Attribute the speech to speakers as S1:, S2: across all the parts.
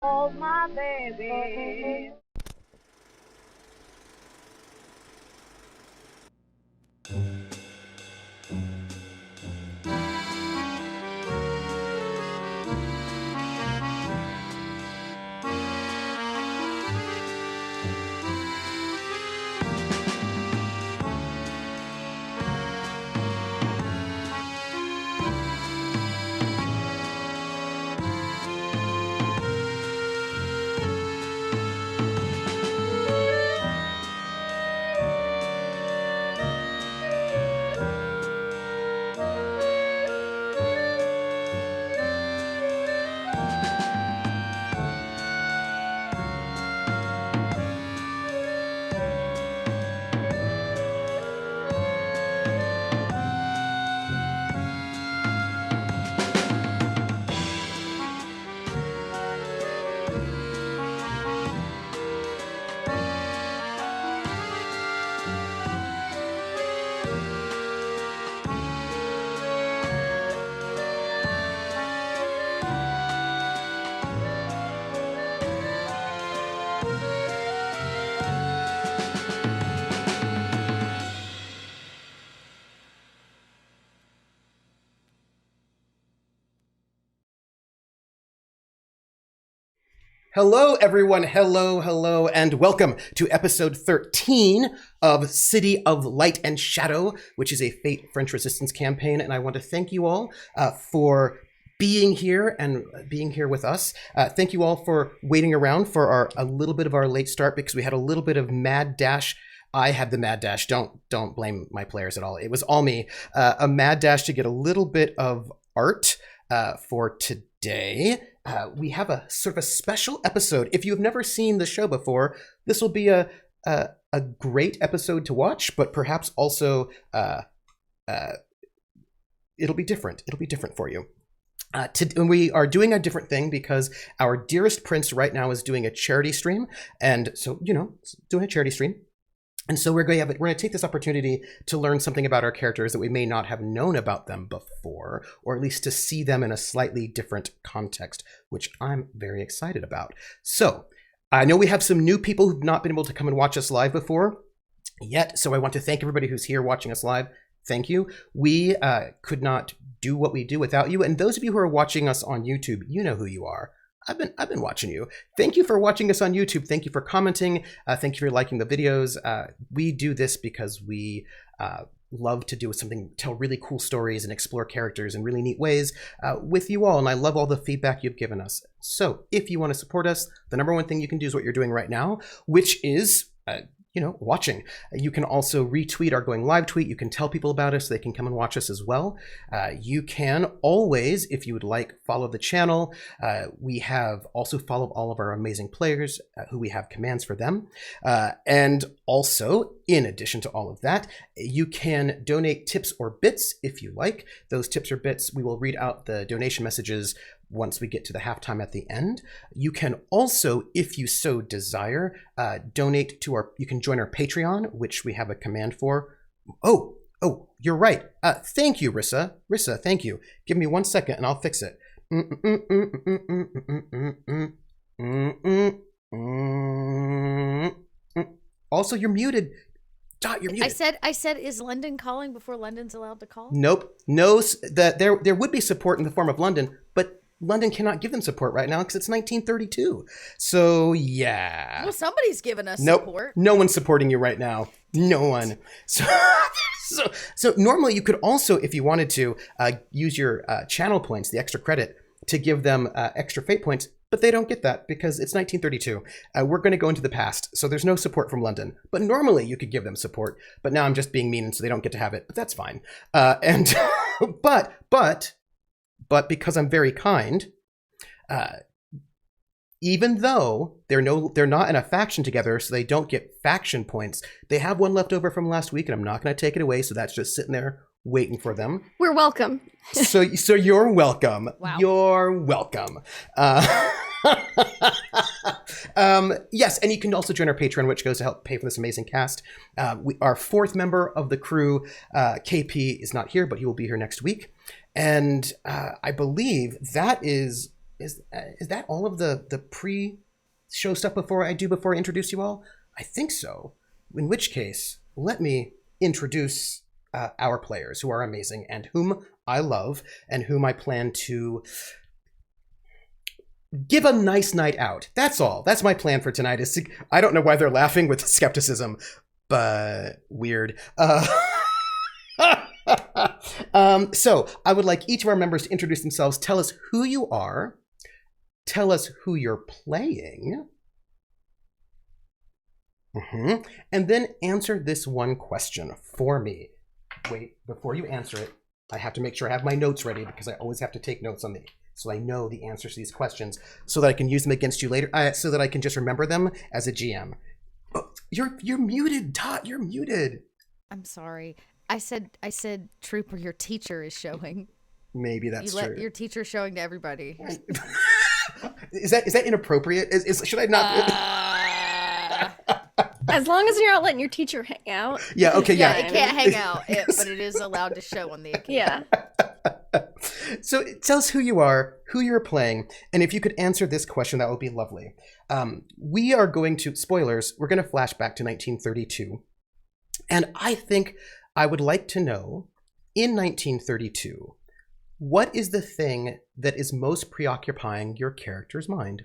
S1: Oh, my baby.
S2: Hello, everyone. Hello, and welcome to episode 13 of City of Light and Shadow, which is a Fate French Resistance campaign. And I want to thank you all for being here and being here with us. Thank you all for waiting around for a little bit of our late start because we had a little bit of mad dash. I had the mad dash. Don't blame my players at all. It was all me. A mad dash to get a little bit of art for today. We have a sort of a special episode. If you've never seen the show before, this will be a great episode to watch, but perhaps also it'll be different. It'll be different for you. We are doing a different thing because our dearest prince right now is doing a charity stream, and so doing a charity stream. And so we're going to take this opportunity to learn something about our characters that we may not have known about them before, or at least to see them in a slightly different context, which I'm very excited about. So I know we have some new people who've not been able to come and watch us live before yet. So I want to thank everybody who's here watching us live. Thank you. We could not do what we do without you. And those of you who are watching us on YouTube, you know who you are. I've been watching you. Thank you for watching us on YouTube. Thank you for commenting. Thank you for liking the videos. We do this because we love to do something, tell really cool stories and explore characters in really neat ways with you all. And I love all the feedback you've given us. So if you want to support us, the number one thing you can do is what you're doing right now, which is watching. You can also retweet our going live tweet. You can tell people about us so they can come and watch us as well. You can always, if you would like, follow the channel. We have also followed all of our amazing players who we have commands for them. And also, in addition to all of that, you can donate tips or bits if you like. Those tips or bits, we will read out the donation messages once we get to the halftime at the end. You can also, if you so desire, donate to you can join our Patreon, which we have a command for. Oh, you're right. Thank you, Rissa. Rissa, thank you. Give me 1 second and I'll fix it. Also, you're muted. Dot, you're muted.
S3: I said, is London calling before London's allowed to call?
S2: Nope. No, there would be support in the form of London, but London cannot give them support right now because it's 1932. So, yeah.
S3: Well, somebody's giving us support.
S2: No one's supporting you right now. No one. So normally you could also, if you wanted to, use your channel points, the extra credit, to give them extra fate points, but they don't get that because it's 1932. We're going to go into the past, so there's no support from London. But normally you could give them support, but now I'm just being mean, so they don't get to have it. But that's fine. But because I'm very kind, even though they're not in a faction together, so they don't get faction points, they have one left over from last week, and I'm not going to take it away. So that's just sitting there waiting for them.
S4: We're welcome.
S2: so you're welcome.
S3: Wow.
S2: You're welcome. Yes, and you can also join our Patreon, which goes to help pay for this amazing cast. Our fourth member of the crew, KP, is not here, but he will be here next week. And I believe that is is that all of the pre-show stuff before I introduce you all? I think so. In which case, let me introduce our players, who are amazing and whom I love and whom I plan to give a nice night out. That's all. That's my plan for tonight. I don't know why they're laughing with skepticism, but weird. So I would like each of our members to introduce themselves, tell us who you are, tell us who you're playing, and then answer this one question for me. Wait, before you answer it, I have to make sure I have my notes ready because I always have to take notes on so I know the answers to these questions so that I can use them against you later, so that I can just remember them as a GM. Oh, you're muted, Tot. You're muted.
S3: I'm sorry. I said Trooper, your teacher is showing.
S2: Maybe that's true.
S3: Your teacher showing to everybody.
S2: Is that inappropriate? Should I not?
S4: As long as you're not letting your teacher hang out.
S2: Yeah. Okay. Yeah.
S3: It can't hang out, but it is allowed to show on the occasion.
S4: Yeah.
S2: So tell us who you are, who you're playing, and if you could answer this question, that would be lovely. We are going to, spoilers, we're going to flash back to 1932. And I think I would like to know, in 1932, what is the thing that is most preoccupying your character's mind?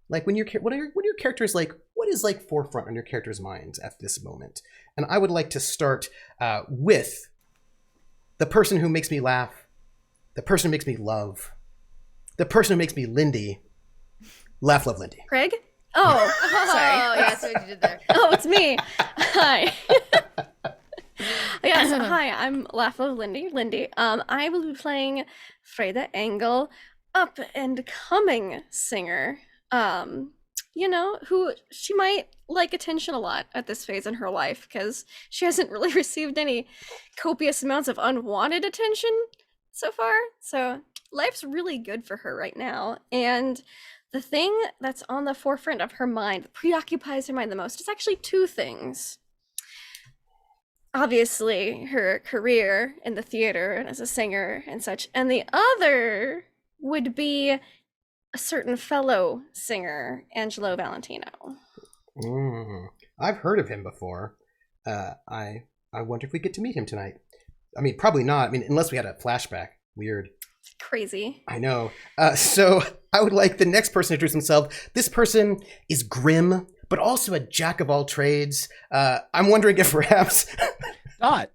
S2: Like when your characters like, what is like forefront on your character's minds at this moment? And I would like to start with the person who makes me laugh, the person who makes me love, the person who makes me Lindy. Laugh, love, Lindy.
S4: Craig? Oh, sorry.
S3: Oh, yeah, that's what you did there.
S4: Oh, it's me. Hi. Yes, hi, I'm Laugh Love Lindy. I will be playing Frieda Engel, up and coming singer. Who she might like attention a lot at this phase in her life because she hasn't really received any copious amounts of unwanted attention so far. So life's really good for her right now. And the thing that's on the forefront of her mind, that preoccupies her mind the most, is actually two things. Obviously, her career in the theater and as a singer and such. And the other would be a certain fellow singer, Angelo Valentino.
S2: I've heard of him before. I wonder if we get to meet him tonight. I mean, probably not. I mean, unless we had a flashback. Weird.
S4: Crazy.
S2: I know. So I would like the next person to introduce himself. This person is grim, but also a jack of all trades. I'm wondering if perhaps...
S5: Not.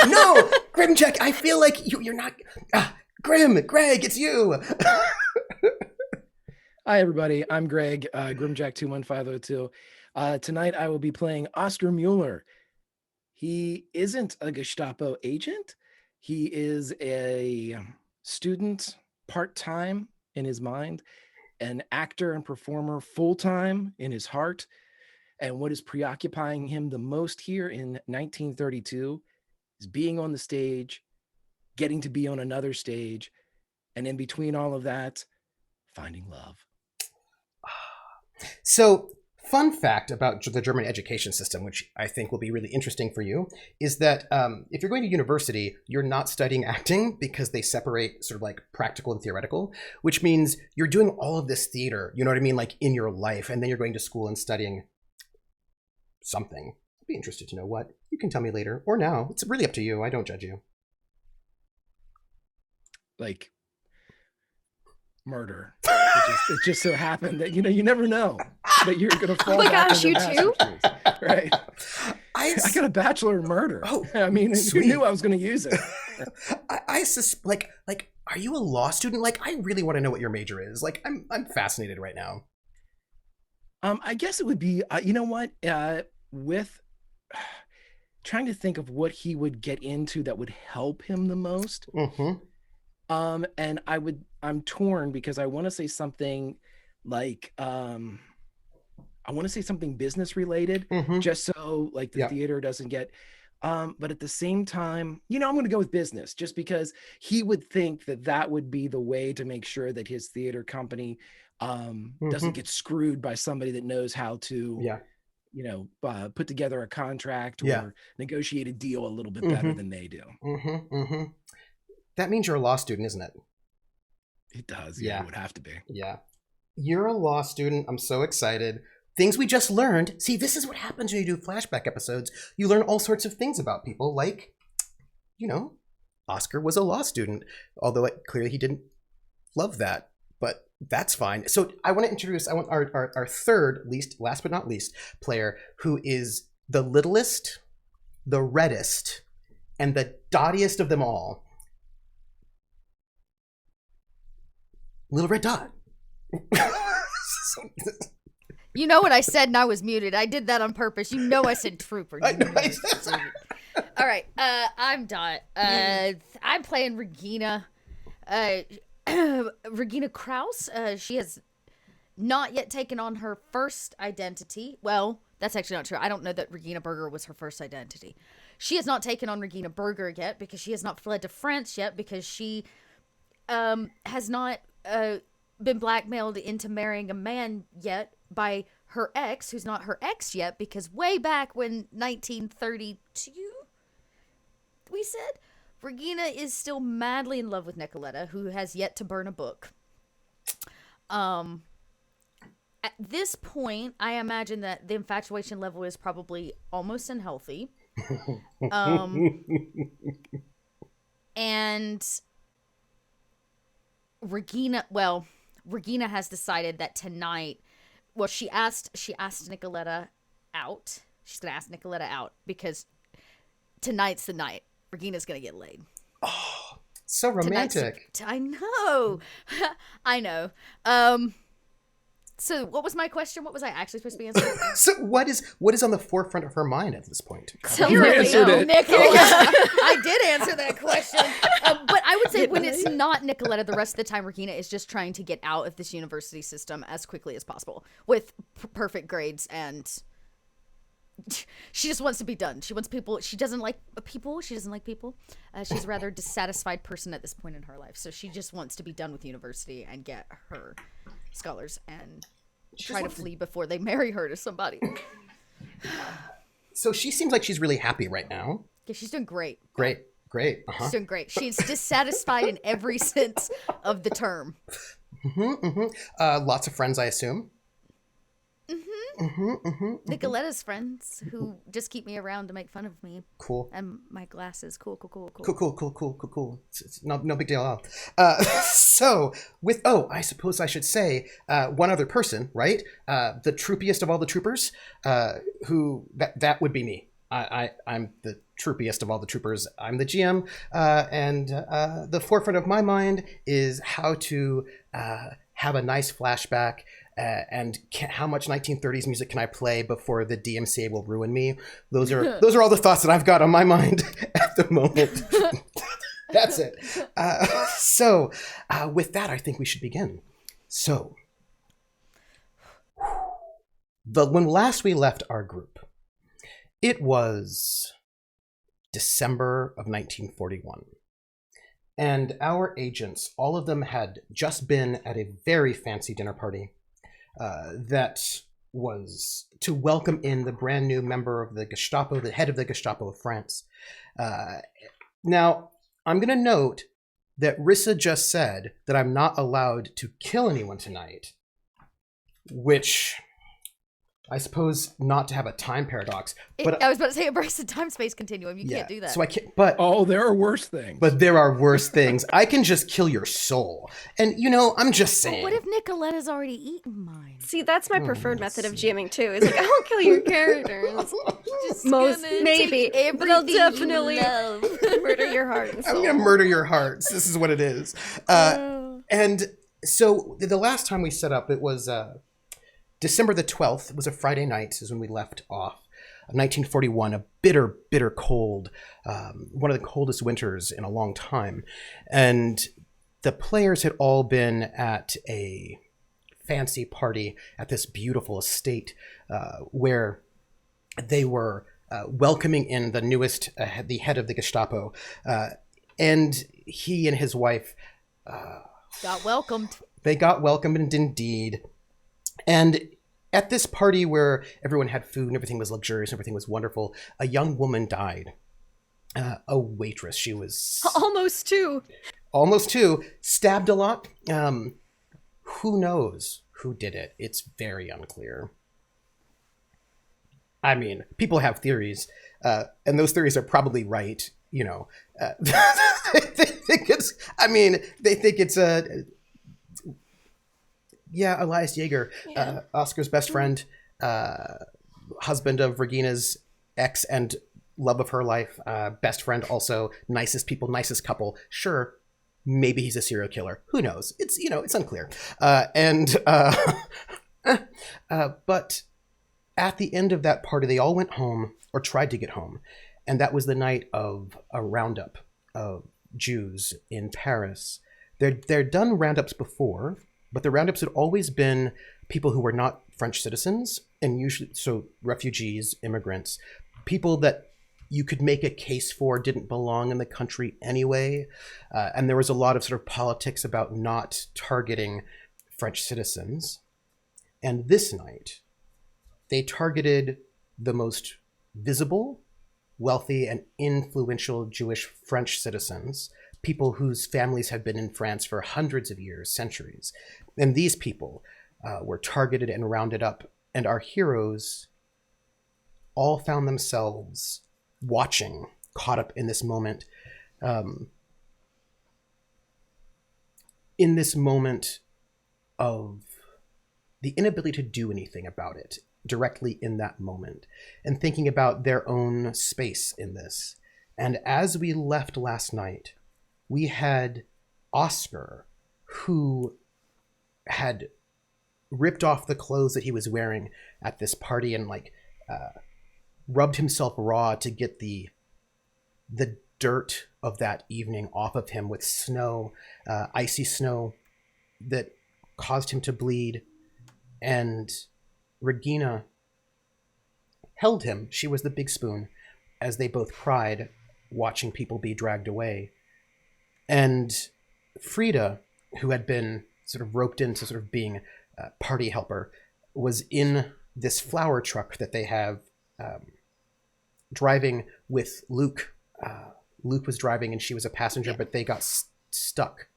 S2: No, Grim Jack, I feel like you're not... Grim, Greg, it's you.
S5: Hi, everybody. I'm Greg, Grimjack21502. Tonight, I will be playing Oscar Mueller. He isn't a Gestapo agent. He is a student part-time in his mind, an actor and performer full-time in his heart. And what is preoccupying him the most here in 1932 is being on the stage, getting to be on another stage, and in between all of that, finding love.
S2: So, fun fact about the German education system, which I think will be really interesting for you, is that if you're going to university, you're not studying acting because they separate sort of like practical and theoretical, which means you're doing all of this theater, you know what I mean, like in your life, and then you're going to school and studying something. I'd be interested to know what. You can tell me later or now. It's really up to you. I don't judge you.
S5: Like murder. It just so happened that, you never know that you're going to fall back into
S4: you too?
S5: Right. I got a bachelor in murder. Oh, I mean,
S2: sweet.
S5: You knew I was going to use it.
S2: I suspect, like, are you a law student? Like, I really want to know what your major is. Like, I'm fascinated right now.
S5: I guess it would be, you know what, with trying to think of what he would get into that would help him the most. And I'm torn because I want to say something like, I want to say something business related, just so like the theater doesn't get, but at the same time, I'm going to go with business just because he would think that would be the way to make sure that his theater company doesn't get screwed by somebody that knows how to, put together a contract or negotiate a deal a little bit better than they do.
S2: That means you're a law student, isn't it?
S5: It does. Yeah, it would have to be.
S2: Yeah. You're a law student. I'm so excited. Things we just learned. See, this is what happens when you do flashback episodes. You learn all sorts of things about people, like, Oscar was a law student, although clearly he didn't love that, but that's fine. So I want to introduce our third, last but not least, player, who is the littlest, the reddest, and the dottiest of them all. Little Red Dot.
S3: You know what I said, and I was muted. I did that on purpose. You know I said Trooper.
S2: I know I
S3: said. All right, I'm Dot. I'm playing Regina. Regina Kraus. She has not yet taken on her first identity. Well, that's actually not true. I don't know that Regina Berger was her first identity. She has not taken on Regina Berger yet because she has not fled to France yet because she has not been blackmailed into marrying a man yet by her ex, who's not her ex yet, because way back when 1932, we said, Regina is still madly in love with Nicoletta, who has yet to burn a book. At this point, I imagine that the infatuation level is probably almost unhealthy. And Regina has decided that tonight, well, she asked Nicoletta out. She's going to ask Nicoletta out because tonight's the night. Regina's going to get laid.
S2: Oh, so romantic.
S3: I know. I know. So what was my question? What was I actually supposed to be answering?
S2: So what is on the forefront of her mind at this point?
S5: You answered it.
S3: I did answer that question. But I would say when it's not Nicoletta, the rest of the time Regina is just trying to get out of this university system as quickly as possible with perfect grades, and she just wants to be done. She wants people. She doesn't like people. She's a rather dissatisfied person at this point in her life. So she just wants to be done with university and get her scholars and try to flee before they marry her to somebody.
S2: So she seems like she's really happy right now.
S3: Yeah, she's doing great.
S2: Great. Uh-huh.
S3: She's doing great. She's dissatisfied in every sense of the term.
S2: Lots of friends, I assume.
S3: Nicoletta's friends who just keep me around to make fun of me.
S2: Cool.
S3: And my glasses. Cool.
S2: Cool. It's no big deal at all. So I suppose I should say one other person, right? The troopiest of all the troopers, who that would be me. I'm the troopiest of all the troopers. I'm the GM, and the forefront of my mind is how to have a nice flashback. And how much 1930s music can I play before the DMCA will ruin me? Those are all the thoughts that I've got on my mind at the moment. That's it. So with that, I think we should begin. So when last we left our group, it was December of 1941. And our agents, all of them had just been at a very fancy dinner party that was to welcome in the brand new member of the Gestapo, the head of the Gestapo of France. Now, I'm going to note that Rissa just said that I'm not allowed to kill anyone tonight, which I suppose not to have a time paradox. But
S3: I was about to say it breaks the time-space continuum. You can't do that.
S2: So I can't. But
S5: there are worse things.
S2: But there are worse things. I can just kill your soul, and I'm just saying.
S3: But what if Nicoletta's already eaten mine?
S4: See, that's my preferred method of GMing too. Is like I won't kill your characters. Maybe, but I'll definitely murder your heart and soul.
S2: I'm gonna murder your hearts. This is what it is. And so the last time we set up, it was. December the 12th was a Friday night, is when we left off. 1941, a bitter, bitter cold, one of the coldest winters in a long time. And the players had all been at a fancy party at this beautiful estate where they were welcoming in the newest, the head of the Gestapo. And he and his wife
S3: got welcomed.
S2: They got welcomed, indeed. And at this party where everyone had food and everything was luxurious, everything was wonderful, a young woman died. A waitress. She was...
S4: Almost two.
S2: almost 2. Stabbed a lot. Who knows who did it? It's very unclear. I mean, people have theories, and those theories are probably right. You know, they think it's. I mean, they think it's Elias Yeager, Oscar's best friend, husband of Regina's ex and love of her life, best friend, also nicest people, nicest couple. Sure, maybe he's a serial killer. Who knows? It's it's unclear. But at the end of that party, they all went home or tried to get home, and that was the night of a roundup of Jews in Paris. They're done roundups before, but the roundups had always been people who were not French citizens, and usually so refugees, immigrants, people that you could make a case for didn't belong in the country anyway, and there was a lot of sort of politics about not targeting French citizens. And this night, they targeted the most visible, wealthy, and influential Jewish French citizens, people whose families had been in France for hundreds of years, centuries. And these people were targeted and rounded up, and our heroes all found themselves watching, caught up in this moment, of the inability to do anything about it directly in that moment, and thinking about their own space in this. And as we left last night, we had Oscar, who had ripped off the clothes that he was wearing at this party and rubbed himself raw to get the dirt of that evening off of him with snow, icy snow that caused him to bleed. And Regina held him. She was the big spoon, as they both cried, watching people be dragged away. And Frieda, who had been sort of roped into sort of being a party helper, was in this flower truck that they have, driving with Luke. Luke was driving and she was a passenger, but they got stuck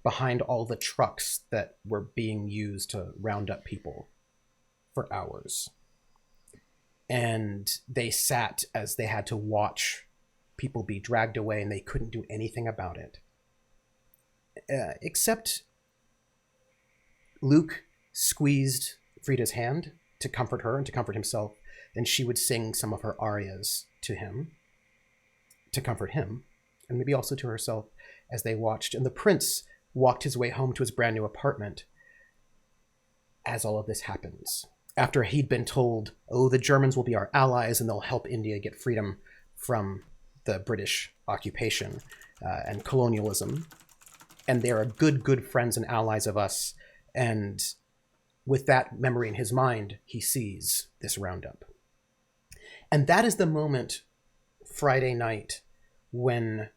S2: behind all the trucks that were being used to round up people for hours. And they sat as they had to watch people be dragged away, and they couldn't do anything about it. Except Luke squeezed Frieda's hand to comfort her and to comfort himself, and she would sing some of her arias to him, to comfort him, and maybe also to herself as they watched. And the prince walked his way home to his brand new apartment as all of this happens. After he'd been told, oh, the Germans will be our allies and they'll help India get freedom from the British occupation and colonialism. And they're good friends and allies of us. And with that memory in his mind, he sees this roundup. And that is the moment Friday night when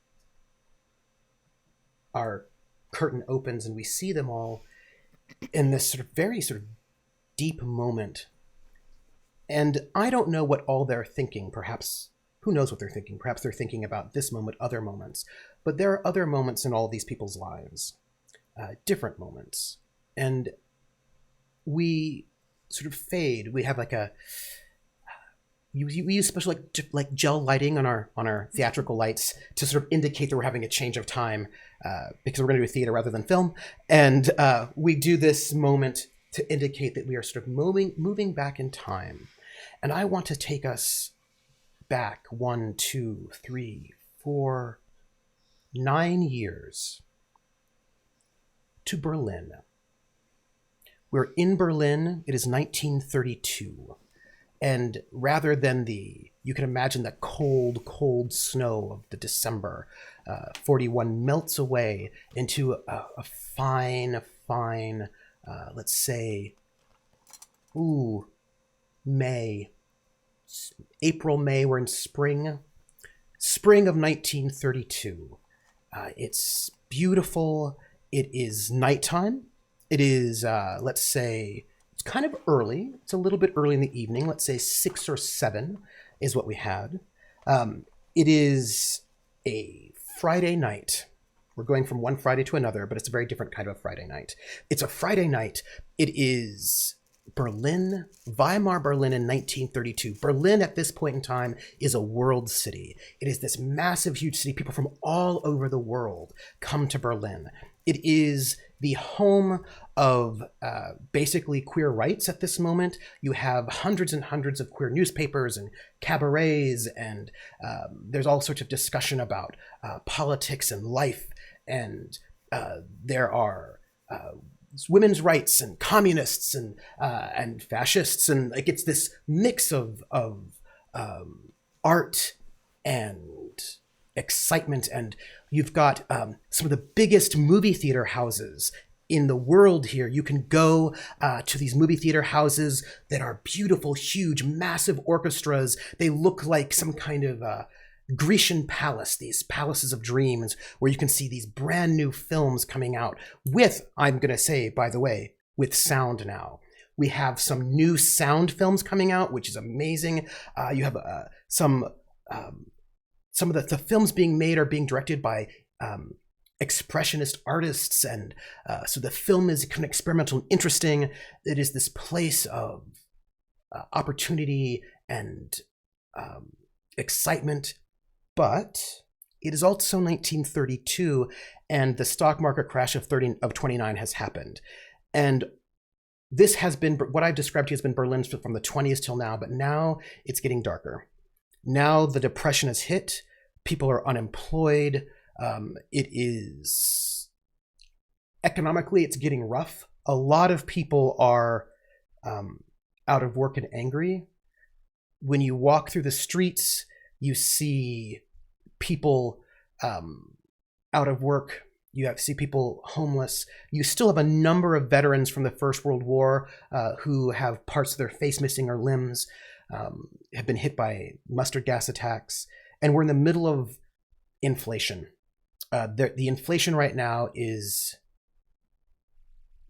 S2: our curtain opens and we see them all in this sort of very sort of deep moment. And I don't know what all they're thinking. Perhaps, who knows what they're thinking? Perhaps they're thinking about this moment, other moments. But there are other moments in all these people's lives, different moments. And we sort of fade. We have like we use special like gel lighting on our theatrical lights to sort of indicate that we're having a change of time, because we're going to do theater rather than film. And we do this moment to indicate that we are sort of moving back in time. And I want to take us back 1, 2, 3, 4, 9 years to Berlin. We're in Berlin. It is 1932. And rather than you can imagine the cold snow of the December, 41 melts away into a fine, let's say, May. April, May, we're in spring of 1932. It's beautiful. It is nighttime. It is, let's say, it's kind of early. It's a little bit early in the evening. Let's say 6 or 7 is what we had. It is a Friday night We're going from one Friday to another, but it's a very different kind of Friday night. It's a Friday night. It is Berlin, Weimar, Berlin in 1932. Berlin at this point in time is a world city. It is this massive, huge city. People from all over the world come to Berlin. It is the home of basically queer rights at this moment. You have hundreds and hundreds of queer newspapers and cabarets, and there's all sorts of discussion about politics and life, and there are women's rights and communists and fascists, and like it's this mix of art and excitement. And you've got some of the biggest movie theater houses in the world here. You can go to these movie theater houses that are beautiful, huge, massive orchestras. They look like some kind of Grecian palace, these palaces of dreams, where you can see these brand new films coming out with, I'm going to say, by the way, with sound now. We have some new sound films coming out, which is amazing. You have some of the films being made are being directed by expressionist artists, and so the film is kind of experimental and interesting. It is this place of opportunity and excitement, but it is also 1932, and the stock market crash of 29 has happened. And this has been, what I've described to you has been Berlin from the 20s till now, but now it's getting darker. Now the depression has hit, people are unemployed, it is, economically it's getting rough. A lot of people are out of work and angry. When you walk through the streets, you see people out of work. You see people homeless. You still have a number of veterans from the First World War who have parts of their face missing or limbs, have been hit by mustard gas attacks. And we're in the middle of inflation. The inflation right now is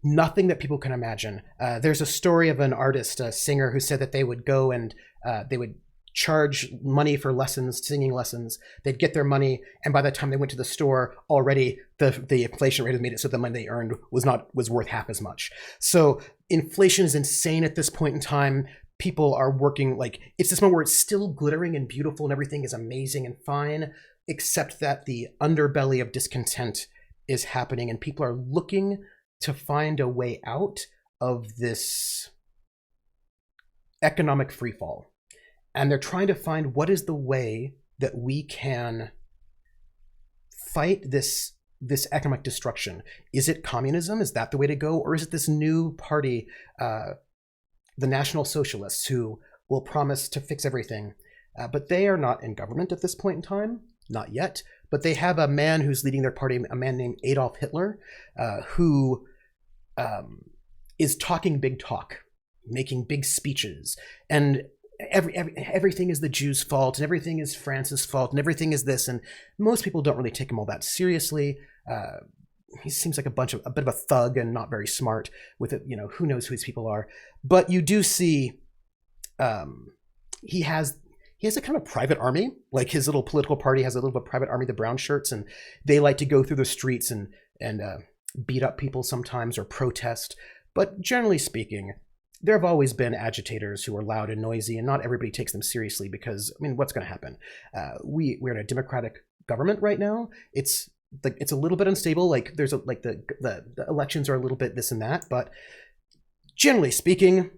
S2: nothing that people can imagine. There's a story of an artist, a singer, who said that they would go and they would charge money for lessons, singing lessons. They'd get their money, and by the time they went to the store, already the inflation rate has made it so the money they earned was worth half as much. So inflation is insane at this point in time. People are working, like, it's this moment where it's still glittering and beautiful and everything is amazing and fine, except that the underbelly of discontent is happening, and people are looking to find a way out of this economic freefall. And they're trying to find what is the way that we can fight this economic destruction. Is it communism? Is that the way to go? Or is it this new party, the National Socialists, who will promise to fix everything? But they are not in government at this point in time, not yet. But they have a man who's leading their party, a man named Adolf Hitler, who is talking big talk, making big speeches, and everything is the Jews' fault, and everything is France's fault, and everything is this, and most people don't really take him all that seriously. He seems like a bit of a thug and not very smart with it. Who knows who these people are? But you do see he has a kind of private army. Like, his little political party has a little bit of private army, the brown shirts, and they like to go through the streets and beat up people sometimes or protest. But generally speaking, there have always been agitators who are loud and noisy, and not everybody takes them seriously because, what's going to happen? We're in a democratic government right now. It's a little bit unstable. Like, there's the elections are a little bit this and that, but generally speaking,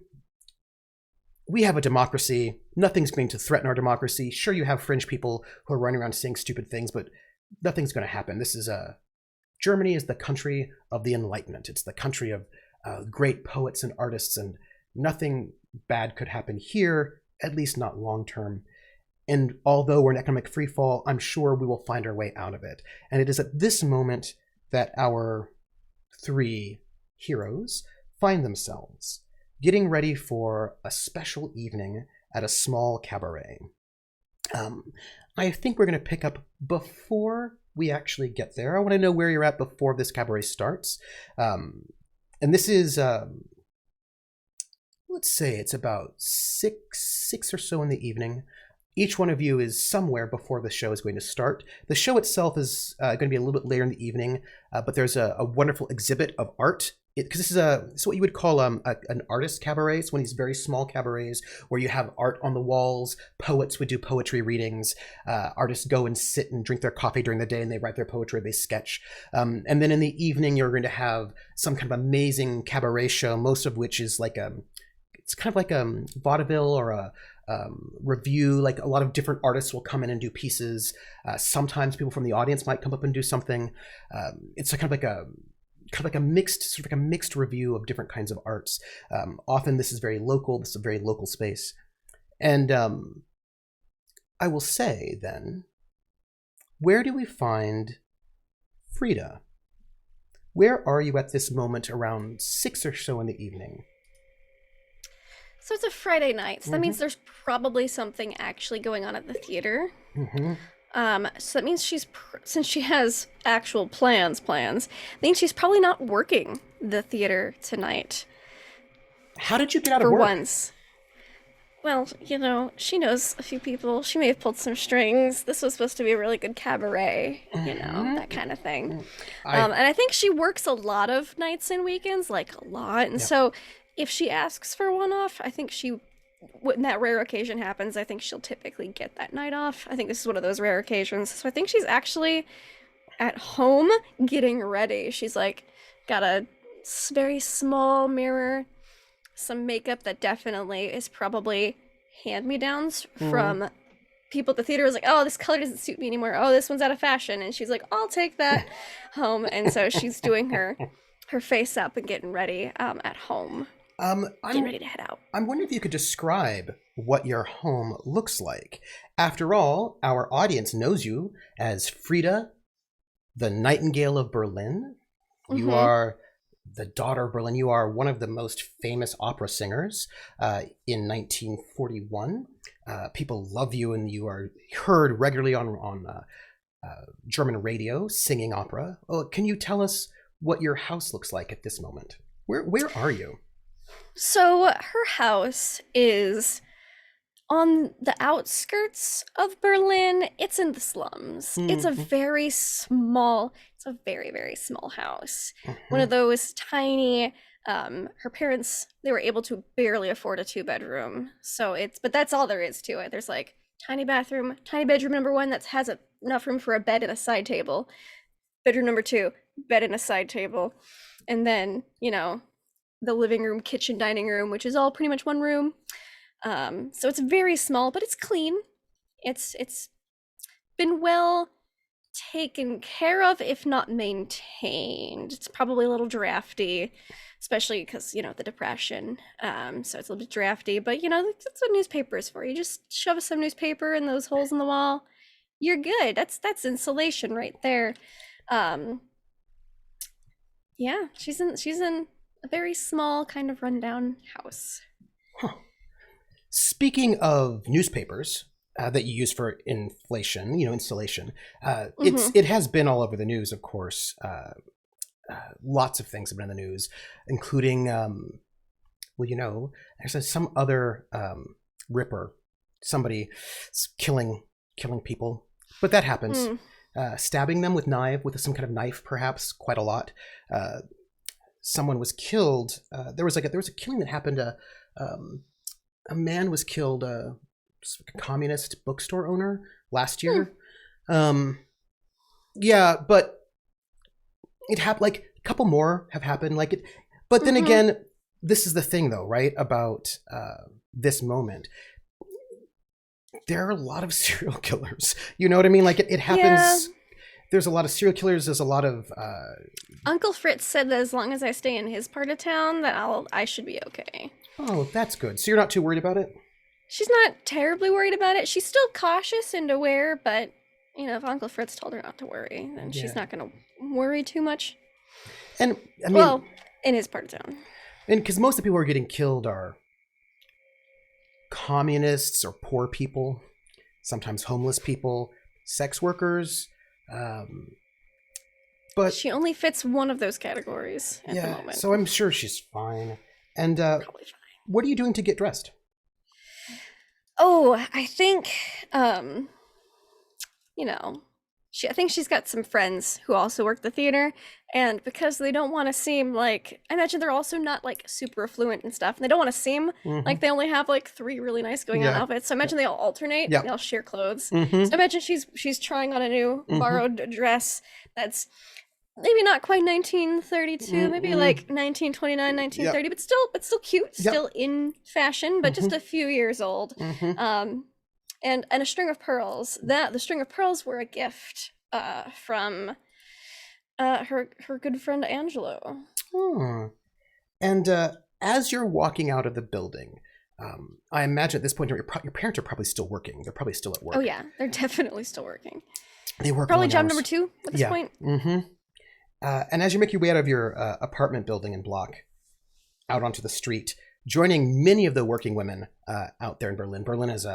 S2: we have a democracy. Nothing's going to threaten our democracy. Sure, you have fringe people who are running around saying stupid things, but nothing's going to happen. Germany is the country of the Enlightenment. It's the country of great poets and artists, and nothing bad could happen here, at least not long term. And although we're in economic freefall, I'm sure we will find our way out of it. And it is at this moment that our three heroes find themselves getting ready for a special evening at a small cabaret. I think we're going to pick up before we actually get there. I want to know where you're at before this cabaret starts. And this is, let's say it's about six or so in the evening. each one of you is somewhere before the show is going to start. The show itself is going to be a little bit later in the evening, but there's a wonderful exhibit of art. Because this is what you would call an artist cabaret. It's one of these very small cabarets where you have art on the walls. Poets would do poetry readings. Artists go and sit and drink their coffee during the day, and they write their poetry, they sketch. And then in the evening, you're going to have some kind of amazing cabaret show, most of which is like it's kind of like a vaudeville or a review. Like a lot of different artists will come in and do pieces. Sometimes people from the audience might come up and do something. It's kind of like a mixed review of different kinds of arts. Often this is very local. This is a very local space. And I will say then, where do we find Frieda? Where are you at this moment around 6 or so in the evening?
S4: So it's a Friday night, so that means there's probably something actually going on at the theater. So that means since she has actual plans, that means she's probably not working the theater tonight.
S2: How did you get out of
S4: for
S2: work?
S4: once? Well, she knows a few people. She may have pulled some strings. This was supposed to be a really good cabaret, that kind of thing. And I think she works a lot of nights and weekends, like a lot. And so if she asks for one off, I think when that rare occasion happens, I think she'll typically get that night off. I think this is one of those rare occasions. So I think she's actually at home getting ready. She's like got a very small mirror, some makeup that definitely is probably hand-me-downs from people at the theater. Was like, oh, this color doesn't suit me anymore. Oh, this one's out of fashion. And she's like, I'll take that home. And so she's doing her face up and getting ready at home. Getting ready to head out.
S2: I'm wondering if you could describe what your home looks like. After all, our audience knows you as Frieda, the Nightingale of Berlin. You are the daughter of Berlin. You are one of the most famous opera singers in 1941. People love you, and you are heard regularly on German radio singing opera. Can you tell us what your house looks like at this moment? Where are you?
S4: So her house is on the outskirts of Berlin. It's in the slums. It's a very, very small house. One of those tiny, her parents, they were able to barely afford a 2-bedroom. But that's all there is to it. There's like tiny bathroom, tiny bedroom number 1 that has enough room for a bed and a side table. Bedroom number 2, bed and a side table. And then, the living room, kitchen, dining room, which is all pretty much one room. So it's very small, but it's clean. It's been well taken care of, if not maintained. It's probably a little drafty, especially because, the Depression. So it's a little bit drafty, but that's what newspaper is for. You just shove some newspaper in those holes in the wall. You're good. That's insulation right there. Yeah, she's in a very small kind of rundown house.
S2: Speaking of newspapers that you use for inflation, insulation, it has been all over the news, of course. Lots of things have been in the news, including, there's some other ripper, somebody killing people, but that happens. Stabbing them with some kind of knife, perhaps, quite a lot. Someone was killed. There was a killing that happened. A man was killed. A communist bookstore owner last year. Yeah, but it happened. Like a couple more have happened. Like it, but then again, this is the thing, though, right? About this moment. There are a lot of serial killers. You know what I mean? Like it happens. Yeah. There's a lot of serial killers. There's a lot of.
S4: Uncle Fritz said that as long as I stay in his part of town, that I should be okay.
S2: Oh, that's good. So you're not too worried about it?
S4: She's not terribly worried about it. She's still cautious and aware, but if Uncle Fritz told her not to worry, then she's not going to worry too much.
S2: And I mean,
S4: in his part of town.
S2: And because most of the people who are getting killed are communists or poor people, sometimes homeless people, sex workers. But
S4: she only fits one of those categories at the moment.
S2: So I'm sure she's fine. And
S4: probably fine.
S2: What are you doing to get dressed?
S4: Oh, I think, you know, I think she's got some friends who also work the theater, and because they don't want to seem like, I imagine they're also not like super affluent and stuff, and they don't want to seem like they only have like 3 really nice going on outfits. So I imagine they all alternate, they all share clothes. So I imagine she's trying on a new borrowed dress that's maybe not quite 1932, maybe like 1929, 1930, but still cute, still in fashion, but just a few years old. And a string of pearls. The string of pearls were a gift from her good friend Angelo.
S2: Oh. And as you're walking out of the building, I imagine at this point your parents are probably still working. They're probably still at work.
S4: Oh yeah, they're definitely still working.
S2: They work
S4: probably
S2: long
S4: job
S2: hours.
S4: number 2 at this point.
S2: And as you make your way out of your apartment building and block, out onto the street, joining many of the working women out there in Berlin. Berlin is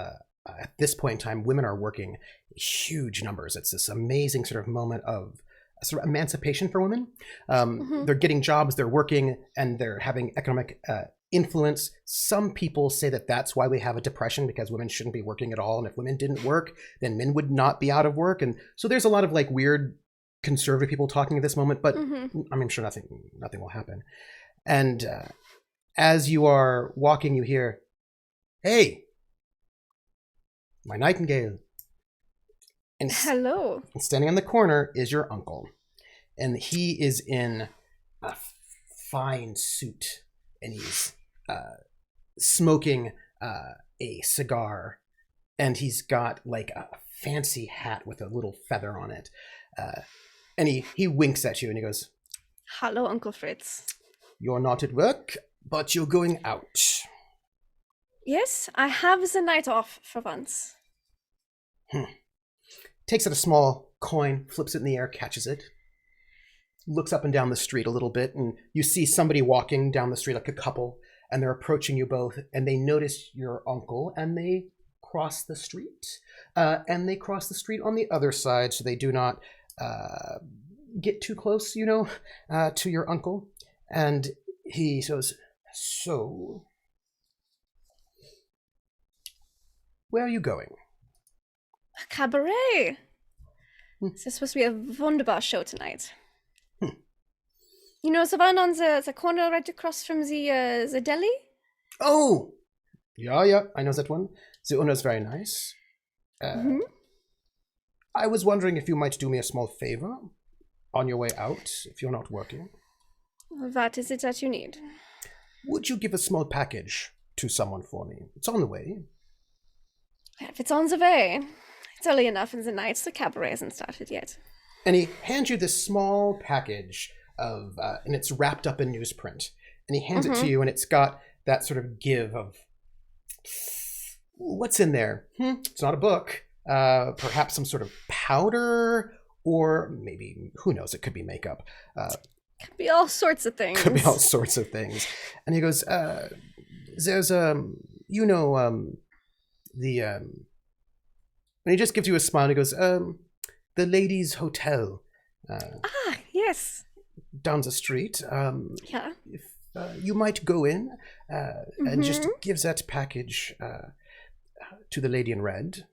S2: at this point in time, women are working huge numbers. It's this amazing sort of moment of sort of emancipation for women. They're getting jobs, they're working, and they're having economic influence. Some people say that that's why we have a depression, because women shouldn't be working at all. And if women didn't work, then men would not be out of work. And so there's a lot of like weird conservative people talking at this moment, but I'm sure nothing will happen. And as you are walking, you hear, "Hey, my nightingale." And
S4: hello.
S2: Standing on the corner is your uncle, and he is in a fine suit, and he's smoking a cigar, and he's got like a fancy hat with a little feather on it, and he winks at you and he goes,
S4: "Hello, Uncle Fritz.
S2: You're not at work, but you're going out."
S4: Yes, I have the night off for once.
S2: Takes out a small coin, flips it in the air, catches it, looks up and down the street a little bit, and you see somebody walking down the street, like a couple, and they're approaching you both, and they notice your uncle, and they cross the street. And they cross the street on the other side, so they do not get too close, to your uncle. And he says, "So, where are you going?"
S4: A cabaret. This is supposed to be a wunderbar show tonight. You know the one on the corner right across from the deli?
S2: Oh, yeah, I know that one. The owner's very nice. I was wondering if you might do me a small favor on your way out, if you're not working.
S4: What is it that you need?
S2: Would you give a small package to someone for me? It's on the way.
S4: If it's on the way. It's early enough in the night, the cabaret hasn't started yet.
S2: And he hands you this small package of, and it's wrapped up in newsprint. And he hands it to you, and it's got that sort of give of, what's in there? It's not a book. Perhaps some sort of powder, or maybe, who knows, it could be makeup.
S4: Could be all sorts of things.
S2: Could be all sorts of things. And he goes, there's, and he just gives you a smile. And he goes, the Ladies' Hotel.
S4: Yes.
S2: Down the street.
S4: Yeah.
S2: If you might go in and just give that package to the lady in red.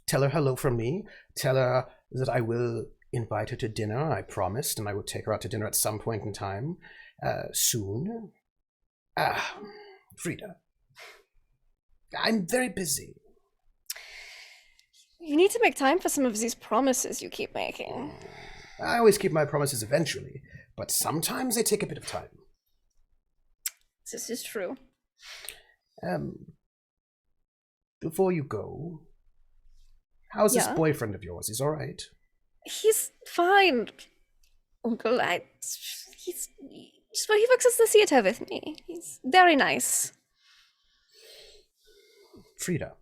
S2: Tell her hello from me. Tell her that I will invite her to dinner. I promised, and I will take her out to dinner at some point in time soon. Frieda, I'm very busy.
S4: You need to make time for some of these promises you keep making.
S2: I always keep my promises eventually, but sometimes they take a bit of time.
S4: This is true.
S2: Before you go, how's this boyfriend of yours? He's all right?
S4: He's fine, Uncle. He works at the theater with me. He's very nice.
S2: Frieda,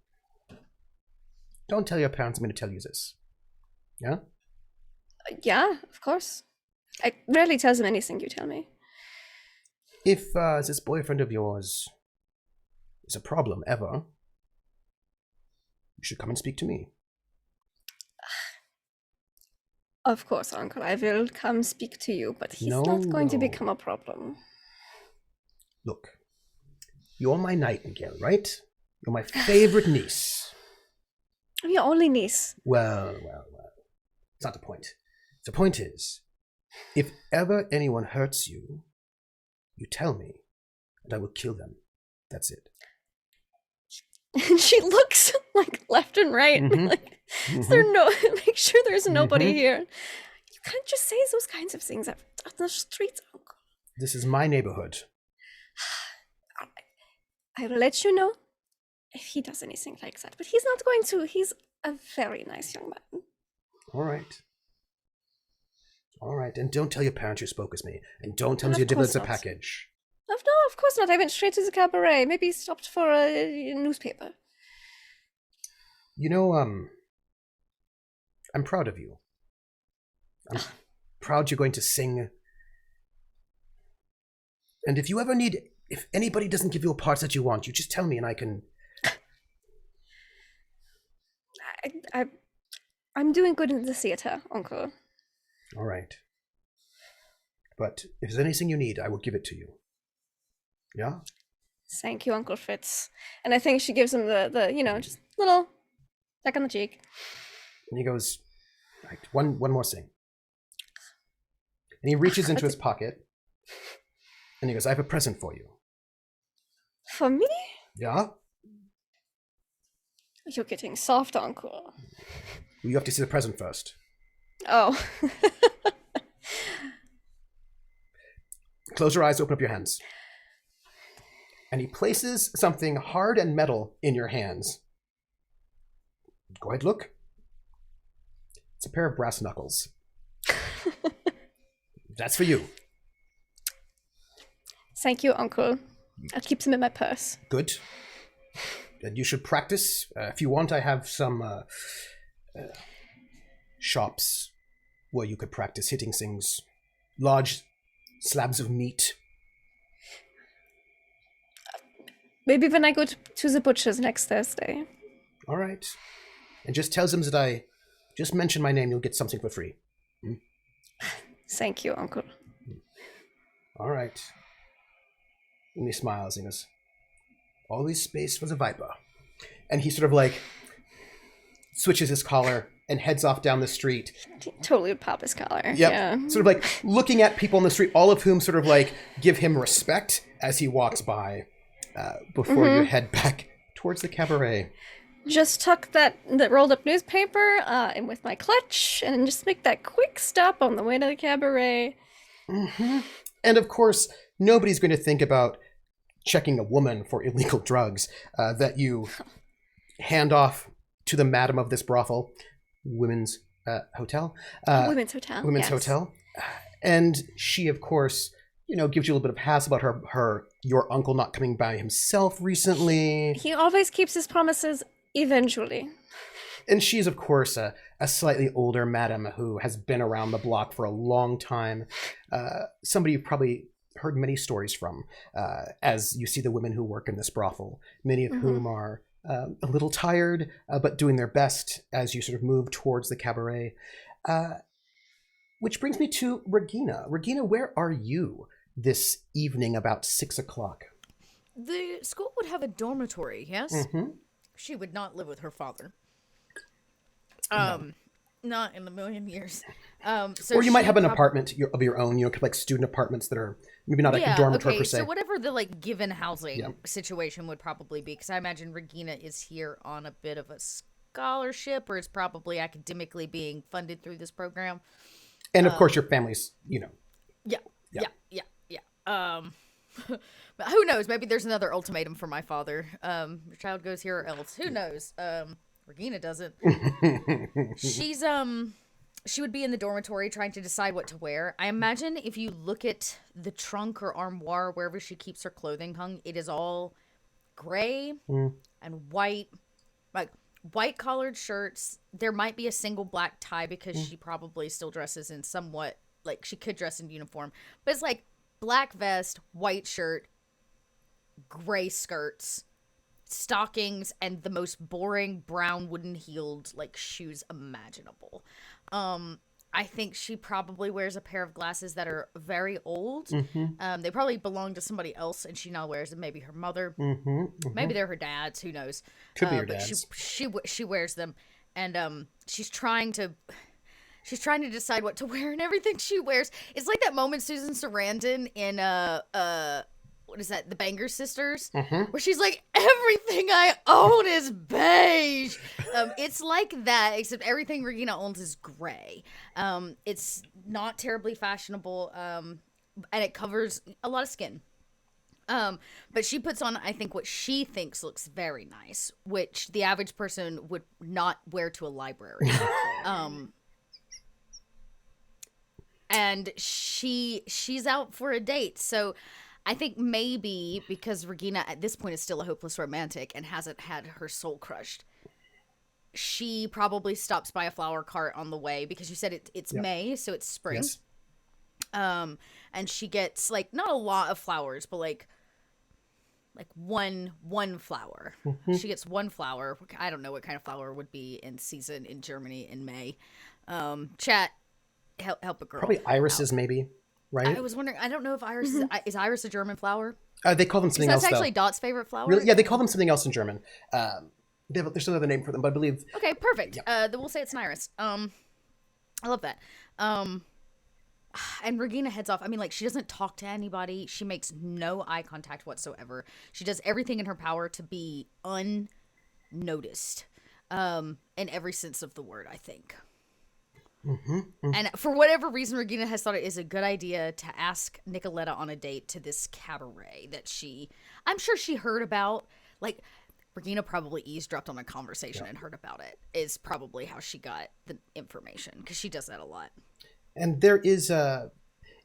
S2: don't tell your parents I'm going to tell you this. Yeah?
S4: Yeah, of course. I rarely tell them anything you tell me.
S2: If this boyfriend of yours is a problem ever, you should come and speak to me.
S4: Of course, Uncle. I will come speak to you, but he's not going to become a problem.
S2: Look, you're my nightingale, right? You're my favorite niece.
S4: I'm your only niece.
S2: Well. It's not the point. The point is, if ever anyone hurts you, you tell me, and I will kill them. That's it.
S4: And she looks like left and right. Like, is there no? Make sure there's nobody here. You can't just say those kinds of things on the streets, Uncle.
S2: This is my neighborhood.
S4: I will let you know if he does anything like that. But he's not going to. He's a very nice young man.
S2: All right. And don't tell your parents you spoke with me. And don't tell them
S4: Of
S2: you delivered
S4: course
S2: a
S4: not.
S2: package.
S4: No, of course not. I went straight to the cabaret. Maybe stopped for a newspaper.
S2: You know, I'm proud of you. I'm proud you're going to sing. And if anybody doesn't give you a part that you want, you just tell me and I can...
S4: I'm doing good in the theater, Uncle.
S2: All right. But if there's anything you need, I will give it to you. Yeah?
S4: Thank you, Uncle Fritz. And I think she gives him the just little peck on the cheek.
S2: And he goes, right, one more thing. And he reaches into his pocket, and he goes, I have a present for you.
S4: For me?
S2: Yeah?
S4: You're getting soft, Uncle.
S2: You have to see the present first.
S4: Oh.
S2: Close your eyes, open up your hands. And he places something hard and metal in your hands. Go ahead, look. It's a pair of brass knuckles. That's for you.
S4: Thank you, Uncle. I'll keep them in my purse.
S2: Good. And you should practice. If you want, I have some shops where you could practice hitting things. Large slabs of meat.
S4: Maybe when I go to the butcher's next Thursday.
S2: All right. And just tell them that I just mention my name, you'll get something for free.
S4: Thank you, Uncle.
S2: All right. And he smiles and goes, always space for the viper. And he sort of like switches his collar and heads off down the street.
S4: Totally would pop his collar.
S2: Yep.
S4: Yeah.
S2: Sort of like looking at people on the street, all of whom sort of like give him respect as he walks by before you head back towards the cabaret.
S4: Just tuck that rolled up newspaper in with my clutch and just make that quick stop on the way to the cabaret.
S2: Mm-hmm. And of course, nobody's going to think about checking a woman for illegal drugs that you hand off to the madam of this brothel, women's hotel.
S4: Women's hotel.
S2: Women's
S4: yes.
S2: hotel. And she, of course, gives you a little bit of hassle about your uncle not coming by himself recently.
S4: He always keeps his promises eventually.
S2: And she's, of course, a slightly older madam who has been around the block for a long time. Somebody you've probably heard many stories from, as you see the women who work in this brothel, many of whom are a little tired, but doing their best as you sort of move towards the cabaret. Which brings me to Regina. Regina, where are you this evening about 6 o'clock?
S3: The school would have a dormitory, yes?
S2: Mm-hmm.
S3: She would not live with her father.
S2: No.
S3: Not in a million years.
S2: Or you might have an apartment of your own, like student apartments that are maybe not a dormitory per se.
S3: So whatever the given housing situation would probably be, because I imagine Regina is here on a bit of a scholarship, or is probably academically being funded through this program.
S2: And of course, your family's,
S3: Yeah. But who knows? Maybe there's another ultimatum for my father. Your child goes here or else. Who knows? Regina doesn't. She would be in the dormitory trying to decide what to wear. I imagine if you look at the trunk or armoire, wherever she keeps her clothing hung, it is all gray and white, like white collared shirts. There might be a single black tie because she probably still dresses in somewhat, like she could dress in uniform, but it's like black vest, white shirt, gray skirts, stockings, and the most boring brown wooden heeled shoes imaginable. I think she probably wears a pair of glasses that are very old.
S2: Mm-hmm.
S3: They probably belong to somebody else, and she now wears them. Maybe her mother.
S2: Mm-hmm. Mm-hmm.
S3: Maybe they're her dad's. Who knows?
S2: Could be your
S3: But
S2: dad's.
S3: she wears them, and she's trying to decide what to wear, and everything she wears. It's like that moment Susan Sarandon in what is that? The Banger Sisters, where she's like, everything I own is beige. It's like that, except everything Regina owns is gray. It's not terribly fashionable, and it covers a lot of skin. But she puts on, I think, what she thinks looks very nice, which the average person would not wear to a library. And she's out for a date, so I think maybe because Regina at this point is still a hopeless romantic and hasn't had her soul crushed, she probably stops by a flower cart on the way, because you said it's May, so it's spring.
S2: Yes.
S3: And she gets like not a lot of flowers, but like one flower. She gets one flower. I don't know what kind of flower would be in season in Germany in May. Chat, help a girl.
S2: Probably irises, maybe. Right?
S3: I was wondering. I don't know if iris is iris a German flower.
S2: They call them something
S3: That's
S2: else.
S3: actually
S2: Though.
S3: Dot's favorite flower.
S2: Really? Yeah, they call them something else in German. There's another name for them, but I believe.
S3: Okay, perfect.
S2: Yeah.
S3: Then we'll say it's an iris. I love that. And Regina heads off. I mean, like, she doesn't talk to anybody. She makes no eye contact whatsoever. She does everything in her power to be unnoticed, in every sense of the word, I think. And for whatever reason, Regina has thought it is a good idea to ask Nicoletta on a date to this cabaret that I'm sure she heard about. Like, Regina probably eavesdropped on a conversation and heard about it, is probably how she got the information, because she does that a lot.
S2: And there is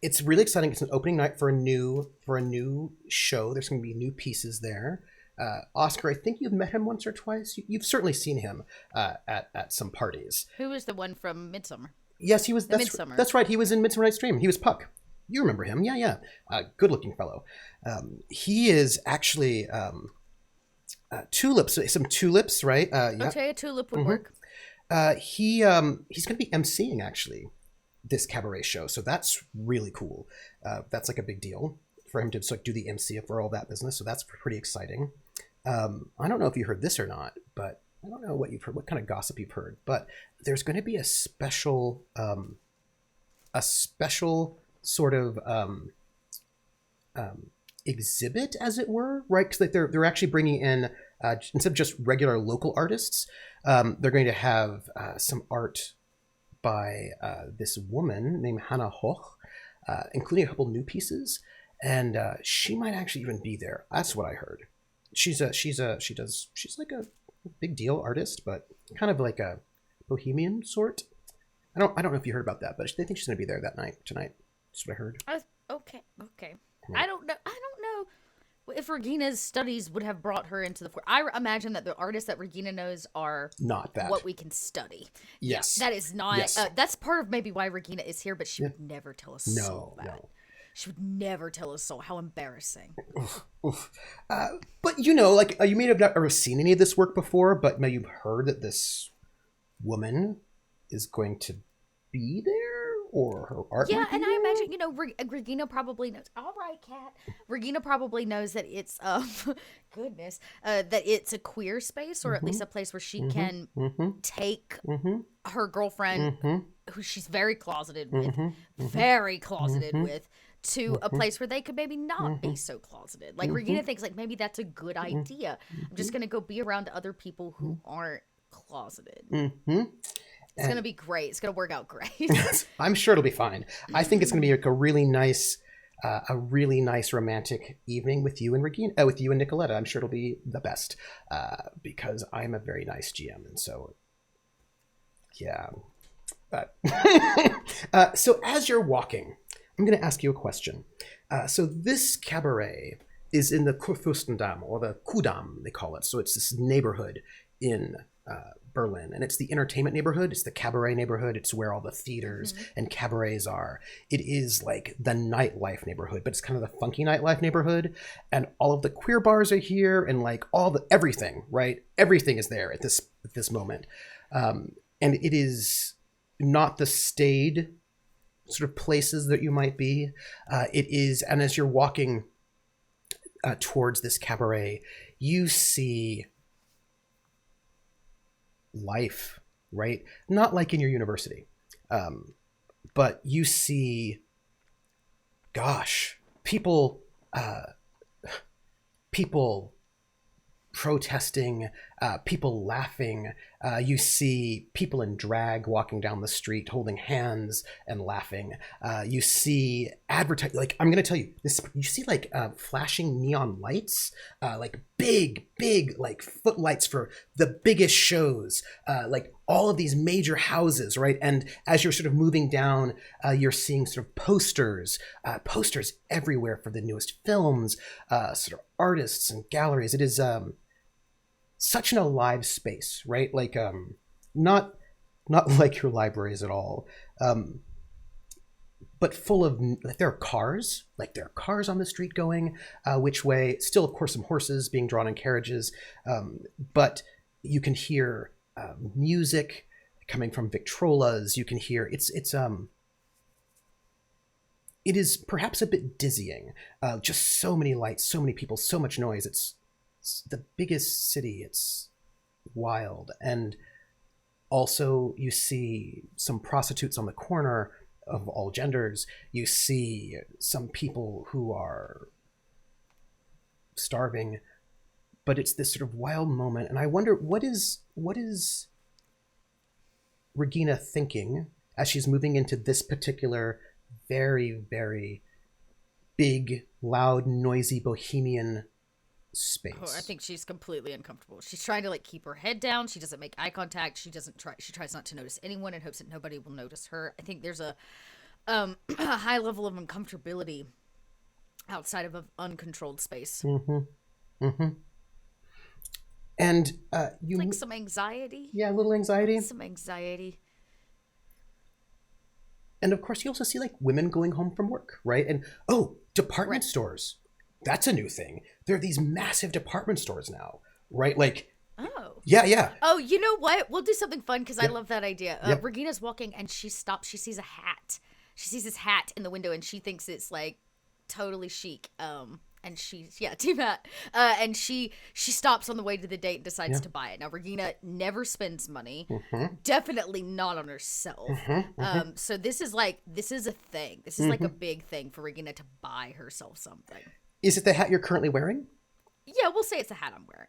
S2: it's really exciting. It's an opening night for a new show. There's going to be new pieces there. Oscar, I think you've met him once or twice. You've certainly seen him at some parties.
S3: Who was the one from Midsummer?
S2: Yes, he was.
S3: Midsommar.
S2: That's right. He was in Midsummer Night's Dream. He was Puck. You remember him? Yeah. Good-looking fellow. He is actually tulips. Some tulips, right? Yeah.
S3: Okay, a tulip would work.
S2: He's going to be emceeing actually this cabaret show, so that's really cool. That's like a big deal for him to like do the MC for all that business. So that's pretty exciting. I don't know if you heard this or not, but I don't know what you've heard, what kind of gossip you've heard, but there's going to be a special sort of exhibit, as it were, right? Because like they're actually bringing in instead of just regular local artists, they're going to have some art by this woman named Hannah Hoch, including a couple new pieces, and she might actually even be there. That's what I heard. She's like a big deal artist, but kind of like a bohemian sort. I don't know if you heard about that, but they think she's going to be there tonight. That's what I heard.
S3: Okay. I don't know if Regina's studies would have brought her into the fore. I imagine that the artists that Regina knows are
S2: not that
S3: what we can study.
S2: Yes,
S3: that is not.
S2: Yes.
S3: That's part of maybe why Regina is here, but she would never tell us.
S2: No.
S3: She would never tell us so. How embarrassing.
S2: Oof. But like you may have not ever seen any of this work before, but maybe you've heard that this woman is going to be there, or her art.
S3: Yeah, and I imagine Regina probably knows. All right, Kat. Regina probably knows that it's goodness, that it's a queer space, or at least a place where she can take her girlfriend, who she's very closeted with, to a place where they could maybe not be so closeted. Like Regina thinks like maybe that's a good idea. I'm just gonna go be around other people who aren't closeted. It's going to be great. It's going to work out great.
S2: I'm sure it'll be fine. I think it's going to be like a really nice romantic evening with you and Regina, with you and Nicoletta. I'm sure it'll be the best because I'm a very nice GM, and so yeah. So as you're walking, I'm going to ask you a question. So this cabaret is in the Kurfürstendamm, or the Kudamm, they call it. So it's this neighborhood in Berlin, and it's the entertainment neighborhood. It's the cabaret neighborhood. It's where all the theaters and cabarets are. It is like the nightlife neighborhood, but it's kind of the funky nightlife neighborhood, and all of the queer bars are here, and like everything, right? Everything is there at this moment, and it is not the staid sort of places that you might be. It is, and as you're walking towards this cabaret, you see life, right? Not like in your university, but you see, gosh, people protesting, people laughing. You see people in drag walking down the street holding hands and laughing. You see advertising, like, I'm going to tell you this, you see like flashing neon lights, like big, like footlights for the biggest shows, like all of these major houses, right? And as you're sort of moving down, you're seeing sort of posters everywhere for the newest films, sort of artists and galleries. It is such an alive space, right? Like not like your libraries at all, but full of, like, there are cars on the street going which way. Still, of course, some horses being drawn in carriages, but you can hear music coming from Victrolas. You can hear it is perhaps a bit dizzying. Just so many lights, so many people, so much noise. It's the biggest city. It's wild. And also you see some prostitutes on the corner of all genders. You see some people who are starving, but it's this sort of wild moment. And I wonder, what is Regina thinking as she's moving into this particular very, very big, loud, noisy, bohemian space?
S3: Oh, I think she's completely uncomfortable. She's trying to like keep her head down. She doesn't make eye contact. She tries not to notice anyone in hopes that nobody will notice her. I think there's a high level of uncomfortability outside of an uncontrolled space.
S2: And you
S3: like some anxiety.
S2: Yeah, a little anxiety.
S3: Some anxiety.
S2: And of course, you also see like women going home from work, right? And department stores. That's a new thing. There are these massive department stores now, right? Like, yeah.
S3: Oh, you know what? We'll do something fun because I love that idea.
S2: Yep.
S3: Regina's walking and she stops. She sees a hat. She sees this hat in the window and she thinks it's like totally chic. And team hat. And she stops on the way to the date and decides to buy it. Now, Regina never spends money. Definitely not on herself. So this is a thing. This is like a big thing for Regina to buy herself something.
S2: Is it the hat you're currently wearing?
S3: Yeah, we'll say it's the hat I'm wearing.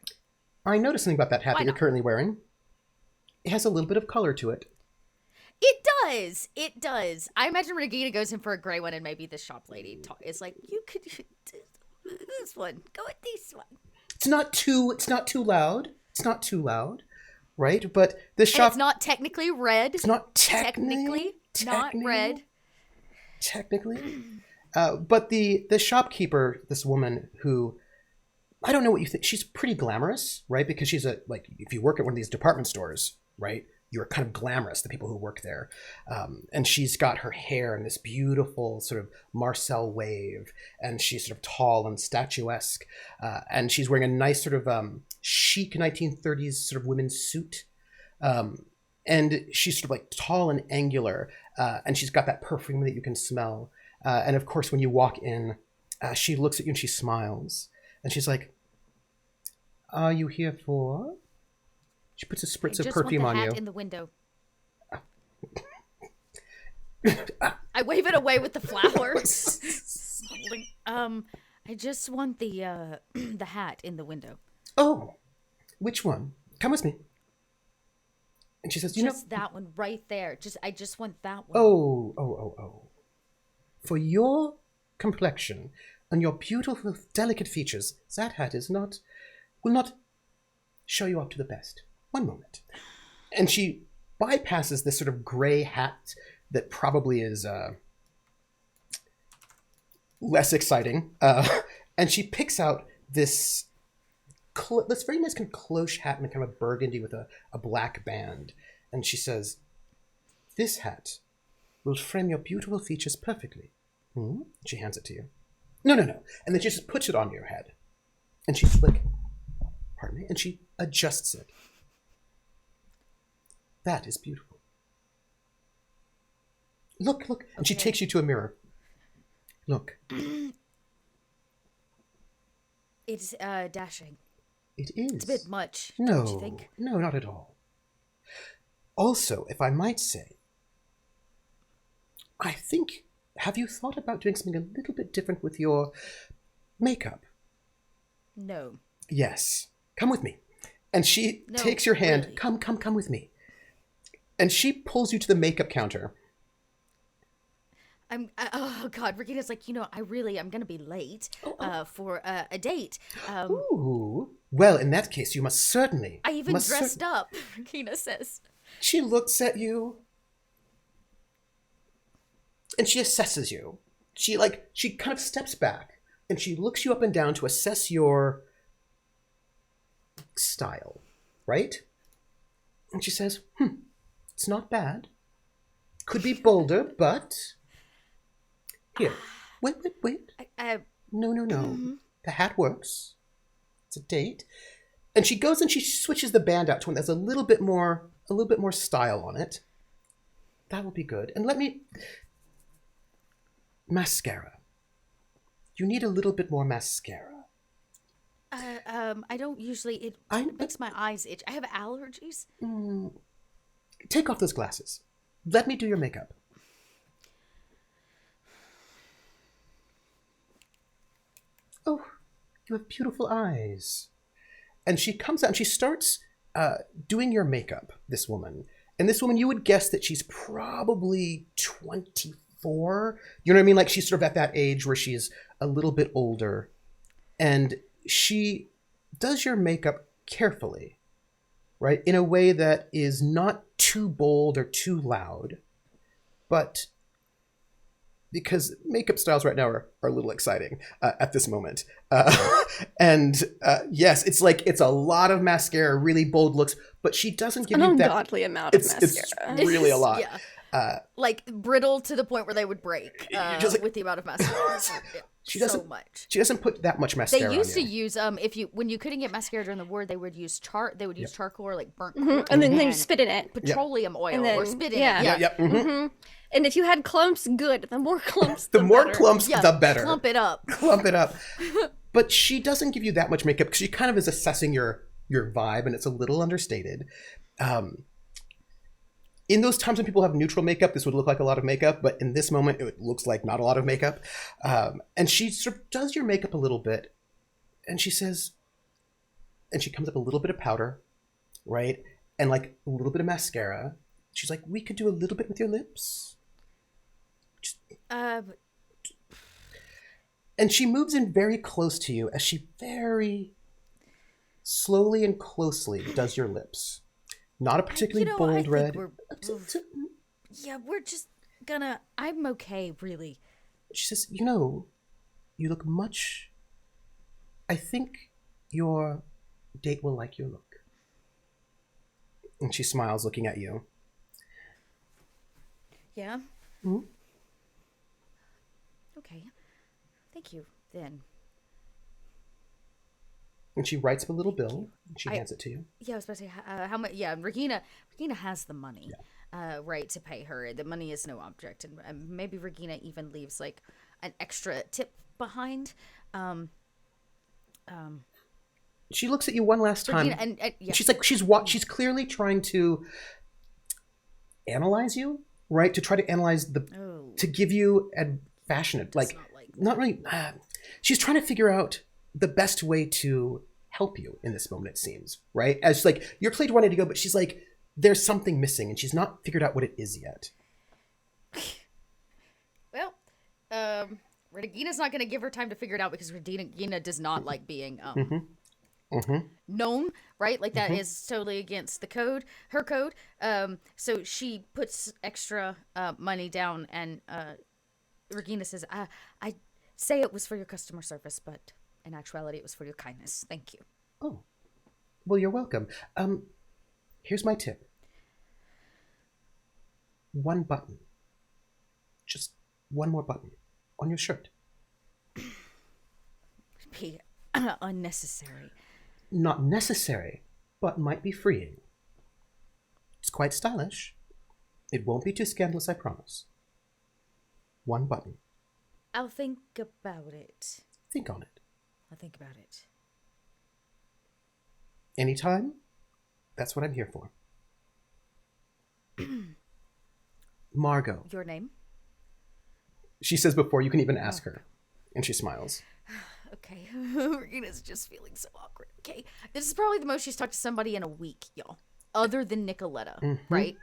S2: I noticed something about that hat that you're currently wearing. It has a little bit of color to it.
S3: It does. It does. I imagine Regina goes in for a gray one and maybe the shop lady is like, you could do this one. Go with this one.
S2: It's not too loud. It's not too loud, right? But the shop...
S3: it's not technically red.
S2: It's not
S3: technically not red.
S2: Technically. But the shopkeeper, this woman who, I don't know what you think, she's pretty glamorous, right? Because she's if you work at one of these department stores, right? You're kind of glamorous, the people who work there. And she's got her hair in this beautiful sort of Marcel wave, and she's sort of tall and statuesque. And she's wearing a nice sort of chic 1930s sort of women's suit. And she's sort of like tall and angular, and she's got that perfume that you can smell. And of course, when you walk in, she looks at you and she smiles. And she's like, "Are you here for?" She puts a spritz of perfume on you. I just want the hat
S3: in the window. I wave it away with the flowers. I just want the hat in the window.
S2: Oh, which one? Come with me. And she says,
S3: just that one right there. I just want that one.
S2: Oh. For your complexion and your beautiful, delicate features, that hat will not show you up to the best. One moment. And she bypasses this sort of gray hat that probably is less exciting. And she picks out this very nice kind of cloche hat and kind of a burgundy with a black band. And she says, "This hat will frame your beautiful features perfectly." She hands it to you. No. And then she just puts it on your head. And she's like, pardon me, and she adjusts it. That is beautiful. Look, look. And she
S3: Okay.
S2: takes you to a mirror. Look.
S3: It's dashing.
S2: It is.
S3: It's a bit much,
S2: No,
S3: don't you think?
S2: no, not at all. Also, if I might say, I think, have you thought about doing something a little bit different with your makeup?
S3: No.
S2: Yes. Come with me. And she
S3: No,
S2: takes your hand.
S3: really.
S2: Come with me. And she pulls you to the makeup counter.
S3: Oh God, Regina's like, I'm gonna be late for a date.
S2: Ooh. Well, in that case, you must certainly.
S3: I even
S2: must
S3: dressed up, Regina says.
S2: She looks at you. And she assesses you. She kind of steps back and she looks you up and down to assess your style, right? And she says, it's not bad. Could be bolder, but here. Wait. No. The hat works. It's a date. And she goes and she switches the band out to one that's a little bit more style on it. That will be good. And mascara. You need a little bit more mascara.
S3: I don't usually. It makes my eyes itch. I have allergies.
S2: Take off those glasses. Let me do your makeup. Oh, you have beautiful eyes. And she comes out and she starts doing your makeup, this woman. And this woman, you would guess that she's probably 24. You know what I mean? Like she's sort of at that age where she's a little bit older. And she does your makeup carefully, right? In a way that is not too bold or too loud. But because makeup styles right now are a little exciting at this moment. Yes, it's a lot of mascara, really bold looks, but she doesn't give
S4: An
S2: you that.
S4: ungodly amount of mascara.
S2: It's really a lot.
S3: Yeah. Like brittle to the point where they would break
S2: just like-
S3: with the amount of mascara.
S2: She
S3: so
S2: doesn't.
S3: much.
S2: She doesn't put that much
S3: They
S2: mascara
S3: used to
S2: on you.
S3: use when you couldn't get mascara during the war, they would use charcoal or like burnt
S4: And then they spit in it.
S3: petroleum oil
S4: And then-
S3: or spit in
S4: yeah.
S3: it.
S2: Yep. Mhm.
S4: And if you had clumps, good. The more clumps,
S2: The more
S4: better.
S2: clumps,
S3: Yeah,
S2: the better.
S3: Clump it up.
S2: Clump it up. But she doesn't give you that much makeup because she kind of is assessing your vibe, and it's a little understated. In those times when people have neutral makeup, this would look like a lot of makeup, but in this moment, it looks like not a lot of makeup. And she sort of does your makeup a little bit, and she says, and she comes up a little bit of powder, right? And like a little bit of mascara. She's like, we could do a little bit with your lips. And she moves in very close to you as she very slowly and closely does your lips. Not a particularly
S3: I
S2: bold
S3: think
S2: red.
S3: we're just gonna. I'm okay, really.
S2: She says, you look much. I think your date will like your look. And she smiles, looking at you.
S3: Yeah.
S2: Hmm?
S3: Okay. Thank you. Then.
S2: And she writes up a little bill, and she
S3: I-
S2: hands it to you.
S3: Yeah, I was about to say how much. Yeah, Regina has the money, right, to pay her. The money is no object, and maybe Regina even leaves like an extra tip behind.
S2: She looks at you one last time.
S3: Regina, and yeah.
S2: She's like, she's clearly trying to analyze you, right? To try to analyze to give you fashionable, like, not really. She's trying to figure out the best way to help you in this moment, it seems, right? As like, you're clearly wanting to go, but she's like, there's something missing, and she's not figured out what it is yet.
S3: Well, Regina's not going to give her time to figure it out because Regina does not like being known, right? Like that is totally against her code. So she puts extra money down, and Regina says, I say it was for your customer service, but in actuality, it was for your kindness. Thank you.
S2: Oh, well, you're welcome. Here's my tip. One button. Just one more button on your shirt.
S3: Be unnecessary.
S2: Not necessary, but might be freeing. It's quite stylish. It won't be too scandalous, I promise. one button.
S3: I'll think about it.
S2: Think on it.
S3: I'll think about it.
S2: Anytime, that's what I'm here for. Margot.
S3: Your name?
S2: She says before you can even ask her. And she smiles.
S3: Okay. Regina's just feeling so awkward. Okay. This is probably the most she's talked to somebody in a week, y'all. Other than Nicoletta, right?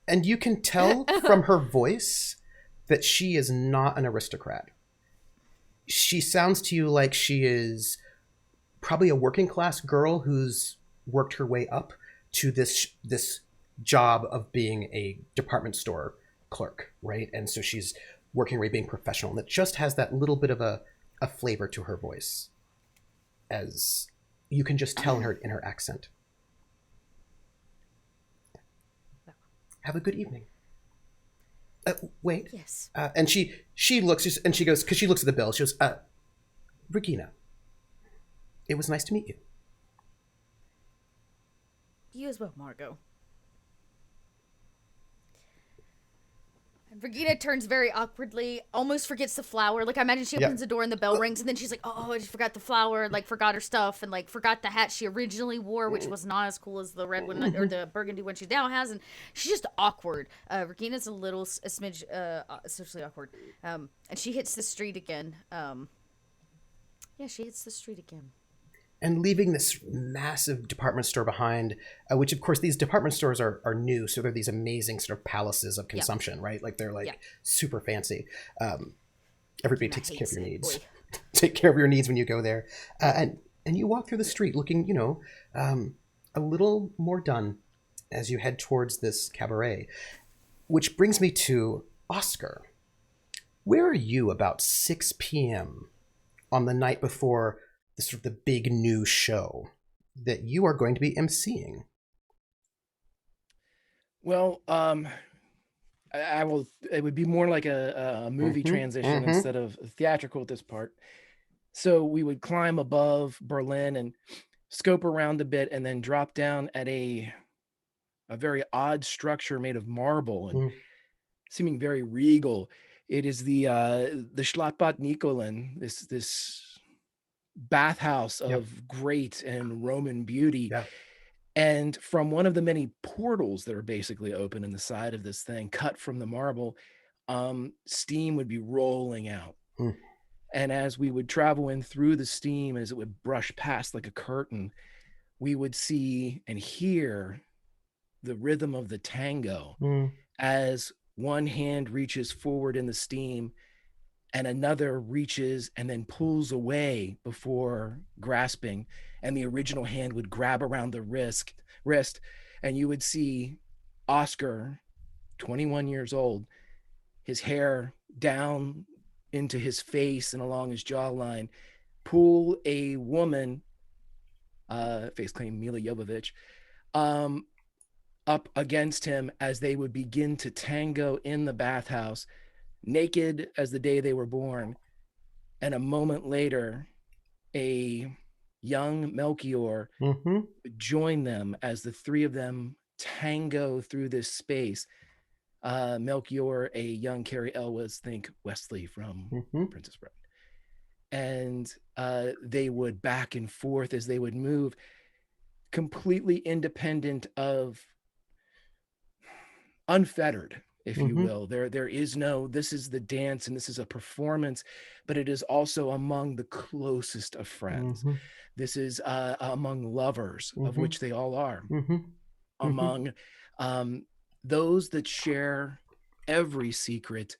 S2: And you can tell from her voice that she is not an aristocrat. She sounds to you like she is probably a working class girl who's worked her way up to this job of being a department store clerk, right? And so she's working her way being professional. And it just has that little bit of a flavor to her voice, as you can just tell in her accent. Have a good evening. Wait.
S3: Yes.
S2: And she looks and she goes, because she looks at the bill. She goes, Regina, it was nice to meet you.
S3: You as well, Margot. And Regina turns very awkwardly, almost forgets the flower. Like, I imagine she opens the door and the bell rings, and then she's like, oh, I just forgot the flower, like, forgot her stuff, and, like, forgot the hat she originally wore, which was not as cool as the red one, or the burgundy one she now has, and she's just awkward. Regina's a smidge socially awkward. And she hits the street again. She hits the street again.
S2: And leaving this massive department store behind, which of course these department stores are new, so they're these amazing sort of palaces of consumption, right? Like they're like super fancy. Everybody takes care of your needs. Take care of your needs when you go there, and you walk through the street looking, a little more done as you head towards this cabaret. Which brings me to Oscar. Where are you about 6 p.m. on the night before the sort of the big new show that you are going to be emceeing?
S5: Well, I will. It would be more like a movie transition instead of theatrical at this part. So we would climb above Berlin and scope around a bit, and then drop down at a very odd structure made of marble and seeming very regal. It is the Schlossbad Nicolin, this bathhouse of great and Roman beauty. And from one of the many portals that are basically open in the side of this thing, cut from the marble, steam would be rolling out. And as we would travel in through the steam, as it would brush past like a curtain, we would see and hear the rhythm of the tango as one hand reaches forward in the steam and another reaches and then pulls away before grasping, and the original hand would grab around the wrist, and you would see Oscar, 21 years old, his hair down into his face and along his jawline, pull a woman, face claim Mila Jovovich, up against him as they would begin to tango in the bathhouse, naked as the day they were born. And a moment later, a young Melchior would join them as the three of them tango through this space. Melchior, a young Carrie Elwes, think Wesley from Princess Bride. And they would back and forth as they would move, completely independent of, unfettered, if you will. There is no, this is the dance and this is a performance, but it is also among the closest of friends. This is among lovers, of which they all are, among those that share every secret,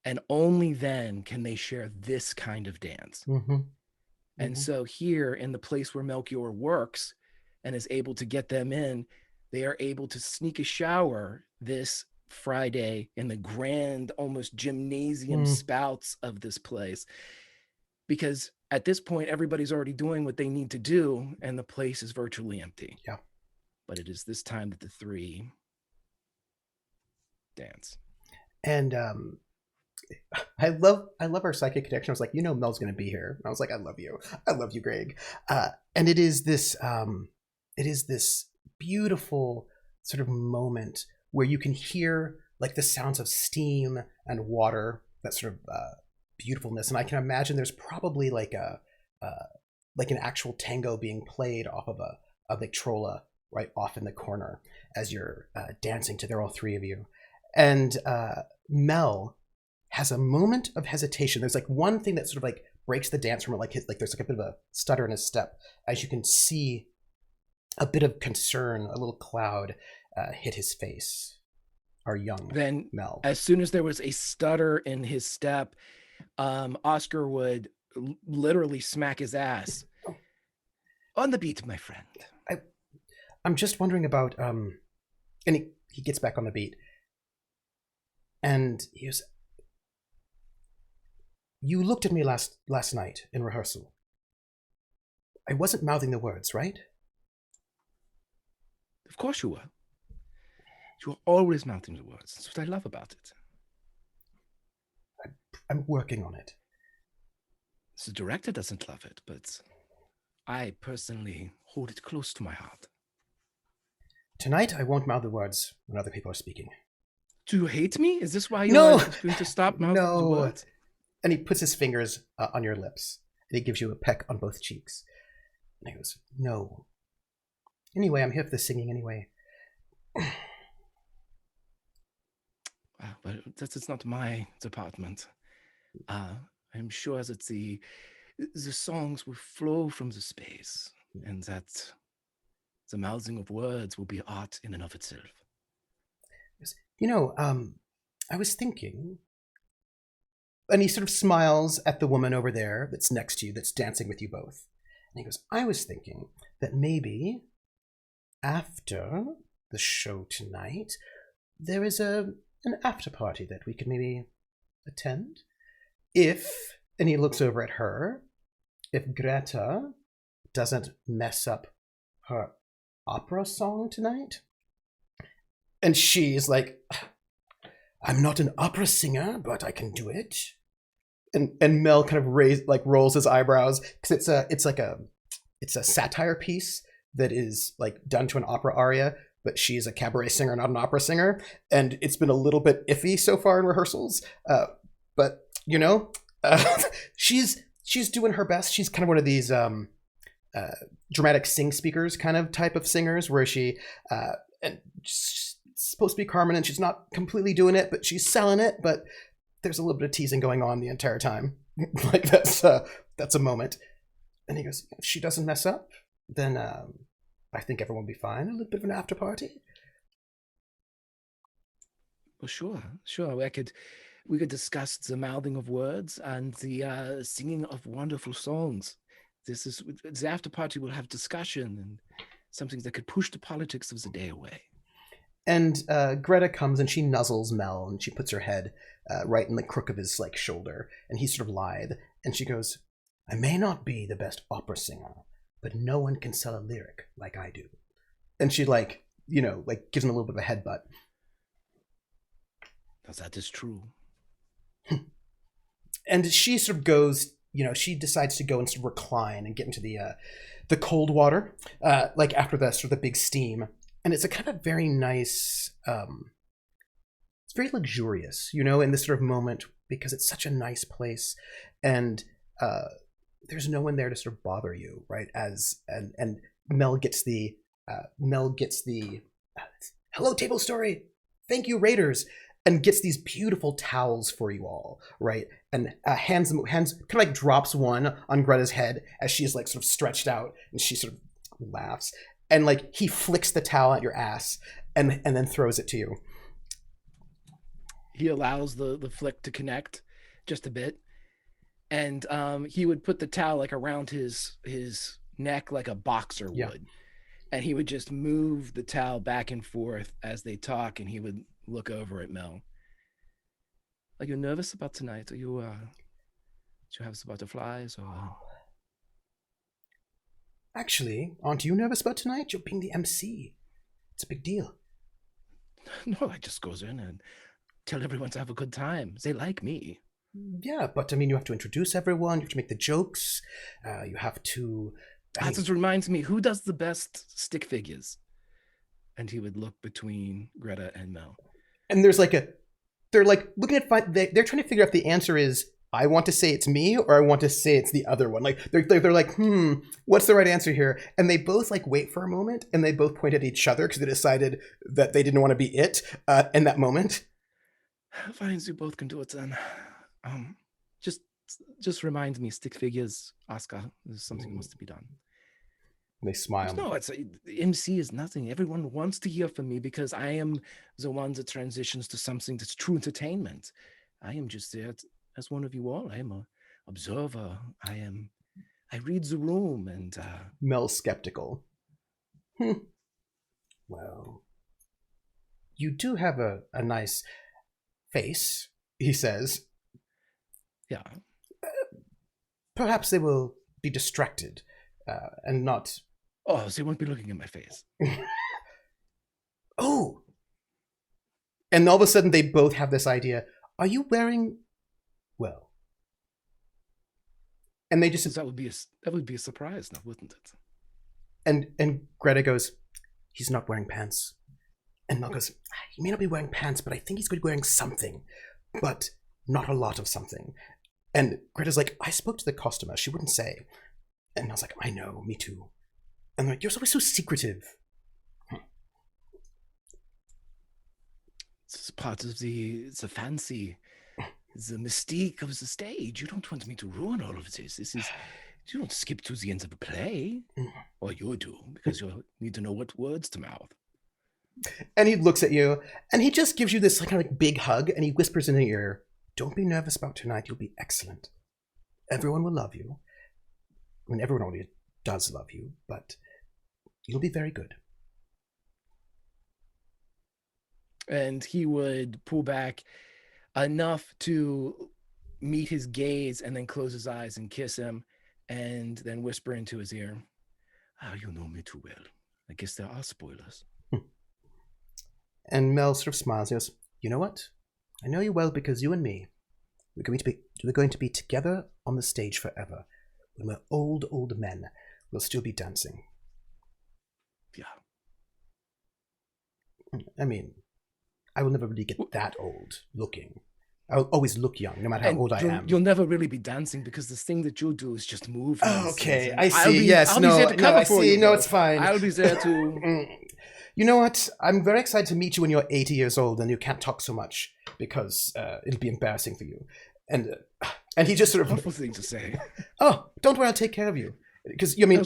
S5: and only then can they share this kind of dance. And so here in the place where Melchior works and is able to get them in, they are able to sneak a shower this Friday in the grand, almost gymnasium spouts of this place. Because at this point, everybody's already doing what they need to do, and the place is virtually empty. But it is this time that the three dance.
S2: And I love our psychic connection. I was like, Mel's going to be here. And I was like, I love you, Greg. And it is this beautiful sort of moment where you can hear like the sounds of steam and water, that sort of beautifulness. And I can imagine there's probably like like an actual tango being played off of a Victrola right off in the corner as you're dancing to there, all three of you. And Mel has a moment of hesitation. There's like one thing that sort of like breaks the dance from it, like there's like a bit of a stutter in his step, as you can see a bit of concern, a little cloud hit his face. Our young
S5: Then,
S2: Mel.
S5: as soon as there was a stutter in his step, Oscar would literally smack his ass. On the beat, my friend.
S2: I'm just wondering about and he gets back on the beat, and he goes, "You looked at me last night in rehearsal. I wasn't mouthing the words, right?"
S5: Of course you were. You are always mouthing the words. That's what I love about it.
S2: I'm working on it.
S5: The director doesn't love it, but I personally hold it close to my heart.
S2: Tonight, I won't mouth the words when other people are speaking.
S5: Do you hate me? Is this why you
S2: No!
S5: are going to stop mouthing the words?
S2: And he puts his fingers on your lips, and he gives you a peck on both cheeks. And he goes, "No. Anyway, I'm here for the singing anyway."
S5: But that is not my department. I'm sure that the songs will flow from the space, and that the mouthing of words will be art in and of itself.
S2: I was thinking, and he sort of smiles at the woman over there that's next to you, that's dancing with you both. And he goes, "I was thinking that maybe after the show tonight, there is an after party that we could maybe attend. If," and he looks over at her, "if Greta doesn't mess up her opera song tonight." And she's like, "I'm not an opera singer, but I can do it." And Mel kind of rolls his eyebrows, because it's a satire piece that is like done to an opera aria, but she's a cabaret singer, not an opera singer, and it's been a little bit iffy so far in rehearsals. But she's doing her best. She's kind of one of these dramatic sing speakers kind of type of singers, where she's supposed to be Carmen, and she's not completely doing it, but she's selling it. But there's a little bit of teasing going on the entire time. Like that's a moment. And he goes, "If she doesn't mess up, then I think everyone will be fine. A little bit of an after party."
S5: Well, sure. We could discuss the mouthing of words and the singing of wonderful songs. The after party will have discussion and something that could push the politics of the day away.
S2: And Greta comes and she nuzzles Mel, and she puts her head right in the crook of his like shoulder, and he's sort of lithe, and she goes, "I may not be the best opera singer, but no one can sell a lyric like I do." And she like gives him a little bit of a headbutt.
S5: That is true.
S2: And she sort of goes, she decides to go and sort of recline and get into the cold water, like after the sort of the big steam. And it's a kind of very nice, it's very luxurious, in this sort of moment, because it's such a nice place, and there's no one there to sort of bother you, right? And Mel gets the "Hello, table story, thank you, Raiders," and gets these beautiful towels for you all, right? And hands kind of like drops one on Greta's head as she's like sort of stretched out, and she sort of laughs, and like he flicks the towel at your ass and then throws it to you.
S5: He allows the flick to connect just a bit, and he would put the towel like around his neck like a boxer would, and he would just move the towel back and forth as they talk, and he would look over at Mel. "Are you nervous about tonight? Do you have some butterflies or?"
S2: "Actually, aren't you nervous about tonight? You're being the MC. It's a big deal."
S5: "No, I just goes in and tell everyone to have a good time. They like me."
S2: "Yeah, but I mean, you have to introduce everyone. You have to make the jokes. You have to."
S5: That just reminds me, who does the best stick figures? And he would look between Greta and Mel.
S2: And there's like they're like looking at, they're trying to figure out if the answer is, I want to say it's me or I want to say it's the other one. Like they're like, what's the right answer here? And they both like wait for a moment and they both point at each other because they decided that they didn't want to be it in that moment.
S5: Fine, you both can do it then. Just remind me, stick figures, Oscar. There's something must be done.
S2: They smile.
S5: No, MC is nothing. Everyone wants to hear from me because I am the one that transitions to something that's true entertainment. I am just there as one of you all. I am an observer. I read the room and...
S2: Mel's skeptical. Well, you do have a nice face, he says.
S5: Yeah.
S2: Perhaps they will be distracted and not...
S5: Oh, they won't be looking at my face.
S2: Oh! And all of a sudden they both have this idea. Are you wearing... Well... And they just...
S5: That would be a surprise now, wouldn't it?
S2: And Greta goes, he's not wearing pants. And Mel goes, he may not be wearing pants, but I think he's going to be wearing something. But not a lot of something. And Greta's like, I spoke to the costumer. She wouldn't say. And I was like, I know, me too. And they're like, you're always so secretive.
S5: It's part of the fancy, the mystique of the stage. You don't want me to ruin all of this. You don't skip to the end of a play. Or you do, because you need to know what words to mouth.
S2: And he looks at you, and he just gives you this kind of like big hug, and he whispers in your ear, don't be nervous about tonight. You'll be excellent. Everyone will love you. I mean, everyone already does love you, but you'll be very good.
S5: And he would pull back enough to meet his gaze and then close his eyes and kiss him and then whisper into his ear, you know me too well. I guess there are spoilers.
S2: And Mel sort of smiles and goes, you know what? I know you well because you and me, we're going to be together on the stage forever. When we're old men, we'll still be dancing.
S5: Yeah.
S2: I mean, I will never really get that old looking. I'll always look young, no matter how old I am.
S5: You'll never really be dancing because the thing that you'll do is just move.
S2: Oh, okay, I see. It's fine.
S5: I'll be there to...
S2: You know what? I'm very excited to meet you when you're 80 years old and you can't talk so much because it'll be embarrassing for you. And he just sort of...
S5: Awful thing to say.
S2: Oh, don't worry, I'll take care of you. Because, I mean...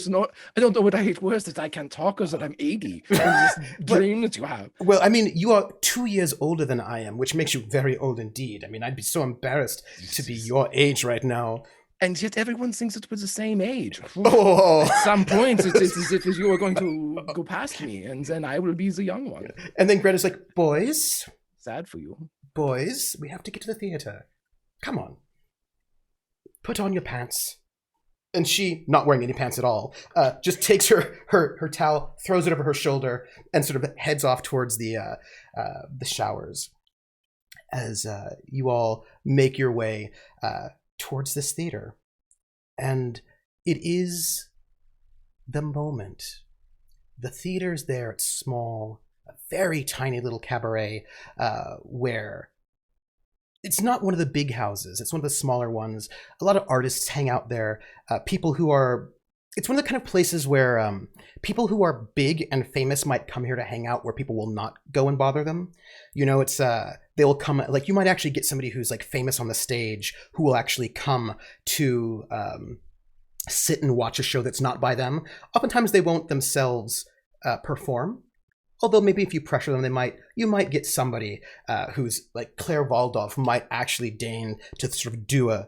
S5: I don't know what I hate worse, that I can't talk or that I'm 80. This dream that you have.
S2: Well, I mean, you are 2 years older than I am, which makes you very old indeed. I mean, I'd be so embarrassed to be your age right now.
S5: And yet everyone thinks that we're the same age.
S2: Oh.
S5: At some point, it's as if you are going to go past me, and then I will be the young one.
S2: And then Greta's like, boys.
S5: Sad for you.
S2: Boys, we have to get to the theater. Come on. Put on your pants. And she, not wearing any pants at all, just takes her towel, throws it over her shoulder, and sort of heads off towards the showers. As you all make your way towards this theater. And it is the moment. The theater's there. It's small, a very tiny little cabaret where it's not one of the big houses. It's one of the smaller ones. A lot of artists hang out there. People who are... It's one of the kind of places where people who are big and famous might come here to hang out where people will not go and bother them. You know, it's... they'll come... Like, you might actually get somebody who's, like, famous on the stage who will actually come to sit and watch a show that's not by them. Oftentimes, they won't themselves perform. Although maybe if you pressure them, you might get somebody who's like Claire Waldorf might actually deign to sort of do a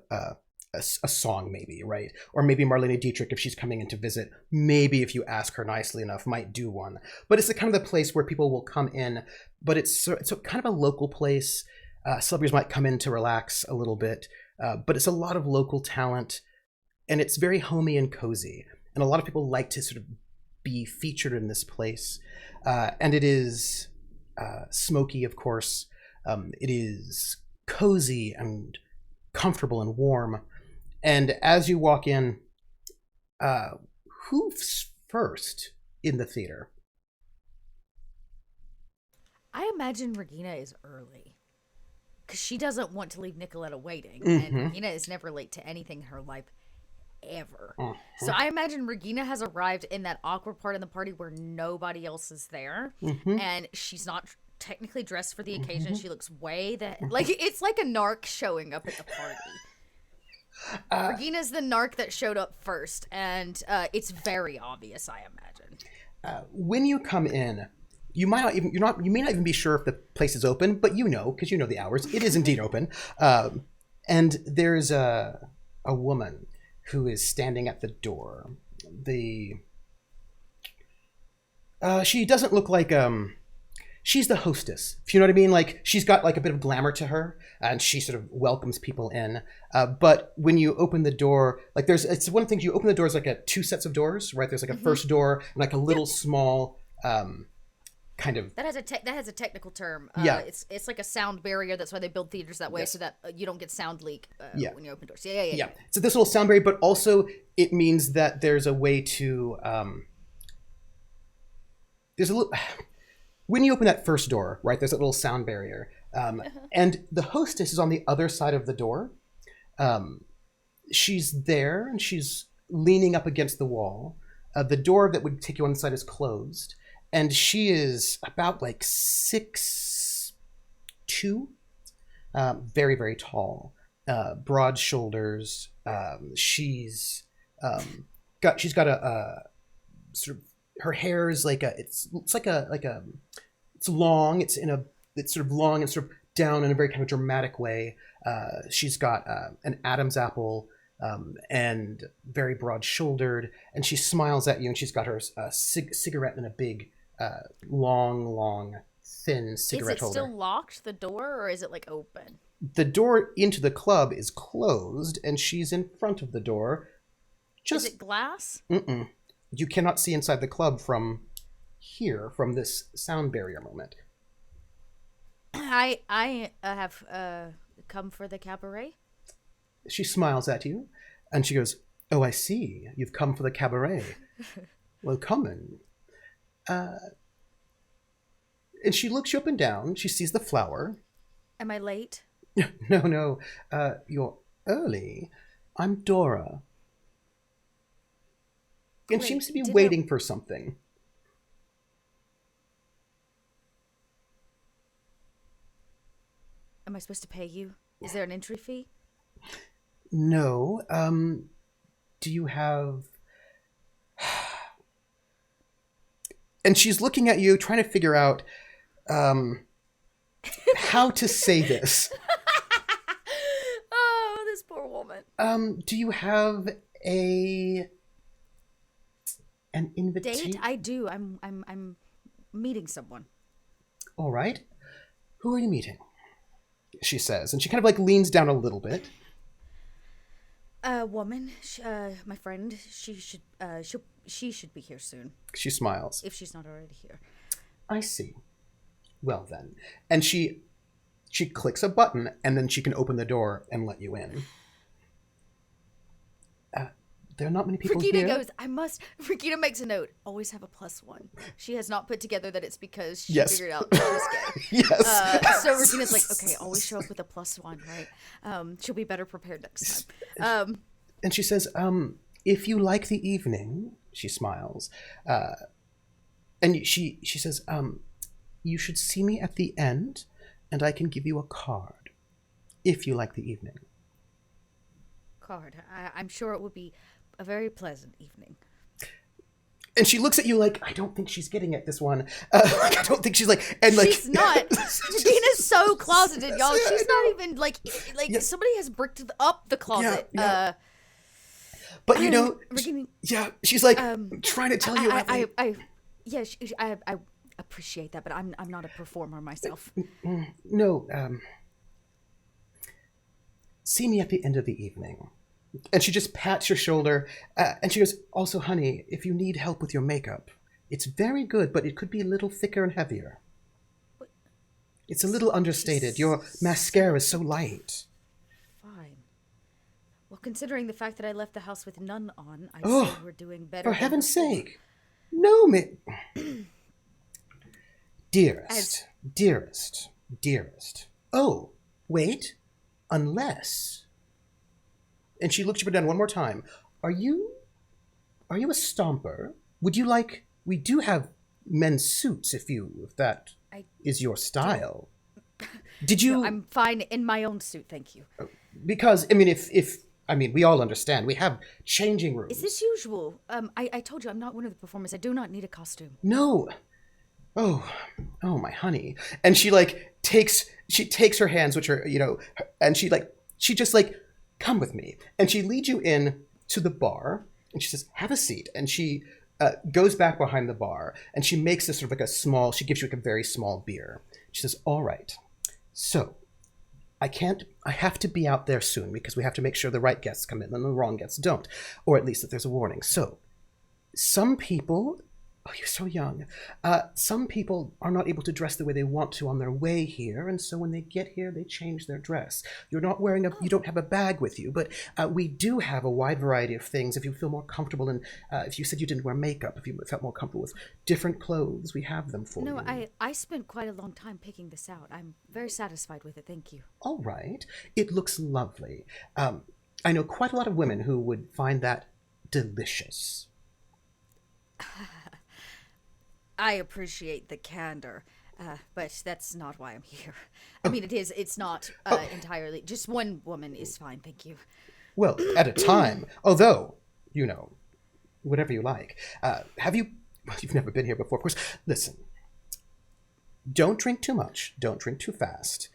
S2: song, maybe, right? Or maybe Marlene Dietrich, if she's coming in to visit, maybe if you ask her nicely enough, might do one. But it's the kind of the place where people will come in, but it's kind of a local place. Celebrities might come in to relax a little bit, but it's a lot of local talent, and it's very homey and cozy. And a lot of people like to sort of be featured in this place. And it is smoky, of course. It is cozy and comfortable and warm. And as you walk in, who's first in the theater?
S3: I imagine Regina is early. Because she doesn't want to leave Nicoletta waiting.
S2: Mm-hmm.
S3: And Regina is never late to anything in her life. Ever.
S2: Uh-huh.
S3: So I imagine Regina has arrived in that awkward part of the party where nobody else is there.
S2: Mm-hmm.
S3: And she's not technically dressed for the occasion. She looks way like it's like a narc showing up at the party. Regina's the narc that showed up first, and it's very obvious, I imagine.
S2: When you come in, you may not even be sure if the place is open, but because you know the hours. It is indeed open. And there's a woman who is standing at the door. She doesn't look like she's the hostess, if you know what I mean. Like, she's got like a bit of glamour to her, and she sort of welcomes people in. But when you open the door, like it's one of the things, you open the doors like two sets of doors, right? There's like a first door and like a little small kind of
S3: that has a technical term.
S2: Yeah,
S3: it's like a sound barrier. That's why they build theaters that way,
S2: yes,
S3: so that you don't get sound leak when you open doors.
S2: Yeah. So this little sound barrier, but also it means that there's a way to there's a little. When you open that first door, right, there's that little sound barrier. And the hostess is on the other side of the door. She's there, and she's leaning up against the wall. The door that would take you inside is closed. And she is about like 6'2", very, very tall, broad shoulders. She's got a sort of, her hair is like it's long. It's sort of long and sort of down in a very kind of dramatic way. She's got an Adam's apple and very broad shouldered, and she smiles at you, and she's got her cigarette in a big, long, thin cigarette holder.
S3: Is it still locked, the door, or is it like open?
S2: The door into the club is closed, and she's in front of the door.
S3: Is it glass?
S2: Mm-mm. You cannot see inside the club from here, from this sound barrier moment.
S3: I have come for the cabaret.
S2: She smiles at you, and she goes, "Oh, I see. You've come for the cabaret. Well, come in." And she looks you up and down. She sees the flower.
S3: Am I late?
S2: No. You're early. I'm Dora. And she seems to be waiting for something.
S3: Am I supposed to pay you? Is there an entry fee?
S2: No. Do you have... And she's looking at you, trying to figure out how to say this.
S3: Oh, this poor woman.
S2: Do you have an invitation?
S3: Date? I do. I'm meeting someone.
S2: All right. Who are you meeting? She says, and she kind of like leans down a little bit.
S3: A woman, my friend. She should be here soon.
S2: She smiles.
S3: If she's not already here.
S2: I see. Well then, and she clicks a button, and then she can open the door and let you in. There are not many people
S3: Regina
S2: here.
S3: Regina makes a note. Always have a +1. She has not put together that it's because she
S2: Yes.
S3: figured out she was gay.
S2: Yes.
S3: So Regina's like, okay, always show up with a +1, right? She'll be better prepared next time.
S2: And she says, if you like the evening, she smiles. And she says, you should see me at the end, and I can give you a card, if you like the evening.
S3: Card. I'm sure it would be a very pleasant evening.
S2: And she looks at you like, I don't think she's getting at this one. I don't think she's like, and like,
S3: she's not. Regina's so closeted, y'all. She's not even like somebody has bricked up the closet.
S2: Yeah. But
S3: Regina,
S2: she's like trying to tell you.
S3: I appreciate that, but I'm not a performer myself.
S2: No. See me at the end of the evening. And she just pats your shoulder, and she goes, also, honey, if you need help with your makeup, it's very good, but it could be a little thicker and heavier. It's a little understated. Your mascara is so light.
S3: Fine. Well, considering the fact that I left the house with none on, I'd say we're doing better.
S2: For heaven's sake. No, dearest. Dearest, dearest. Oh, wait. Unless. And she looks you down one more time. Are you a stomper? Would you like, we do have men's suits if that is your style. Did you?
S3: No, I'm fine in my own suit, thank you.
S2: Because, I mean, if we all understand. We have changing rooms.
S3: Is this usual? I told you I'm not one of the performers. I do not need a costume.
S2: No. Oh, my honey. And she takes her hands, which are, and she just come with me. And she leads you in to the bar and she says, have a seat. And she goes back behind the bar and she makes this sort of she gives you a very small beer. She says, all right, so I have to be out there soon because we have to make sure the right guests come in and the wrong guests don't, or at least that there's a warning. So some people, oh, you're so young. Some people are not able to dress the way they want to on their way here, and so when they get here, they change their dress. You're not wearing you don't have a bag with you, but we do have a wide variety of things. If you feel more comfortable, and if you said you didn't wear makeup, if you felt more comfortable with different clothes, we have them for you.
S3: No, I spent quite a long time picking this out. I'm very satisfied with it, thank you.
S2: All right. It looks lovely. I know quite a lot of women who would find that delicious.
S3: I appreciate the candor, but that's not why I'm here. I mean, it's not entirely. Just one woman is fine, thank you.
S2: Well, at a time. Although, whatever you like. You've never been here before, of course. Listen, don't drink too much. Don't drink too fast.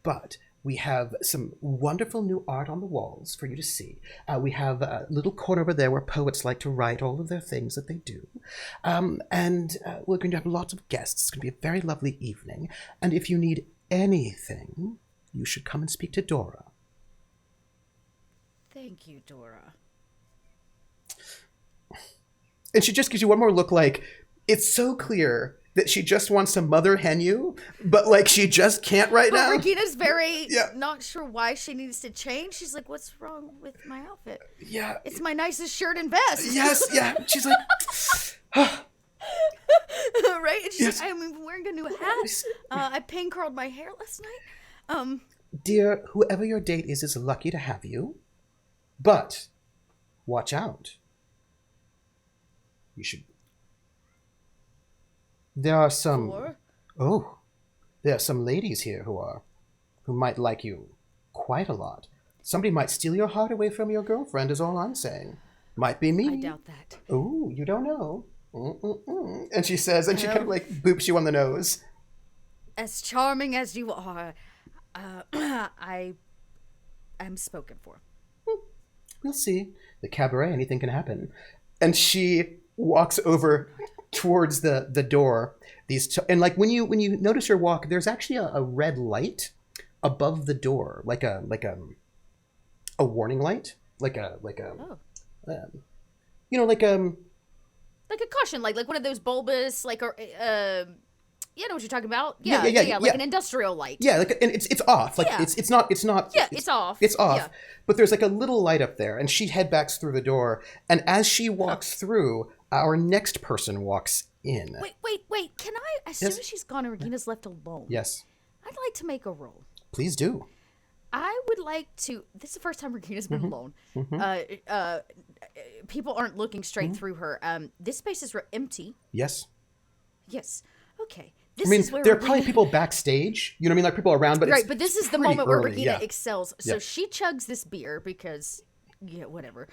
S2: But we have some wonderful new art on the walls for you to see. We have a little corner over there where poets like to write all of their things that they do. And we're going to have lots of guests. It's going to be a very lovely evening. And if you need anything, you should come and speak to Dora.
S3: Thank you, Dora.
S2: And she just gives you one more look like, it's so clear that she just wants to mother hen you, but she just can't right now.
S3: Regina's very not sure why she needs to change. She's like, what's wrong with my outfit?
S2: Yeah.
S3: It's my nicest shirt and vest.
S2: Yes, yeah. She's like,
S3: right? And she's
S2: yes.
S3: like, I'm wearing a new hat. I pin curled my hair last night.
S2: Dear, whoever your date is lucky to have you, but watch out. You should. There are some. There are some ladies here who might like you quite a lot. Somebody might steal your heart away from your girlfriend. Is all I'm saying. Might be me.
S3: I doubt that.
S2: Oh, you don't know. Mm-mm-mm. And she says, and she kind of boops you on the nose.
S3: As charming as you are, I'm spoken for.
S2: We'll see. The cabaret, anything can happen. And she walks over towards the door. And when you notice her walk, there's actually a red light above the door, like a warning light, like a
S3: caution light, like one of those bulbous, you know what you're talking about? Yeah, like an industrial light.
S2: Yeah, and it's off. It's not.
S3: Yeah, it's off.
S2: It's off.
S3: Yeah.
S2: But there's a little light up there, and she head backs through the door. And as she walks through, our next person walks in.
S3: Wait. Can I? As soon as she's gone and Regina's left alone.
S2: Yes.
S3: I'd like to make a roll.
S2: Please do.
S3: I would like to. This is the first time Regina's been alone. People aren't looking straight through her. This space is empty.
S2: Yes.
S3: Yes. Okay.
S2: There are probably people backstage. You know what I mean? People around, but
S3: but this is the moment where Regina excels. So
S2: Yeah.
S3: she chugs this beer because, whatever.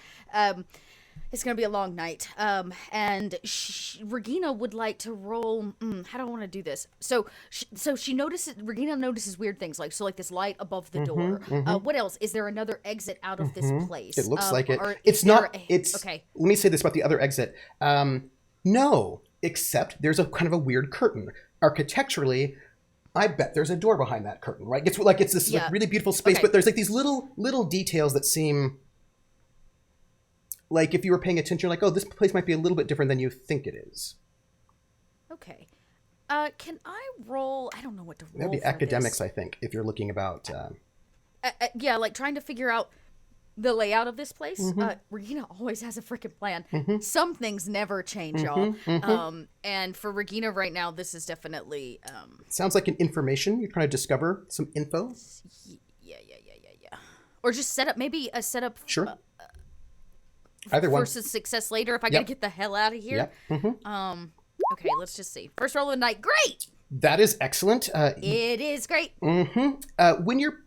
S3: It's gonna be a long night. And Regina would like to roll. How do I want to do this? So she notices. Regina notices weird things like this light above the door. What else? Is there another exit out of this place?
S2: It looks like it.
S3: Or
S2: It's
S3: is there
S2: not. It's
S3: okay.
S2: Let me say this about the other exit. No, except there's a kind of a weird curtain. Architecturally, I bet there's a door behind that curtain, right? It's this really beautiful space, but there's these little details that seem like if you were paying attention, oh, this place might be a little bit different than you think it is.
S3: Okay. Can I roll? I don't know what to roll.
S2: That'd be
S3: for
S2: academics,
S3: this.
S2: I think, if you're looking about.
S3: Trying to figure out the layout of this place, Regina always has a freaking plan. Some things never change, y'all. And for Regina right now, this is definitely
S2: Sounds like an information. You're trying to discover some info.
S3: yeah. Or just set up maybe a setup.
S2: Sure. Either one.
S3: Versus success later if I gotta get the hell out of here. Okay, let's just see. First roll of the night. Great.
S2: That is excellent.
S3: It is great.
S2: When you're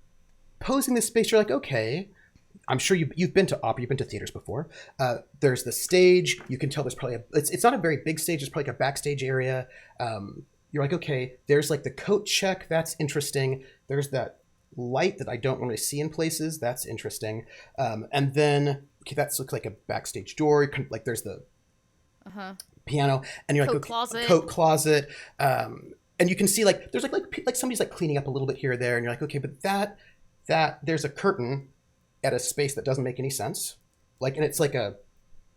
S2: posing this space, you're like, okay, I'm sure you've been to opera, you've been to theaters before. There's the stage. You can tell there's probably it's not a very big stage. It's probably like a backstage area. You're like, okay, there's like the coat check. That's interesting. There's that light that I don't really see in places. That's interesting. And then, okay, that looks like a backstage door. Like there's the piano, and you're like, coat closet. And you can see like there's like somebody's like cleaning up a little bit here or there, and you're like, okay, but that there's a curtain at a space that doesn't make any sense. Like, and it's like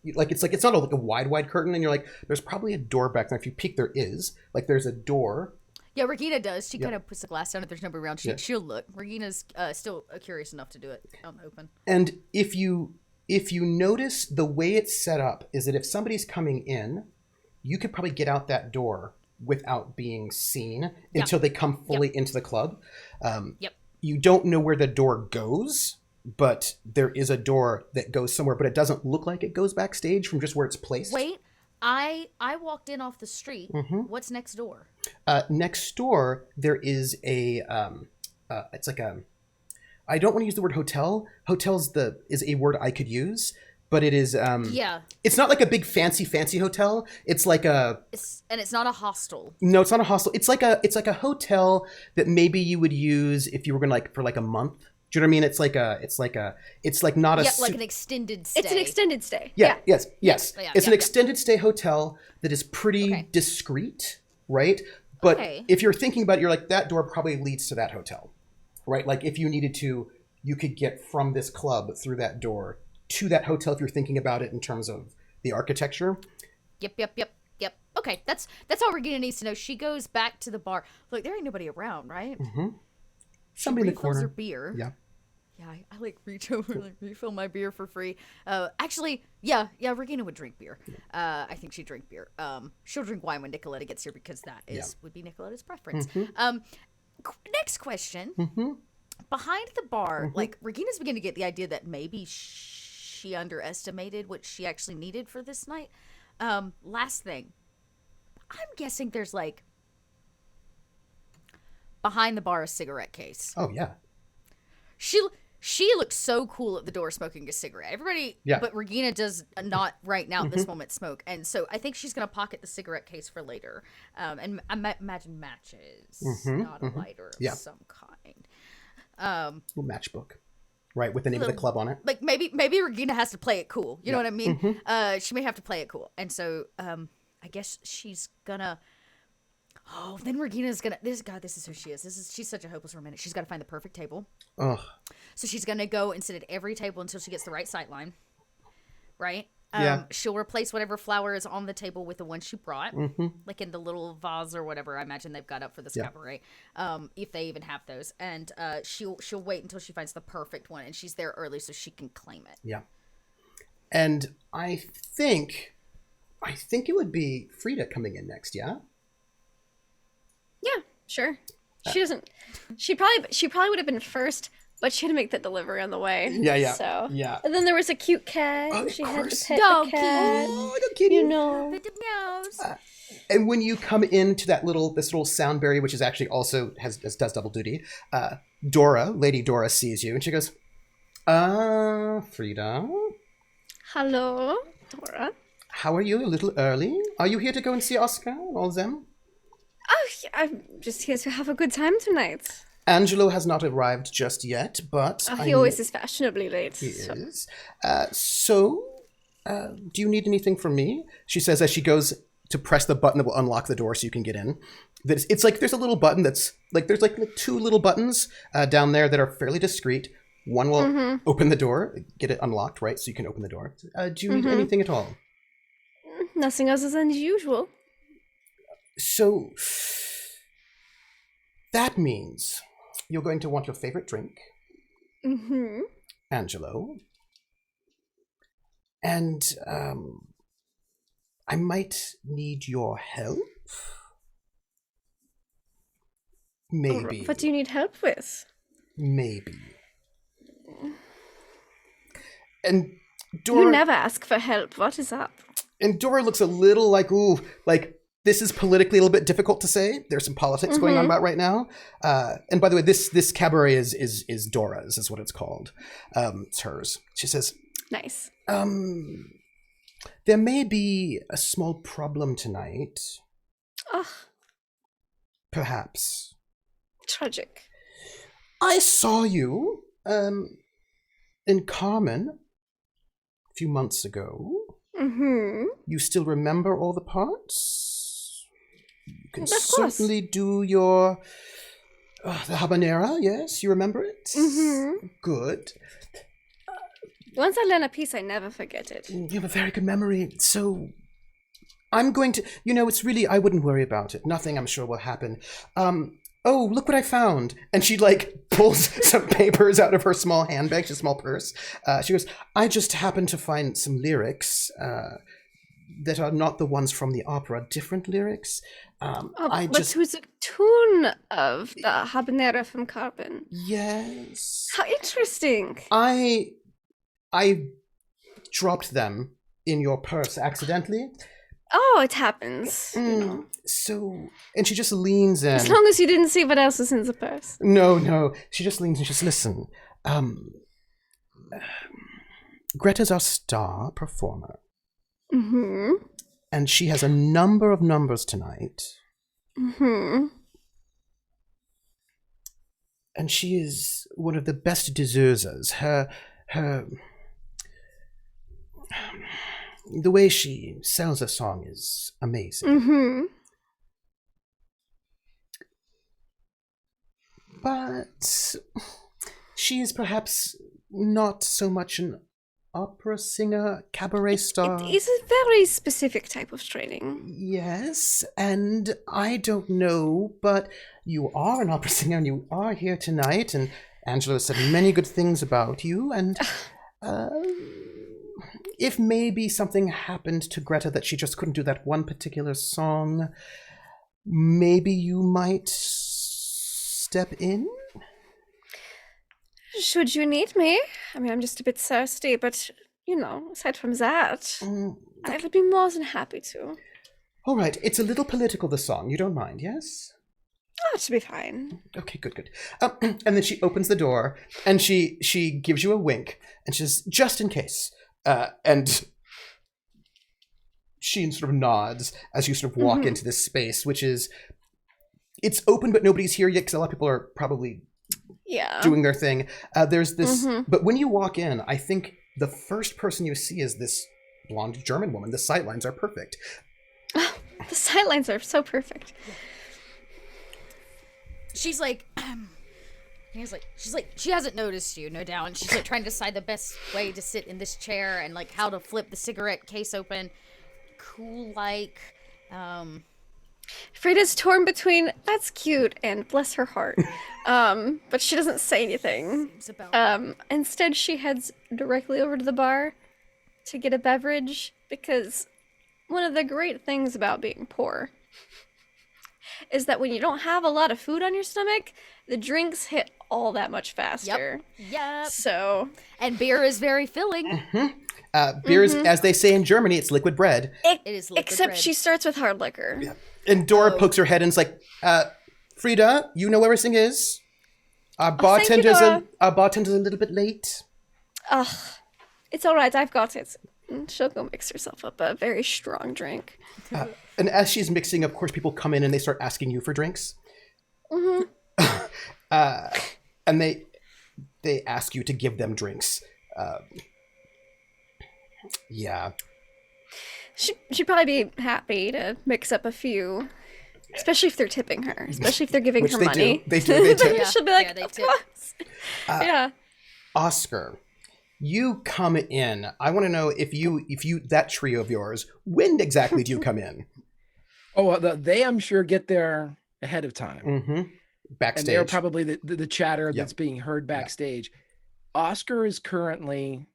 S2: it's not like a wide curtain, and you're like, there's probably a door back there. If you peek, there is. Like, there's a door.
S3: Yeah, Regina does. She kind of puts the glass down if there's nobody around. She'll look. Regina's still curious enough to do it on the open.
S2: And if you notice, the way it's set up is that if somebody's coming in, you could probably get out that door without being seen until they come fully into the club. You don't know where the door goes, but there is a door that goes somewhere, but it doesn't look like it goes backstage from just where it's placed.
S3: Wait, I walked in off the street. What's next door?
S2: Next door, there is a, it's like a, I don't want to use the word hotel. Hotels is a word I could use, but it is, it's not like a big fancy hotel. It's like
S3: it's not a hostel.
S2: No, it's not a hostel. It's like a hotel that maybe you would use if you were going to for like a month. Do you know what I mean? It's like not a...
S3: Yeah, like an extended stay.
S4: It's an extended stay.
S2: Yes. It's an extended stay hotel that is pretty discreet, right? But if you're thinking about it, you're like, that door probably leads to that hotel, right? Like if you needed to, you could get from this club through that door to that hotel if you're thinking about it in terms of the architecture.
S3: Yep. Okay, that's all Regina needs to know. She goes back to the bar. Look, there ain't nobody around, right?
S2: Somebody in the corner.
S3: Her beer. Yeah, I like reach over and refill my beer for free. Actually, yeah, Regina would drink beer. I think she'd drink beer. She'll drink wine when Nicoletta gets here because that would be Nicoletta's preference. Next question. Behind the bar, like Regina's beginning to get the idea that maybe she underestimated what she actually needed for this night. Last thing, I'm guessing there's like behind the bar a cigarette case.
S2: Oh yeah.
S3: She looks so cool at the door smoking a cigarette. Everybody, but Regina does not right now at this moment smoke, and so I think she's gonna pocket the cigarette case for later. And I imagine matches, not a lighter of some kind.
S2: Little matchbook, right, with the name of the club on it.
S3: Like maybe Regina has to play it cool. You know what I mean? She may have to play it cool, and so I guess she's gonna. Oh, then Regina's gonna. This is who she is. She's such a hopeless romantic. She's got to find the perfect table.
S2: Ugh.
S3: So she's gonna go and sit at every table until she gets the right sight line. Right. She'll replace whatever flower is on the table with the one she brought, like in the little vase or whatever. I imagine they've got up for this cabaret, if they even have those. And she'll wait until she finds the perfect one, and she's there early so she can claim it. Yeah.
S2: And I think it would be Frieda coming in next. Yeah.
S4: Yeah, sure. She probably would have been first, but she had to make that delivery on the way.
S2: Yeah.
S4: So
S2: yeah.
S4: And then there was a cute cat.
S2: Oh,
S4: she had to pet
S3: Dog
S4: the cat.
S2: Oh, I got kitty.
S4: You know.
S3: With the meows.
S2: And when you come into this little sound barrier, which is actually also does double duty, Lady Dora sees you and she goes, Frieda.
S4: Hello, Dora.
S2: How are you? A little early? Are you here to go and see Oscar and all them?
S4: Oh, yeah, I'm just here to have a good time tonight.
S2: Angelo has not arrived just yet, but...
S4: he always is fashionably late.
S2: He is. So, do you need anything from me? She says as she goes to press the button that will unlock the door so you can get in. It's like there's a little button that's... like there's like two little buttons down there that are fairly discreet. One will open the door, get it unlocked, right? So you can open the door. Do you need anything at all?
S4: Nothing other than usual.
S2: So, that means you're going to want your favorite drink. Angelo, And I might need your help. Maybe.
S4: What do you need help with?
S2: Maybe. And Dora...
S4: You never ask for help. What is up?
S2: And Dora looks a little like, ooh, like this is politically a little bit difficult to say. There's some politics going on about right now. And by the way, this cabaret is Dora's, is what it's called. It's hers. She says,
S4: Nice.
S2: there may be a small problem tonight.
S4: Ugh,
S2: Perhaps.
S4: tragic.
S2: I saw you in Carmen a few months ago.
S4: Mm-hmm.
S2: You still remember all the parts? You can
S4: Of course.
S2: certainly do your... the habanera, yes? You remember it?
S4: Mm-hmm.
S2: Good.
S4: Once I learn a piece, I never forget it.
S2: You have a very good memory. So I'm going to... it's really... I wouldn't worry about it. Nothing, I'm sure, will happen. Oh, look what I found. And she, pulls some papers out of her small handbag, a small purse. She goes, I just happened to find some lyrics that are not the ones from the opera, different lyrics.
S4: But who's the tune of the habanera from Carbon?
S2: Yes.
S4: How interesting.
S2: I dropped them in your purse accidentally.
S4: Oh, it happens. You know.
S2: So, and she just leans in.
S4: As long as you didn't see what else was in the purse.
S2: No. She just leans in. She says, listen, Greta's our star performer.
S4: Mm-hmm.
S2: And she has a number of numbers tonight.
S4: Mm-hmm.
S2: And she is one of the best deserters. The way she sells a song is amazing.
S4: Mm-hmm.
S2: But she is perhaps not so much an opera singer, cabaret star.
S4: It is a very specific type of training.
S2: Yes, and I don't know, but you are an opera singer and you are here tonight, and Angela said many good things about you, and if maybe something happened to Greta that she just couldn't do that one particular song, maybe you might step in?
S4: Should you need me? I mean, I'm just a bit thirsty, but, aside from that, I would be more than happy to.
S2: All right, it's a little political, the song. You don't mind, yes?
S4: Oh, it should be fine.
S2: Okay, good. And then she opens the door, and she gives you a wink, and she says, just in case. And she sort of nods as you sort of walk into this space, which is... It's open, but nobody's here yet, because a lot of people are probably... doing their thing. There's this, but when you walk in, I think the first person you see is this blonde German woman. The sightlines are perfect.
S4: Oh, the sightlines are so perfect.
S3: She's like, she hasn't noticed you, no doubt. And she's like trying to decide the best way to sit in this chair and like how to flip the cigarette case open. Cool,
S4: Frieda's torn between that's cute and bless her heart, but she doesn't say anything. Instead, she heads directly over to the bar to get a beverage, because one of the great things about being poor is that when you don't have a lot of food on your stomach, the drinks hit all that much faster.
S3: Yep.
S4: So,
S3: and beer is very filling.
S2: Beer is, as they say in Germany, it's liquid bread.
S3: It is liquid
S4: except
S3: bread.
S4: she starts with hard liquor.
S2: Yeah. And Dora pokes her head and is like, Frieda, you know where everything is? Our bartender's a little bit late.
S4: Ugh, it's all right. I've got it. And she'll go mix herself up a very strong drink.
S2: And as she's mixing, of course, people come in and they start asking you for drinks. And they ask you to give them drinks. Yeah.
S4: She'd probably be happy to mix up a few, especially if they're tipping her, especially if they're giving her money.
S2: They tip.
S4: She'll be like,
S3: they
S4: of
S3: tip.
S4: course. Yeah.
S2: Oscar, you come in. I want to know if you that trio of yours, when exactly do you come in?
S5: Oh, they I'm sure get there ahead of time.
S2: Mm-hmm. Backstage.
S5: And they're probably the chatter that's being heard backstage.
S2: Yeah.
S5: Oscar is currently,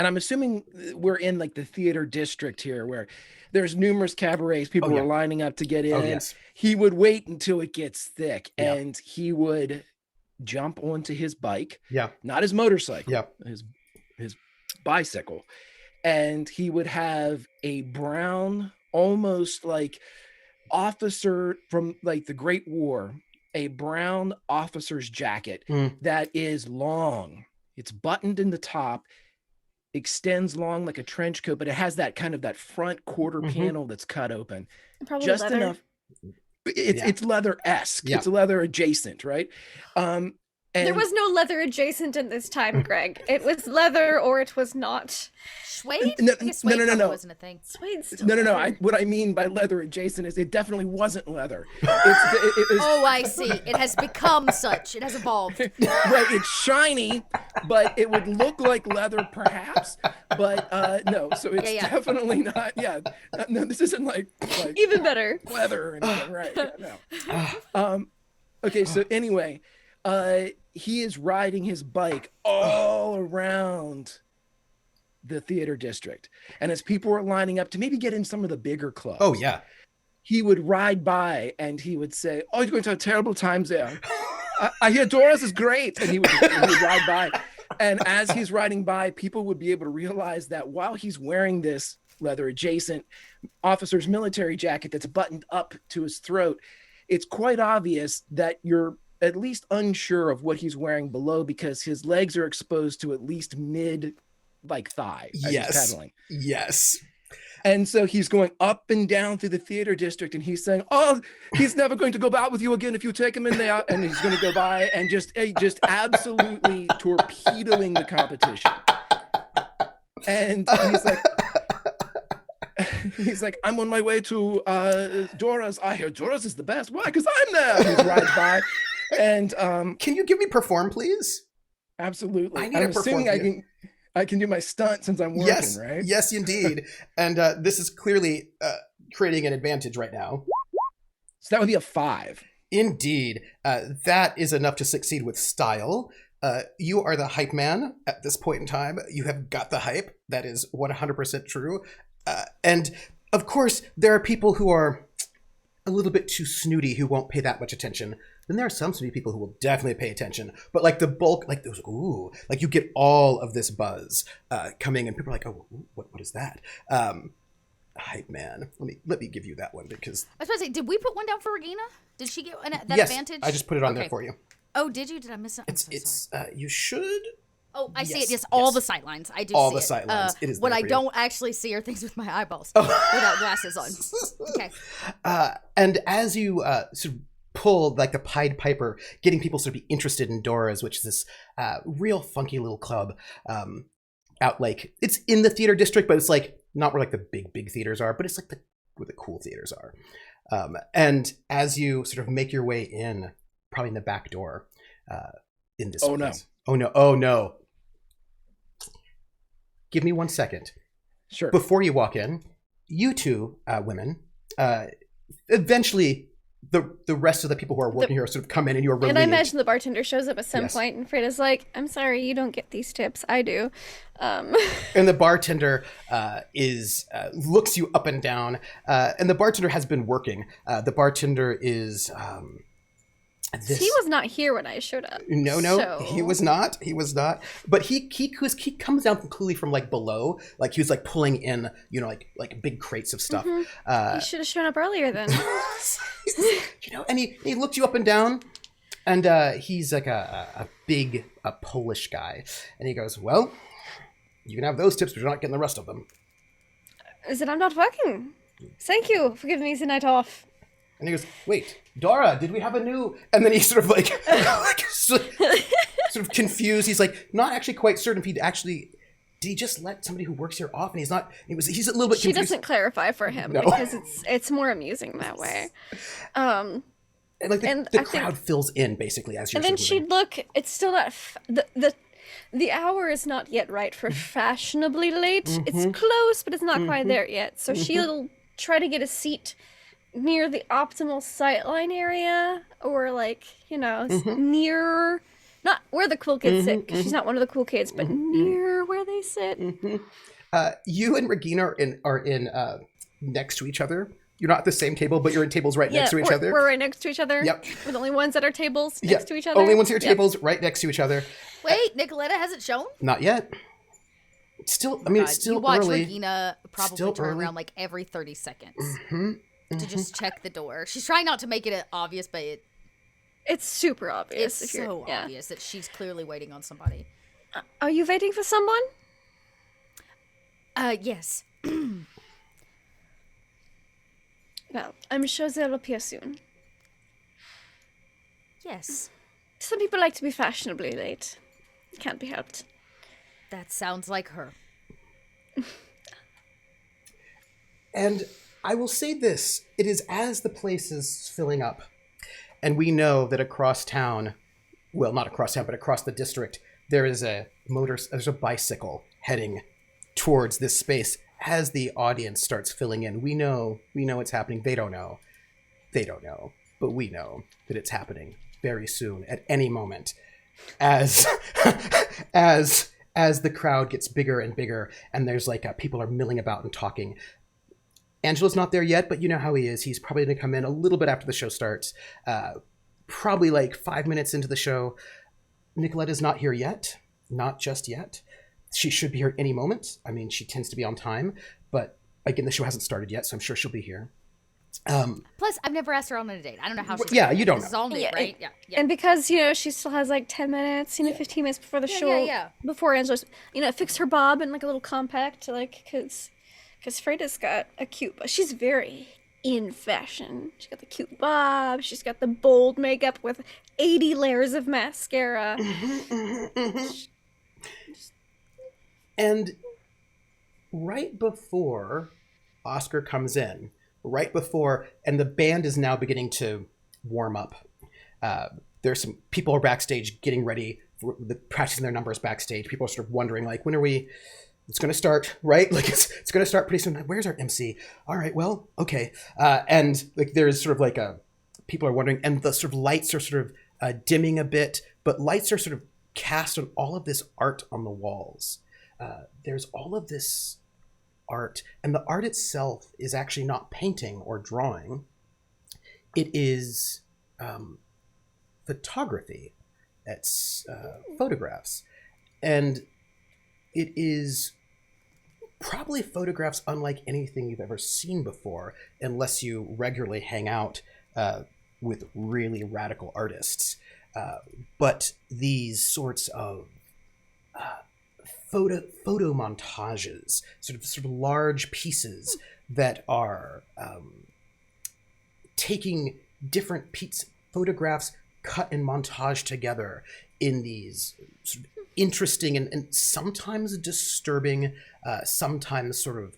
S5: and I'm assuming we're in like the theater district here where there's numerous cabarets, people
S2: yeah.
S5: are lining up to get in.
S2: Oh, yes.
S5: He would wait until it gets thick,
S2: Yeah.
S5: and he would jump onto his bike,
S2: Yeah.
S5: not his motorcycle,
S2: Yeah.
S5: his bicycle, and he would have a brown, almost like officer from like the Great War, a brown officer's jacket that is long. It's buttoned in the top, extends long like a trench coat, but it has that kind of that front quarter panel that's cut open.
S4: Probably
S5: just
S4: leather.
S5: enough. It's leather-esque.
S2: Yeah.
S5: It's leather adjacent, right? And
S4: There was no leather adjacent in this time, Greg. It was leather or it was not.
S3: Suede?
S5: No,
S3: I guess suede
S5: no.
S3: probably wasn't a thing.
S4: Suede's still
S5: No.
S4: leather.
S5: What I mean by leather adjacent is it definitely wasn't leather.
S3: Oh, I see. It has become such. It has evolved.
S5: Right, it's shiny, but it would look like leather perhaps, but no, so it's
S3: Yeah.
S5: definitely not. No, this isn't like
S4: Even better.
S5: leather or anything, right? Yeah, no. Okay, so anyway, he is riding his bike all around the theater district, and as people are lining up to maybe get in some of the bigger clubs,
S2: Oh, yeah.
S5: he would ride by and he would say, "Oh, you're going to have terrible times there. I hear Dora's is great," and he would ride by, and as he's riding by, people would be able to realize that while he's wearing this leather adjacent officer's military jacket that's buttoned up to his throat, it's quite obvious that you're at least unsure of what he's wearing below, because his legs are exposed to at least mid thigh as he's pedaling.
S2: Yes.
S5: And so he's going up and down through the theater district, and he's saying, "Oh, he's never going to go out with you again if you take him in there." And he's going to go by and just absolutely torpedoing the competition. And he's like, "I'm on my way to Dora's. I hear Dora's is the best. Why? Because I'm there." He rides by, and
S2: can you give me perform, please?
S5: Absolutely.
S2: I need
S5: I'm
S2: to
S5: assuming
S2: perform.
S5: I can do my stunt since I'm working,
S2: Yes,
S5: right?
S2: yes, indeed. And this is clearly creating an advantage right now.
S5: So that would be a 5.
S2: Indeed. That is enough to succeed with style. You are the hype man at this point in time. You have got the hype. That is 100% true. And of course, there are people who are a little bit too snooty who won't pay that much attention. Then there are some snooty people who will definitely pay attention. But like the bulk, like those, ooh, like you get all of this buzz coming, and people are like, "Oh, what is that?" Hype man. Let me give you that one, because
S3: I was about to say, did we put one down for Regina? Did she get that
S2: yes,
S3: advantage?
S2: I just put it on there for you.
S3: Oh, did you? Did I miss it? I'm so
S2: It's
S3: sorry.
S2: you should.
S3: Oh, I see it.
S2: Yes,
S3: Yes, all
S2: yes.
S3: the sight lines. I do
S2: All
S3: see
S2: the
S3: it.
S2: sight lines. It is
S3: what
S2: there
S3: I
S2: for you.
S3: don't actually see are things with my eyeballs without glasses on. Okay.
S2: And as you sort of pull like the Pied Piper, getting people sort of be interested in Dora's, which is this real funky little club out like, it's in the theater district, but it's like not where like the big theaters are, but it's like where the cool theaters are. And as you sort of make your way in, probably in the back door, in this place. Oh no. Give me 1 second.
S5: Sure.
S2: Before you walk in, you two women, eventually the rest of the people who are working here sort of come in, and you are relieved.
S4: And I imagine the bartender shows up at some
S2: Yes.
S4: point, and Frieda's like, "I'm sorry, you don't get these tips. I do."
S2: And the bartender looks you up and down, and the bartender has been working. The bartender is
S4: He was not here when I showed up.
S2: No,
S4: so-
S2: he was not. But he comes down completely from like below, like he was like pulling in, like big crates of stuff.
S4: You should have shown up earlier then.
S2: And he looked you up and down, and he's like a big Polish guy, and he goes, "Well, you can have those tips, but you're not getting the rest of them."
S4: Is it I'm not working? Thank you for giving me the night off.
S2: And he goes, "Wait, Dora, did we have a new?" And then he's sort of like, sort of confused. He's like, not actually quite certain if he'd actually. Did he just let somebody who works here off? And he's not. He's a little bit confused.
S4: She doesn't clarify for him
S2: No.
S4: because it's more amusing that way.
S2: And like
S4: and
S2: the
S4: I
S2: crowd fills in basically as you're.
S4: And then
S2: sort of moving.
S4: she'd look. It's still not the hour is not yet right for fashionably late. It's close, but it's not quite there yet. So she'll try to get a seat near the optimal sightline area, or like near Not where the cool kids sit, 'cause she's not one of the cool kids, but near where they sit.
S2: You and Regina are in next to each other. You're not at the same table, but you're in tables right next to each other.
S4: We're right next to each other.
S2: Yep.
S4: We're the only ones at our tables next to each other.
S2: Only ones at your tables right next to each other.
S3: Wait, Nicoletta hasn't shown?
S2: Not yet. It's still, I mean, it's still
S3: you watch
S2: early.
S3: Regina probably turn around like every 30 seconds to just check the door. She's trying not to make it obvious, but
S4: it's super obvious.
S3: it's so obvious that she's clearly waiting on somebody.
S4: Are you waiting for someone?
S3: Yes.
S4: Well, I'm sure they'll appear soon.
S3: Yes.
S4: Some people like to be fashionably late. Can't be helped.
S3: That sounds like her.
S2: And I will say this, it is as the place is filling up, and we know that across town, well, not across town, but across the district, there's a bicycle heading towards this space. As the audience starts filling in, we know it's happening. They don't know, but we know that it's happening very soon, at any moment, as the crowd gets bigger and bigger, and there's people are milling about and talking. Angela's not there yet, but you know how he is. He's probably going to come in a little bit after the show starts, probably like 5 minutes into the show. Nicoletta's not here yet, not just yet. She should be here any moment. I mean, she tends to be on time, but again, the show hasn't started yet, so I'm sure she'll be here.
S3: Plus, I've never asked her on a date. I don't know how she's
S2: you don't know.
S3: This is all new, right? Yeah.
S4: And because, she still has 10 minutes, 15 minutes before the show, before Angela's, fix her bob in a little compact, because Frieda's got a cute, but she's very in fashion. She's got the cute bob, she's got the bold makeup with 80 layers of mascara.
S2: And right before Oscar comes in, and the band is now beginning to warm up. There's some people are backstage getting ready, practicing their numbers backstage. People are sort of wondering, when are we? It's going to start, right? It's going to start pretty soon. Where's our MC? All right, well, okay. And there's sort of people are wondering, and the sort of lights are sort of dimming a bit, but lights are sort of cast on all of this art on the walls. There's all of this art, and the art itself is actually not painting or drawing. It is photography. It's photographs. And it is probably photographs unlike anything you've ever seen before, unless you regularly hang out with really radical artists. But these sorts of photo montages, sort of large pieces that are taking different photographs cut and montage together in these sort of interesting and sometimes disturbing, sometimes sort of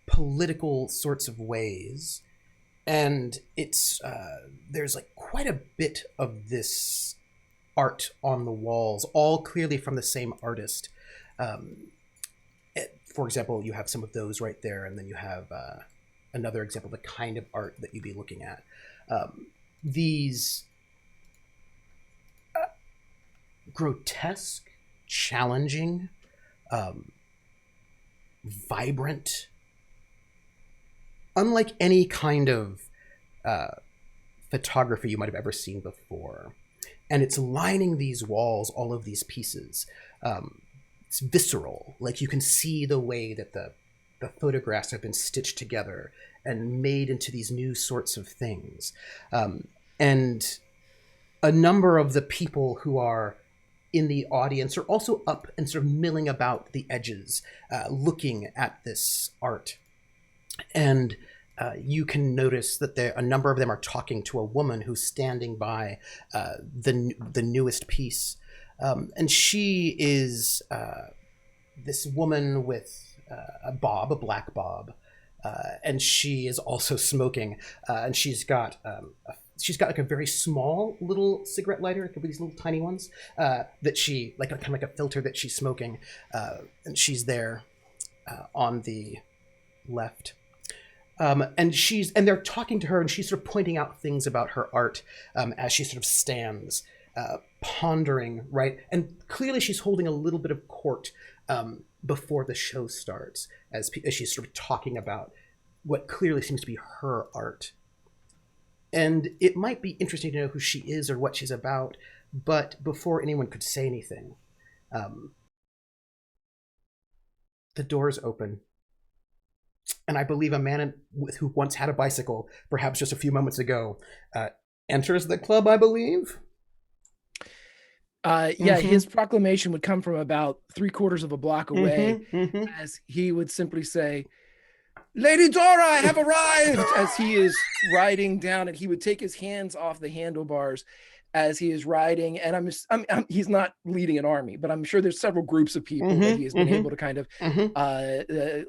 S2: political sorts of ways. And it's there's quite a bit of this art on the walls, all clearly from the same artist. For example, you have some of those right there, and then you have another example of the kind of art that you'd be looking at. These grotesque, challenging, vibrant, unlike any kind of photography you might have ever seen before. And it's lining these walls, all of these pieces. It's visceral. You can see the way that the photographs have been stitched together and made into these new sorts of things. And a number of the people who are in the audience are also up and sort of milling about the edges, looking at this art. And you can notice that a number of them are talking to a woman who's standing by the newest piece. And she is this woman with a black bob, and she is also smoking. And she's got a very small little cigarette lighter, it could be these little tiny ones, that she kind of like a filter that she's smoking, and she's there on the left. And they're talking to her, and she's sort of pointing out things about her art as she sort of stands. pondering, right? And clearly she's holding a little bit of court before the show starts, as she's sort of talking about what clearly seems to be her art. And it might be interesting to know who she is or what she's about, but before anyone could say anything, the doors open. And I believe a man who once had a bicycle, perhaps just a few moments ago, enters the club, I believe.
S5: His proclamation would come from about 3/4 of a block away, as he would simply say, "Lady Dora, I have arrived," as he is riding down, and he would take his hands off the handlebars as he is riding. And he's not leading an army, but I'm sure there's several groups of people that he has been able to kind of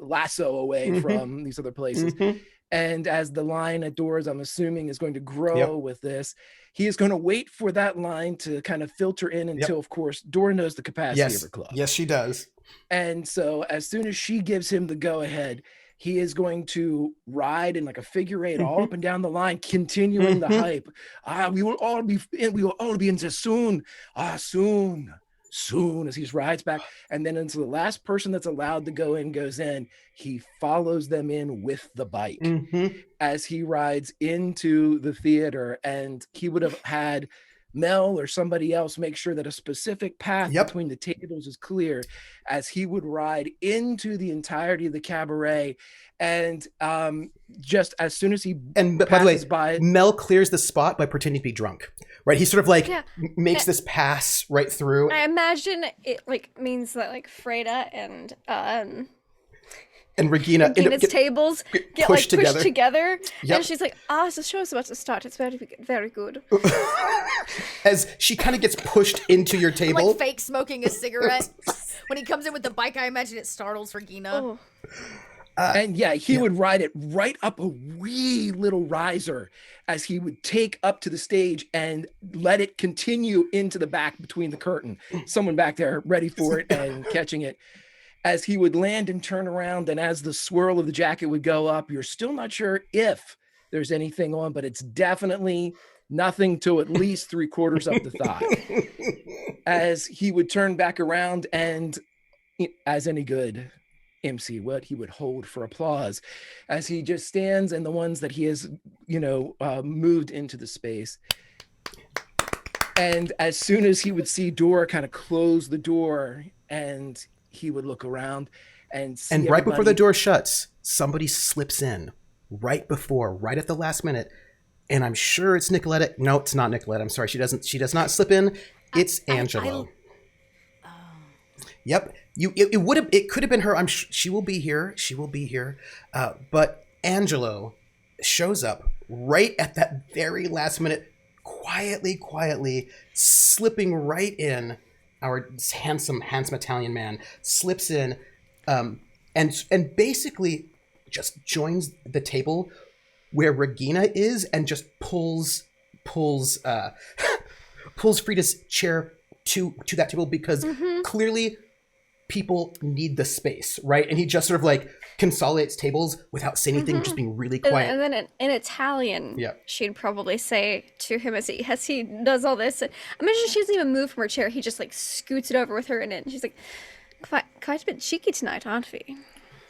S5: lasso away from these other places. And as the line at doors, I'm assuming, is going to grow with this, he is going to wait for that line to kind of filter in until, of course, Dora knows the capacity of her club.
S2: Yes, she does.
S5: And so as soon as she gives him the go-ahead, he is going to ride in like a figure eight all up and down the line, continuing the hype. We will all be in there soon. Soon, as he rides back. And then until the last person that's allowed to go in goes in, he follows them in with the bike as he rides into the theater. And he would have had Mel or somebody else make sure that a specific path between the tables is clear as he would ride into the entirety of the cabaret. And just as soon as he passes by,
S2: Mel clears the spot by pretending to be drunk, right? He sort of like makes this pass right through.
S4: I imagine it like means that like Frieda and
S2: Regina's
S4: tables get pushed together. And she's like, the show's about to start. It's very, very good.
S2: As she kind of gets pushed into your table.
S3: Like fake smoking a cigarette. When he comes in with the bike, I imagine it startles Regina.
S4: Oh.
S5: And he would ride it right up a wee little riser as he would take up to the stage and let it continue into the back between the curtain. Someone back there ready for it and catching it. As he would land and turn around, and as the swirl of the jacket would go up, you're still not sure if there's anything on, but it's definitely nothing to at least 3/4 up the thigh. As he would turn back around, and as any good MC would, he would hold for applause as he just stands, and the ones that he has, moved into the space. And as soon as he would see Dora kind of close the door, and he would look around and see
S2: right before the door shuts, somebody slips in right at the last minute. And I'm sure it's Nicoletta. No, it's not Nicoletta. I'm sorry. She does not slip in. It's Angelo. Yep. It could have been her. She will be here. But Angelo shows up right at that very last minute, quietly slipping right in. Our handsome Italian man slips in, and basically just joins the table where Regina is, and just pulls Frieda's chair to that table, because clearly people need the space, right? And he just sort of like consolidates tables without saying anything, just being really quiet.
S4: And then in Italian, she'd probably say to him as he does all this. Imagine she doesn't even move from her chair. He just like scoots it over with her in it. And she's like, quite a bit cheeky tonight, aren't we?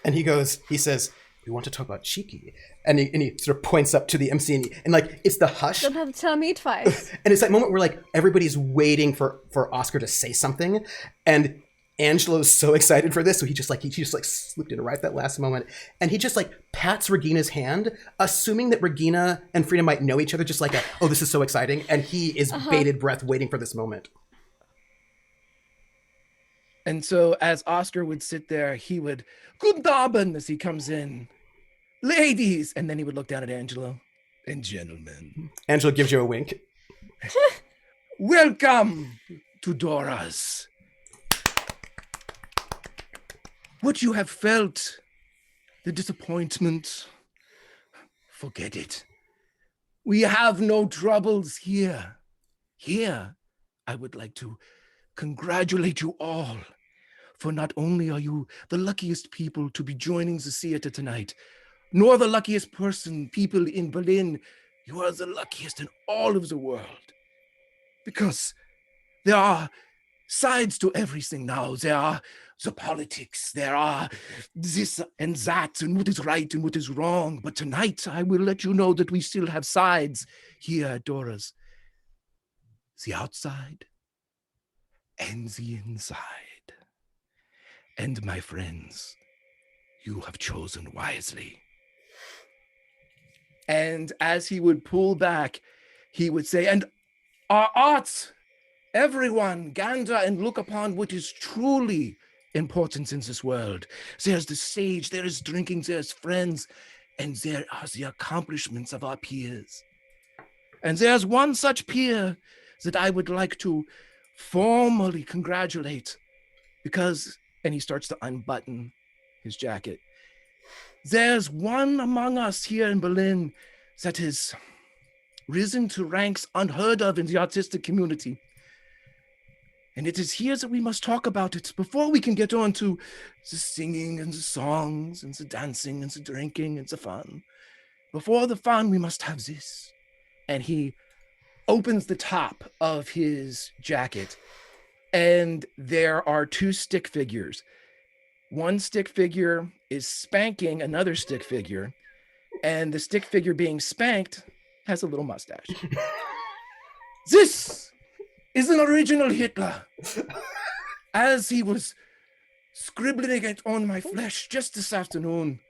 S2: And he says, we want to talk about cheeky. And he sort of points up to the MC, and like, it's the hush.
S4: Don't have to tell me twice.
S2: And it's that moment where like everybody's waiting for Oscar to say something. And Angelo's so excited for this, so he just slipped in right at that last moment, and he just like pats Regina's hand, assuming that Regina and Frieda might know each other, just like this is so exciting, and he is bated breath waiting for this moment.
S5: And so as Oscar would sit there, he would "Guten Abend" as he comes in, "Ladies," and then he would look down at Angelo, "And gentlemen."
S2: Angelo gives you a wink.
S5: "Welcome to Dora's. What you have felt, the disappointment, forget it. We have no troubles here. Here, I would like to congratulate you all, for not only are you the luckiest people to be joining the theater tonight, nor the luckiest people in Berlin, you are the luckiest in all of the world. Because There are sides to everything now. There are the politics. There are this and that, and what is right and what is wrong. But tonight, I will let you know that we still have sides here at Dora's. The outside and the inside. And my friends, you have chosen wisely. And as he would pull back, he would say, and our arts, everyone, gander and look upon what is truly important in this world. There's the stage, there is drinking, there's friends, and there are the accomplishments of our peers. And there's one such peer that I would like to formally congratulate because, and he starts to unbutton his jacket. There's one among us here in Berlin that has risen to ranks unheard of in the artistic community. And it is here that we must talk about it before we can get on to the singing and the songs and the dancing and the drinking and the fun. Before the fun, we must have this. And he opens the top of his jacket, and there are two stick figures. One stick figure is spanking another stick figure, and the stick figure being spanked has a little mustache. This is an original Hitler. As he was scribbling it on my flesh just this afternoon,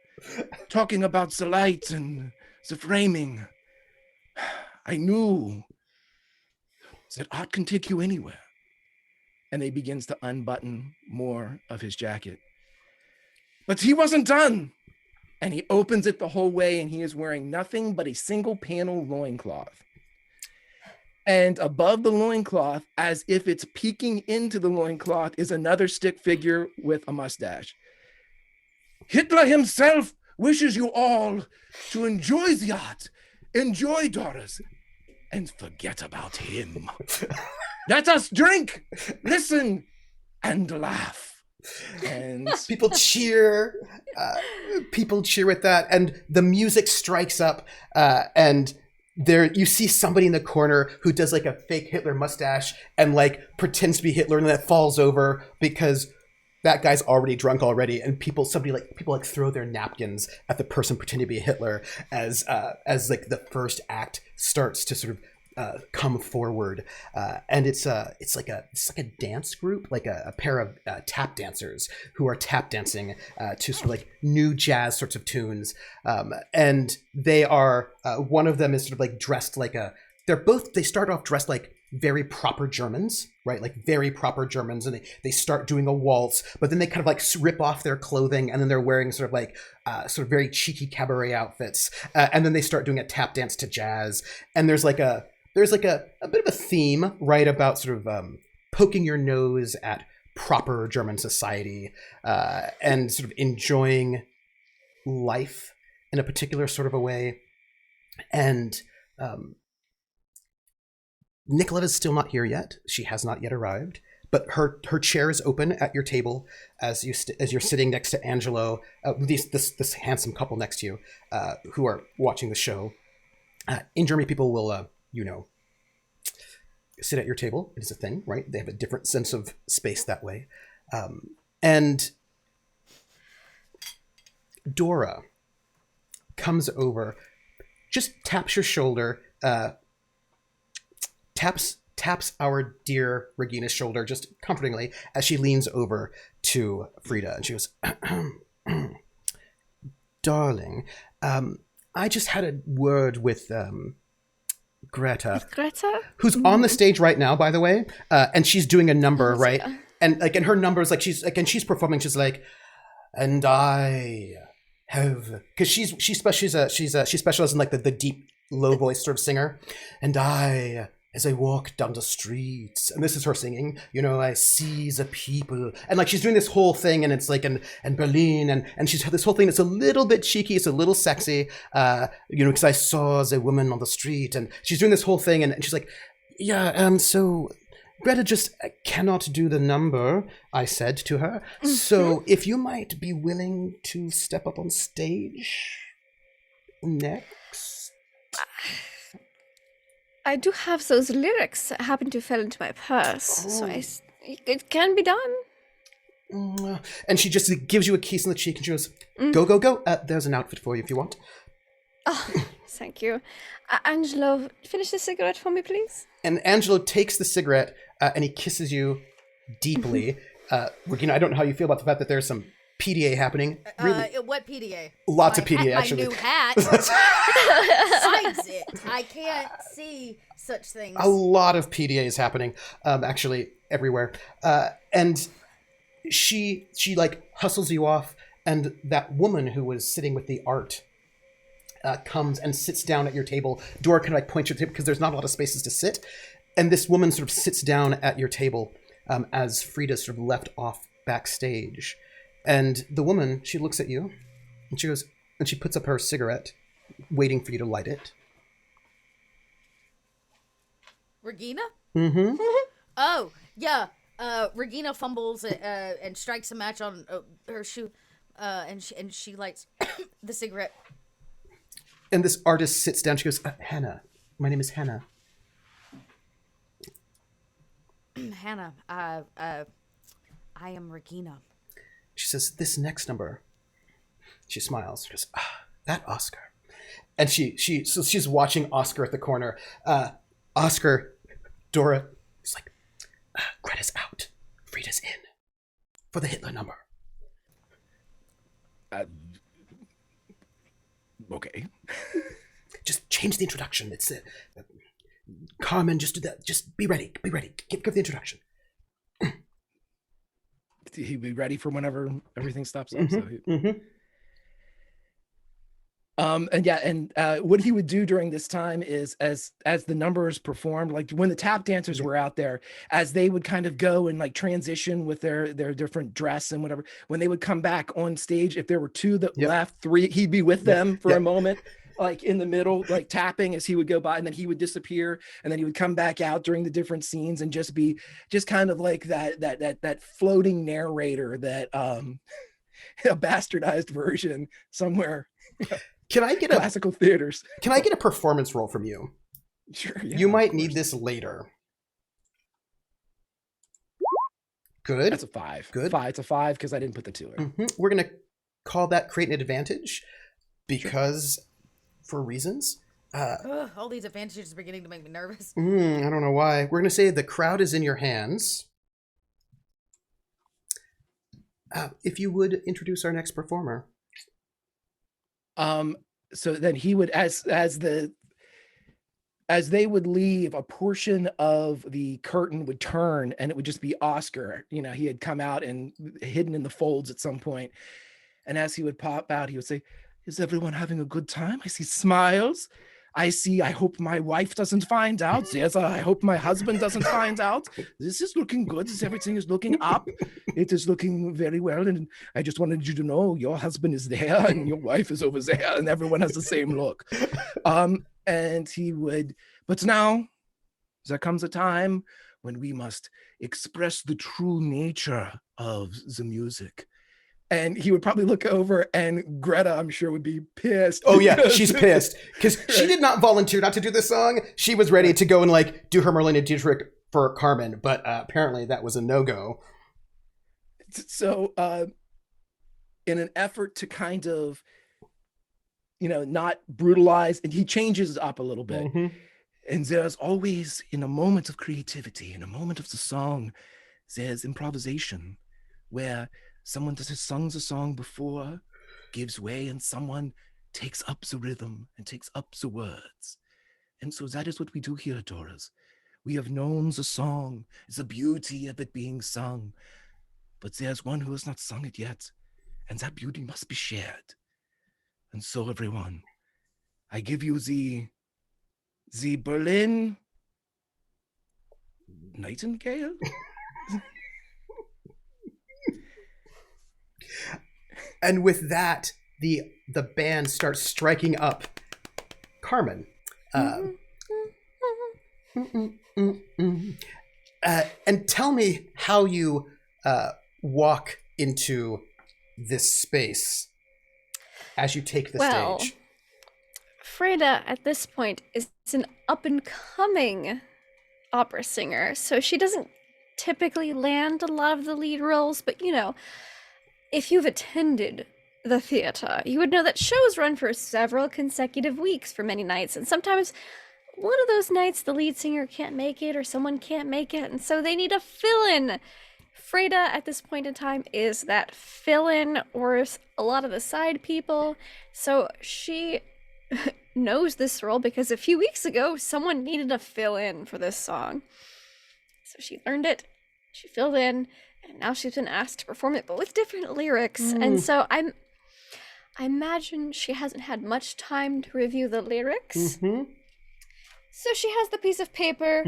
S5: talking about the light and the framing, I knew that art can take you anywhere. And he begins to unbutton more of his jacket. But he wasn't done. And he opens it the whole way, and he is wearing nothing but a single panel loincloth. And above the loincloth, as if it's peeking into the loincloth, is another stick figure with a mustache. Hitler himself wishes you all to enjoy the art, enjoy Dora's, and forget about him. Let us drink, listen, and laugh. And
S2: people cheer with that, and the music strikes up, and there you see somebody in the corner who does like a fake Hitler mustache and like pretends to be Hitler, and then that falls over because that guy's already drunk already, and people throw their napkins at the person pretending to be Hitler as like the first act starts to sort of come forward, and it's like a dance group, like a pair of tap dancers who are tap dancing to sort of like new jazz sorts of tunes, and they are one of them is sort of like dressed like they start off dressed like very proper Germans, right? Like very proper Germans, and they start doing a waltz, but then they kind of like rip off their clothing, and then they're wearing sort of like sort of very cheeky cabaret outfits, and then they start doing a tap dance to jazz, and there's like a bit of a theme, right, about sort of poking your nose at proper German society and sort of enjoying life in a particular sort of a way. And Nicoletta's still not here yet. She has not yet arrived, but her chair is open at your table as you're sitting next to Angelo, this handsome couple next to you who are watching the show. In Germany, people will sit at your table. It is a thing, right? They have a different sense of space that way. And Dora comes over, just taps your shoulder, taps our dear Regina's shoulder just comfortingly as she leans over to Frieda, and she goes, "Darling, I just had a word with Greta, who's on the stage right now, by the way, and she's doing a number, right? And like, in her numbers, like she's performing. She's like, and I have, because she specializes in like the deep, low voice sort of singer, and I, as I walk down the streets, and this is her singing, I see the people, and like she's doing this whole thing, and it's like, and Berlin, and she's this whole thing that's a little bit cheeky, it's a little sexy, because I saw the woman on the street, and she's doing this whole thing, and she's like, yeah, so Greta just cannot do the number, I said to her, so if you might be willing to step up on stage next.
S4: I do have those lyrics that happen to fall into my purse, so it can be done.
S2: And she just gives you a kiss on the cheek and she goes, go, go, go. There's an outfit for you if you want.
S4: Oh, thank you. Angelo, finish the cigarette for me, please.
S2: And Angelo takes the cigarette and he kisses you deeply. Regina, I don't know how you feel about the fact that there's some PDA happening. Really?
S3: What PDA?
S2: Lots of PDA, actually.
S3: My new hat. Hides it. I can't see such things.
S2: A lot of PDA is happening, actually, everywhere. And she like hustles you off, and that woman who was sitting with the art comes and sits down at your table. Dora can like point you to because there's not a lot of spaces to sit. And this woman sort of sits down at your table as Frieda sort of left off backstage. And the woman, she looks at you and she goes, and she puts up her cigarette, waiting for you to light it.
S3: Regina?
S2: Mm-hmm.
S3: Oh, yeah. Regina fumbles and strikes a match on her shoe, and she lights the cigarette.
S2: And this artist sits down. She goes, Hannah. My name is Hannah.
S3: Hannah, I am Regina.
S2: She says, this next number. She smiles. She goes, that Oscar. And so she's watching Oscar at the corner. Oscar, Dora is like, Greta's out. Frieda's in. For the Hitler number.
S5: Okay.
S2: Just change the introduction. It's Carmen, just do that. Just be ready. Be ready. Give the introduction.
S5: He'd be ready for whenever everything stops up.
S2: Mm-hmm.
S5: And what he would do during this time is as the numbers performed, like when the tap dancers were out there, as they would kind of go and like transition with their different dress and whatever, when they would come back on stage, if there were two that left, three, he'd be with them for a moment, like in the middle, like tapping as he would go by, and then he would disappear, and then he would come back out during the different scenes and just kind of like that floating narrator that a bastardized version somewhere.
S2: Can I get
S5: classical theaters?
S2: Can I get a performance roll from you?
S5: Sure. Yeah,
S2: you might need this later. Good.
S5: That's a 5.
S2: Good.
S5: It's a 5 because I didn't put the 2 in.
S2: Mm-hmm. We're gonna call that create an advantage because for reasons.
S3: All these advantages are beginning to make me nervous.
S2: I don't know why. We're gonna say the crowd is in your hands. If you would introduce our next performer.
S5: So then he would, as they would leave, a portion of the curtain would turn and it would just be Oscar. You know, he had come out and hidden in the folds at some point. And as he would pop out, he would say, is everyone having a good time? I see smiles. I hope my wife doesn't find out. Yes, I hope my husband doesn't find out. This is looking good. Everything is looking up. It is looking very well. And I just wanted you to know your husband is there and your wife is over there and everyone has the same look. And he would, but now there comes a time when we must express the true nature of the music. And he would probably look over and Greta, I'm sure, would be pissed.
S2: Oh yeah, she's pissed because she did not volunteer not to do this song. She was ready to go and like do her Marlene Dietrich for Carmen, but apparently that was a no-go.
S5: So in an effort to kind of, not brutalize, and he changes up a little bit. Mm-hmm. And there's always, in a moment of creativity, in a moment of the song, there's improvisation where someone that has sung the song before gives way and someone takes up the rhythm and takes up the words. And so that is what we do here, Doras. We have known the song, the beauty of it being sung, but there's one who has not sung it yet, and that beauty must be shared. And so everyone, I give you the Berlin Nightingale?
S2: And with that, the band starts striking up Carmen. And tell me how you walk into this space as you take the stage.
S4: Frieda at this point is an up-and-coming opera singer, so she doesn't typically land a lot of the lead roles, but if you've attended the theater, you would know that shows run for several consecutive weeks for many nights, and sometimes one of those nights the lead singer can't make it or someone can't make it, and so they need a fill-in. Frieda at this point in time is that fill-in, or a lot of the side people, so she knows this role because a few weeks ago someone needed a fill-in for this song. So she learned it, she filled in, and now she's been asked to perform it, but with different lyrics. And so I imagine she hasn't had much time to review the lyrics. So she has the piece of paper,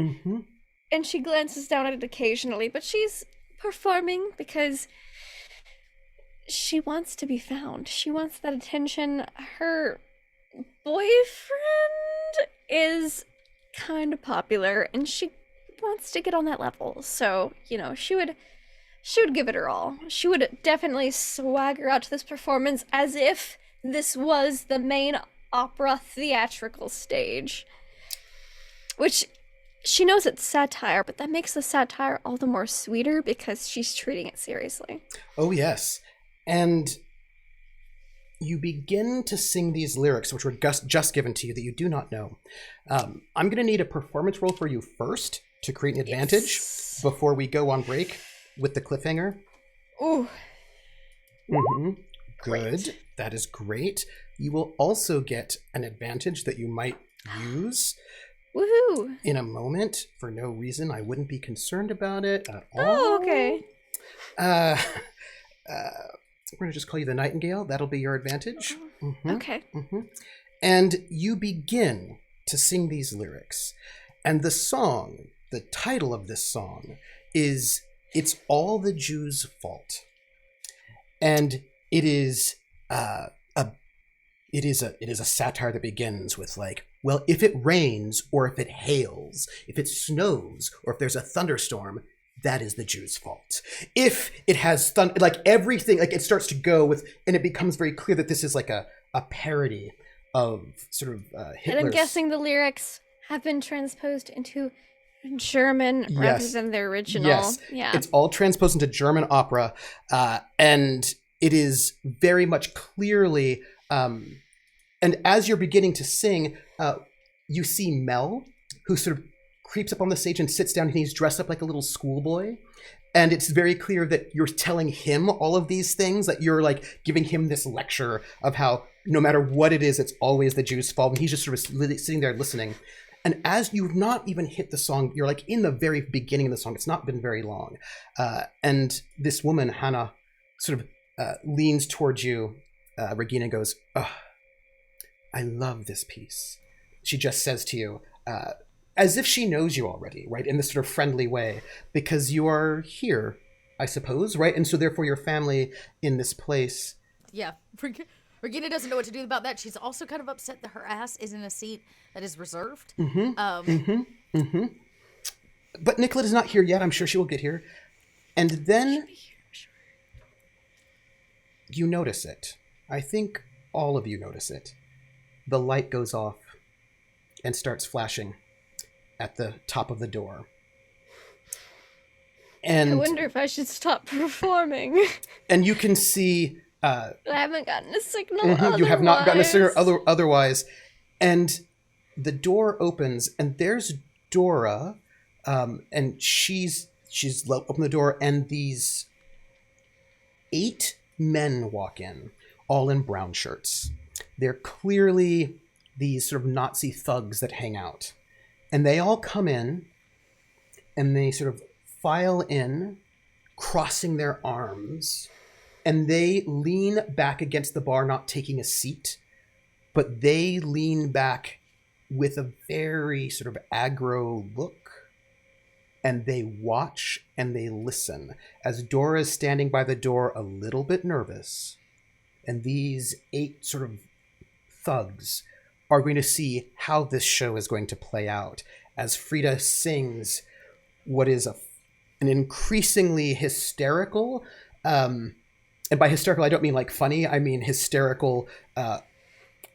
S4: and she glances down at it occasionally, but she's performing because she wants to be found. She wants that attention. Her boyfriend is kind of popular, and she wants to get on that level. So, she would give it her all. She would definitely swagger out to this performance as if this was the main opera theatrical stage. Which, she knows it's satire, but that makes the satire all the more sweeter because she's treating it seriously.
S2: Oh, yes. And you begin to sing these lyrics, which were just given to you that you do not know. I'm going to need a performance roll for you first to create an advantage before we go on break with the cliffhanger.
S4: Ooh.
S2: Good.
S4: Great.
S2: That is great. You will also get an advantage that you might use
S4: Woohoo!
S2: in a moment for no reason. I wouldn't be concerned about it at all.
S4: Oh, okay.
S2: We're going to just call you the Nightingale. That'll be your advantage.
S4: Okay.
S2: And you begin to sing these lyrics. And the song, the title of this song is It's All the Jews' Fault. And it is a satire that begins with like, well, if it rains or if it hails, if it snows or if there's a thunderstorm, that is the Jews' fault. If it has like everything, like it starts to go with, and it becomes very clear that this is like a parody of sort of Hitler's.
S4: And I'm guessing the lyrics have been transposed into German rather than the original.
S2: Yes,
S4: yeah.
S2: It's all transposed into German opera, and it is very much clearly. And as you're beginning to sing, you see Mel, who sort of creeps up on the stage and sits down, and he's dressed up like a little schoolboy. And it's very clear that you're telling him all of these things, that you're like giving him this lecture of how no matter what it is, it's always the Jews' fault. And he's just sort of sitting there listening. And as you've not even hit the song, you're like in the very beginning of the song. It's not been very long. And this woman, Hannah, sort of leans towards you. Regina goes, "Oh, I love this piece." She just says to you, as if she knows you already, right? In this sort of friendly way, because you are here, I suppose, right? And so therefore your family in this place.
S3: Yeah. Regina doesn't know what to do about that. She's also kind of upset that her ass is in a seat that is reserved.
S2: But Nicolette is not here yet. I'm sure she will get here. And then you notice it. I think all of you notice it. The light goes off and starts flashing at the top of the door. And
S4: I wonder if I should stop performing.
S2: And you can see...
S4: I haven't gotten a signal
S2: you have not gotten a signal
S4: otherwise.
S2: otherwise. And the door opens, and there's Dora, and she's opened the door, and these 8 men walk in, all in brown shirts. They're clearly these sort of Nazi thugs that hang out. And they all come in, and they sort of file in, crossing their arms, and they lean back against the bar, not taking a seat, but they lean back with a very sort of aggro look, and they watch and they listen as Dora is standing by the door a little bit nervous, and these 8 sort of thugs are going to see how this show is going to play out as Frieda sings what is an increasingly hysterical, and by hysterical I don't mean like funny, I mean hysterical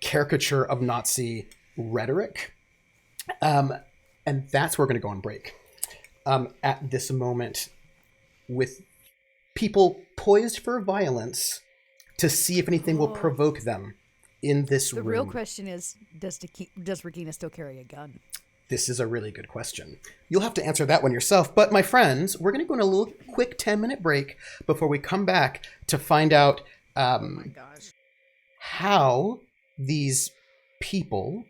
S2: caricature of Nazi rhetoric. And that's where we're going to go on break. At this moment, with people poised for violence to see if anything will provoke them in this room.
S3: The real question is, does Regina still carry a gun?
S2: This is a really good question. You'll have to answer that one yourself. But my friends, we're going to go on a little quick 10-minute break before we come back to find out how these people,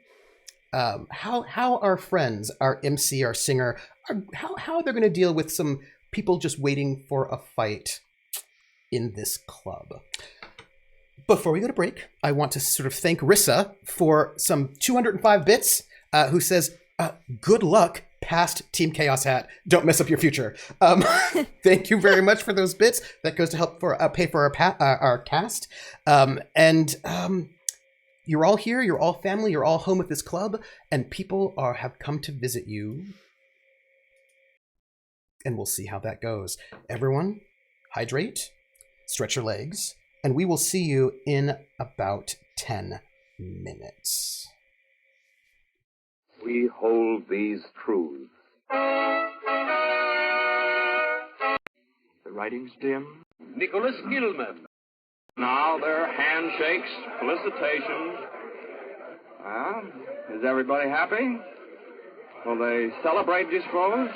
S2: how our friends, our MC, our singer, how they're going to deal with some people just waiting for a fight in this club. Before we go to break, I want to sort of thank Rissa for some 205 bits, who says, good luck, past Team Chaos hat. Don't mess up your future. Thank you very much for those bits. That goes to help for pay for our cast. You're all here. You're all family. You're all home at this club, and people have come to visit you. And we'll see how that goes. Everyone, hydrate, stretch your legs, and we will see you in about 10 minutes.
S6: We hold these truths. The writing's dim. Nicholas Gilman. Now their handshakes, felicitations. Is everybody happy? Will they celebrate, do you suppose?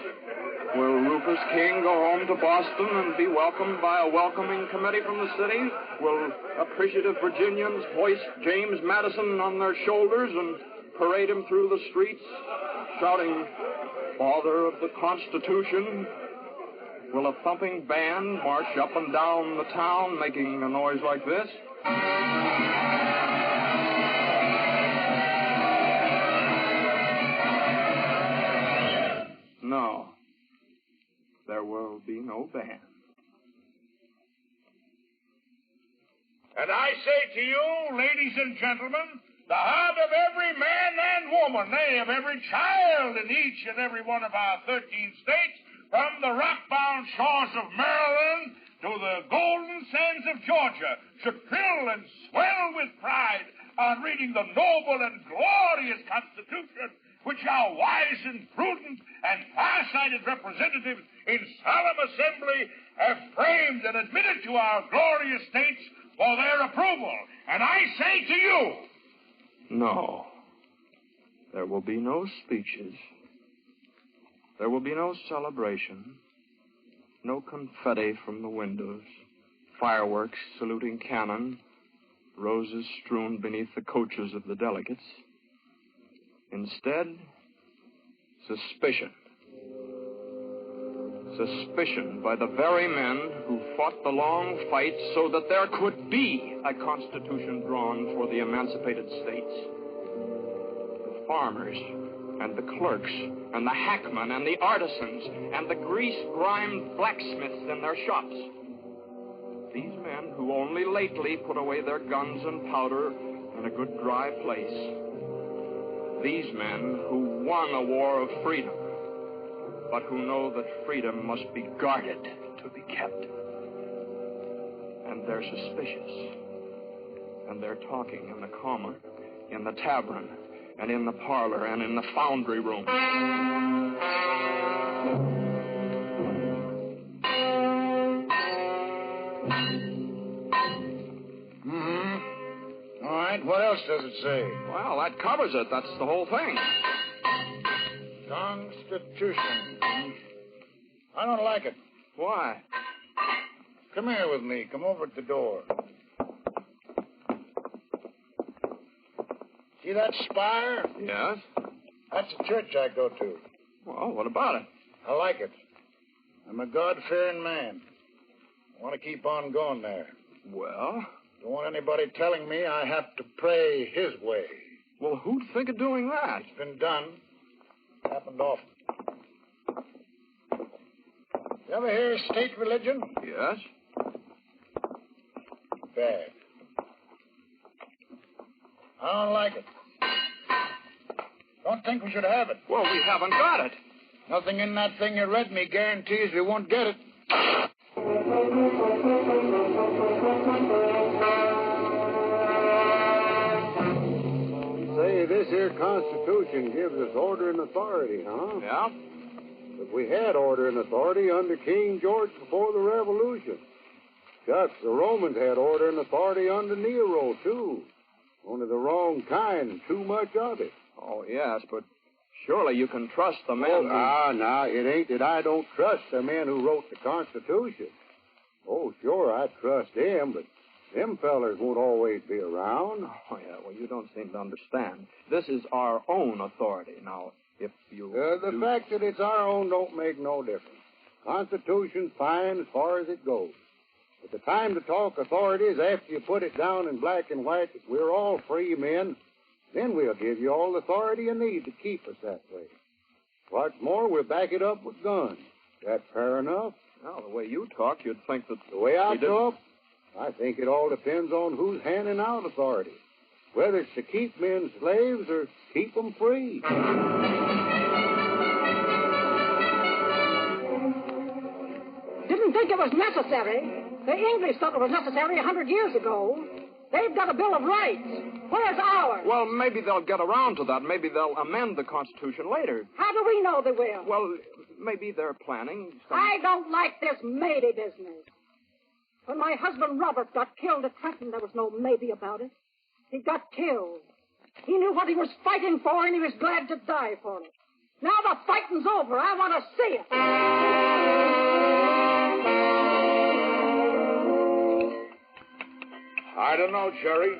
S6: Will Rufus King go home to Boston and be welcomed by a welcoming committee from the city? Will appreciative Virginians hoist James Madison on their shoulders and parade him through the streets, shouting, "Father of the Constitution"? Will a thumping band march up and down the town making a noise like this? No. There will be no band.
S7: And I say to you, ladies and gentlemen, the heart of every man and woman, nay, of every child in each and every one of our 13 states, from the rock-bound shores of Maryland to the golden sands of Georgia, should thrill and swell with pride on reading the noble and glorious Constitution which our wise and prudent and far-sighted representatives in solemn assembly have framed and admitted to our glorious states for their approval. And I say to you,
S6: no. There will be no speeches. There will be no celebration. No confetti from the windows. Fireworks saluting cannon. Roses strewn beneath the coaches of the delegates. Instead, suspicion. Suspicion by the very men who fought the long fight so that there could be a constitution drawn for the emancipated states. The farmers and the clerks and the hackmen and the artisans and the grease-grimed blacksmiths in their shops. These men who only lately put away their guns and powder in a good dry place. These men who won a war of freedom, but who know that freedom must be guarded to be kept. And they're suspicious. And they're talking in the coma, in the tavern, and in the parlor, and in the foundry room.
S7: all right, what else does it say?
S6: Well, that covers it. That's the whole thing.
S7: Constitution. I don't like it.
S6: Why?
S7: Come here with me. Come over at the door. See that spire?
S6: Yes?
S7: That's the church I go to.
S6: Well, what about it?
S7: I like it. I'm a God-fearing man. I want to keep on going there.
S6: Well?
S7: Don't want anybody telling me I have to pray his way.
S6: Well, who'd think of doing that?
S7: It's been done. Happened often. You ever hear of state religion?
S6: Yes?
S7: Bad. I don't like it. Don't think we should have it.
S6: Well, we haven't got it.
S7: Nothing in that thing you read me guarantees we won't get it.
S8: Constitution gives us order and authority, huh?
S6: Yeah?
S8: But we had order and authority under King George before the Revolution. Shucks, the Romans had order and authority under Nero, too. Only the wrong kind and too much of it.
S6: Oh, yes, but surely you can trust the men.
S8: Now, it ain't that I don't trust the men who wrote the Constitution. Oh, sure, I trust them, but them fellers won't always be around.
S6: Oh, yeah, well, you don't seem to understand. This is our own authority. Now, if you...
S8: The fact that it's our own don't make no difference. Constitution's fine as far as it goes. But the time to talk authority is after you put it down in black and white that we're all free men. Then we'll give you all the authority you need to keep us that way. What's more, we'll back it up with guns. That fair enough?
S6: Well, the way you talk, you'd think that...
S8: The way I talk, I think it all depends on who's handing out authority. Whether it's to keep men slaves or keep them free.
S1: Didn't think it was necessary. The English thought it was necessary 100 years ago. They've got a Bill of Rights. Where's ours?
S6: Well, maybe they'll get around to that. Maybe they'll amend the Constitution later.
S1: How do we know they will?
S6: Well, maybe they're planning some...
S1: I don't like this maybe business. When my husband Robert got killed at Trenton, there was no maybe about it. He got killed. He knew what he was fighting for, and he was glad to die for it. Now the fighting's over. I want to see it.
S7: I don't know, Cherry.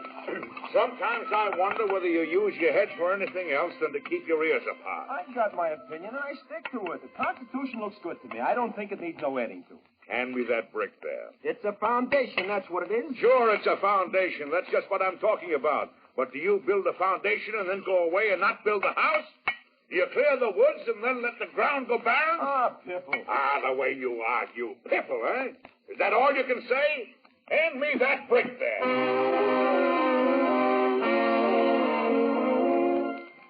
S7: Sometimes I wonder whether you use your head for anything else than to keep your ears apart.
S9: I've got my opinion, and I stick to it. The Constitution looks good to me. I don't think it needs no adding to.
S7: Hand me that brick there.
S9: It's a foundation, that's what it is.
S7: Sure, it's a foundation. That's just what I'm talking about. But do you build a foundation and then go away and not build the house? Do you clear the woods and then let the ground go barren?
S9: Ah, Piffle.
S7: The way you argue. Piffle, eh? Is that all you can say? Hand me that brick there.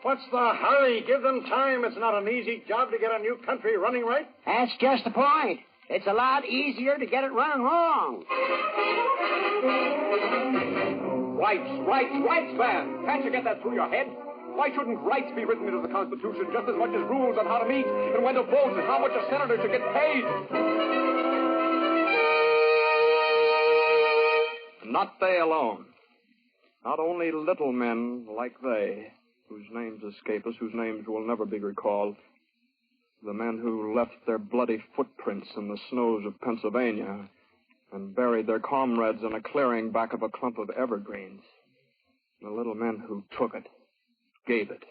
S10: What's the hurry? Give them time. It's not an easy job to get a new country running right.
S11: That's just the point. It's a lot easier to get it running wrong.
S9: Rights, man. Can't you get that through your head? Why shouldn't rights be written into the Constitution just as much as rules on how to meet and when to vote and how much a senator should get paid?
S6: Not they alone. Not only little men like they, whose names escape us, whose names will never be recalled. The men who left their bloody footprints in the snows of Pennsylvania and buried their comrades in a clearing back of a clump of evergreens. The little men who took it, gave it,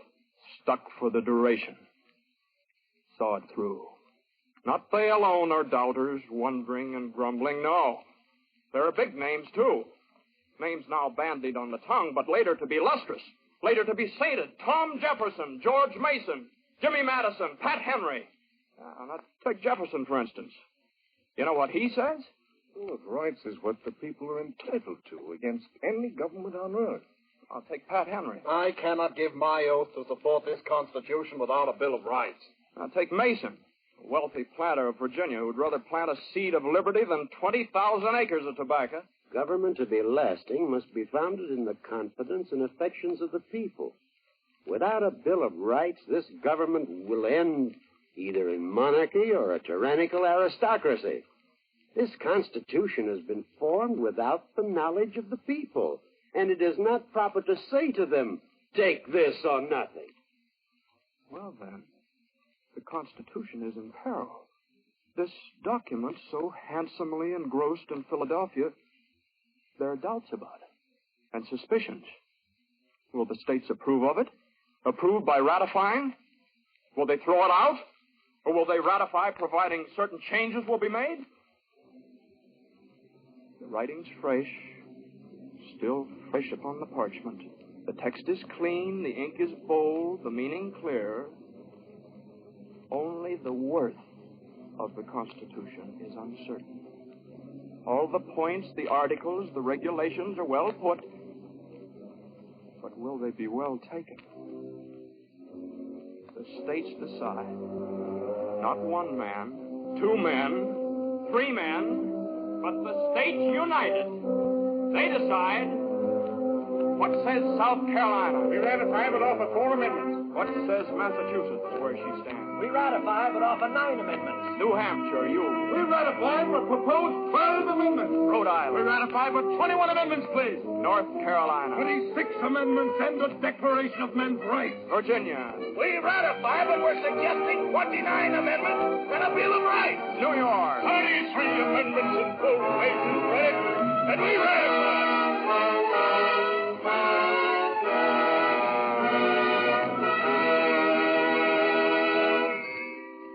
S6: stuck for the duration, saw it through. Not they alone are doubters, wondering and grumbling, no. There are big names, too. Names now bandied on the tongue, but later to be lustrous, later to be sainted. Tom Jefferson, George Mason, Jimmy Madison, Pat Henry. Now, take Jefferson, for instance. You know what he says?
S7: Bill of Rights is what the people are entitled to against any government on earth.
S6: I'll take Pat Henry.
S10: I cannot give my oath to support this Constitution without a Bill of Rights.
S6: I'll take Mason, a wealthy planter of Virginia who'd rather plant a seed of liberty than 20,000 acres of tobacco.
S11: Government to be lasting must be founded in the confidence and affections of the people. Without a Bill of Rights, this government will end either in monarchy or a tyrannical aristocracy. This Constitution has been formed without the knowledge of the people, and it is not proper to say to them, take this or nothing.
S6: Well, then, the Constitution is in peril. This document, so handsomely engrossed in Philadelphia, there are doubts about it, and suspicions. Will the states approve of it? Approve by ratifying? Will they throw it out? Or will they ratify providing certain changes will be made? The writing's fresh, still fresh upon the parchment. The text is clean, the ink is bold, the meaning clear. Only the worth of the Constitution is uncertain. All the points, the articles, the regulations are well put, but will they be well taken? The states decide. Not one man, 2 men, 3 men, but the states united. They decide What says South Carolina?
S10: We ratify but offer 4 amendments.
S6: What says Massachusetts, where she stands?
S10: We ratify but offer 9 amendments.
S6: New Hampshire, you.
S10: We ratify but propose 12 amendments.
S6: Rhode Island.
S10: We ratify but 21 amendments, please.
S6: North Carolina.
S10: 26 amendments and the Declaration of Men's Rights.
S6: Virginia.
S10: We ratify, but we're suggesting 29 amendments and a Bill of Rights.
S6: New York.
S10: 33 amendments in both places read, and we ratify.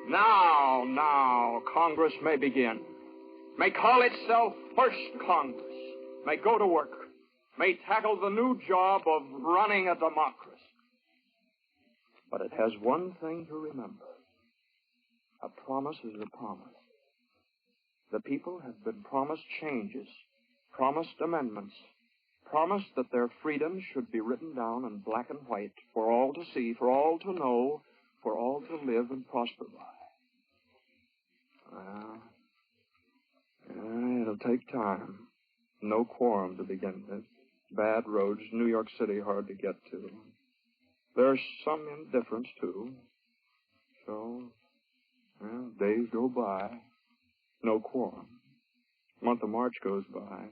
S6: Now, Congress may begin. May call itself First Congress. May go to work. May tackle the new job of running a democracy. But it has one thing to remember. A promise is a promise. The people have been promised changes, promised amendments, promised that their freedoms should be written down in black and white for all to see, for all to know, for all to live and prosper by. Well, it'll take time. No quorum to begin with. Bad roads, New York City hard to get to. There's some indifference, too. So, well, days go by. No quorum. Month of March goes by.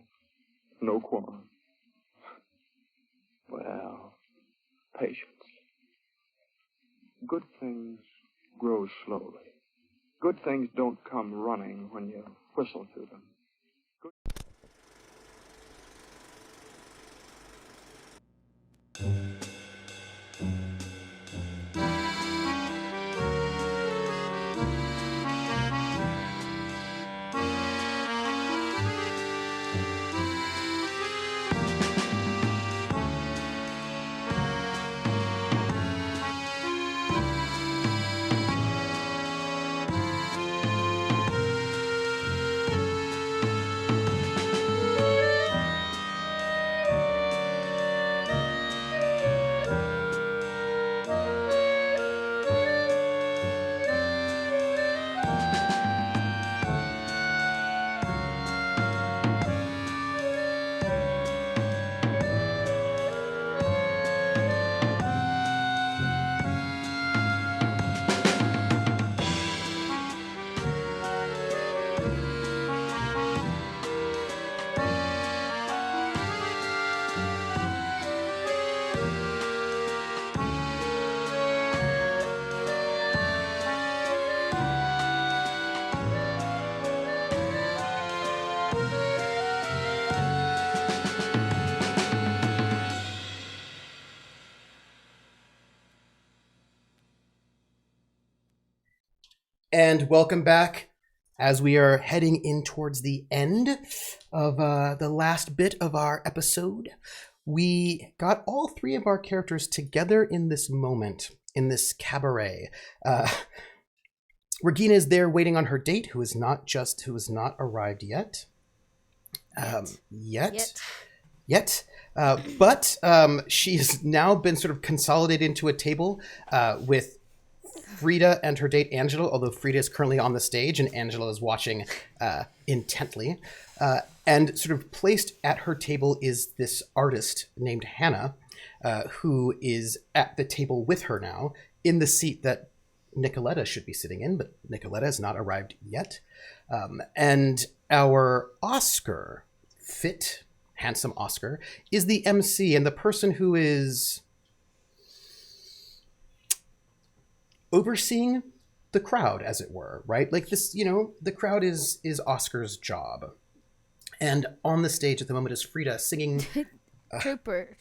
S6: No quorum. Well, patience. Good things grow slowly. Good things don't come running when you whistle to them.
S2: And welcome back as we are heading in towards the end of the last bit of our episode. We got all 3 of our characters together in this moment, in this cabaret. Regina is there waiting on her date, who is not arrived yet. But she has now been sort of consolidated into a table with Frieda and her date Angela, although Frieda is currently on the stage and Angela is watching intently. And sort of placed at her table is this artist named Hannah, who is at the table with her now, in the seat that Nicoletta should be sitting in, but Nicoletta has not arrived yet. And our Oscar, fit, handsome Oscar, is the MC and the person who is overseeing the crowd, as it were, right? Like this, the crowd is Oscar's job. And on the stage at the moment is Frieda singing.
S3: Trooper.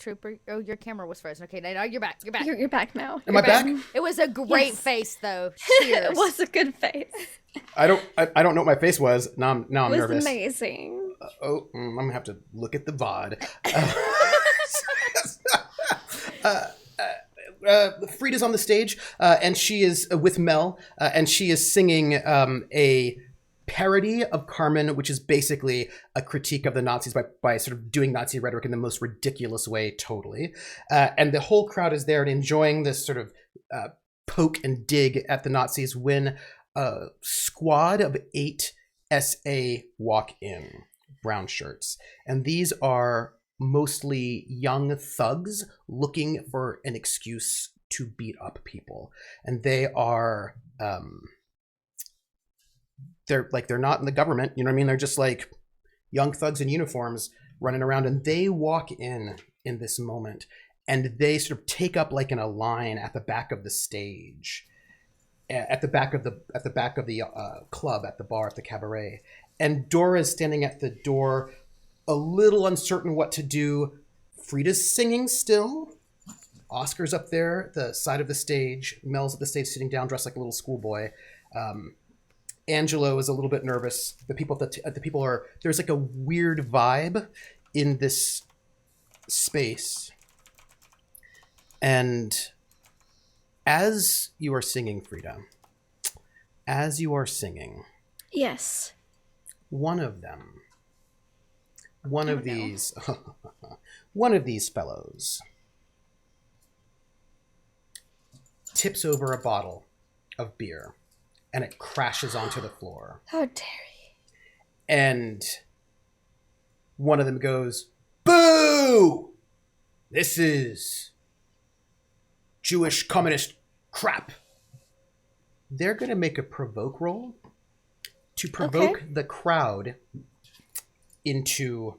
S3: Oh, your camera was frozen. Okay, now you're back.
S4: You're back now.
S2: Am I back?
S3: It was a great face, though. Cheers.
S4: It was a good face.
S2: I don't know what my face was. Now I'm nervous.
S4: It was amazing.
S2: I'm gonna have to look at the VOD. Frieda's on the stage, and she is with Mel, and she is singing a parody of Carmen, which is basically a critique of the Nazis by sort of doing Nazi rhetoric in the most ridiculous way, totally. And the whole crowd is there and enjoying this sort of poke and dig at the Nazis when a squad of 8 SA walk in, brown shirts. And these are mostly young thugs looking for an excuse to beat up people. And they are, they're not in the government, you know what I mean? They're just like young thugs in uniforms running around, and they walk in this moment, and they sort of take up like in a line at the back of the stage, at the back of the club, at the bar, at the cabaret. And Dora is standing at the door, a little uncertain what to do. Frieda's singing still. Oscar's up there at the side of the stage. Mel's at the stage sitting down, dressed like a little schoolboy. Angelo is a little bit nervous. The people there's like a weird vibe in this space. And as you are singing, Frieda,
S4: Yes.
S2: one of these fellows tips over a bottle of beer, and it crashes onto the floor.
S4: How dare he?
S2: And one of them goes, "Boo! This is Jewish communist crap." They're going to make a provoke roll to provoke the crowd into...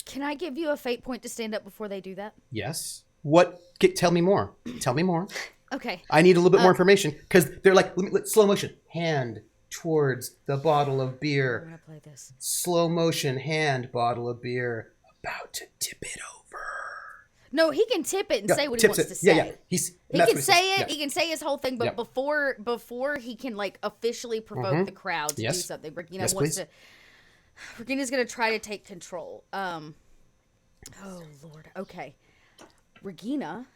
S3: Can I give you a fate point to stand up before they do that?
S2: Yes. What? Tell me more. Tell me more.
S3: Okay.
S2: I need a little bit more information, because they're like, slow motion, hand towards the bottle of beer.
S3: I'm going to play this.
S2: Slow motion, hand, bottle of beer, about to tip it over.
S3: No, he can tip it and say what he wants to say.
S2: Yeah.
S3: He can say it.
S2: Yeah.
S3: He can say his whole thing, but before he can like officially provoke the crowd to do something, Regina wants to. Regina's gonna try to take control. Oh Lord. Okay. Regina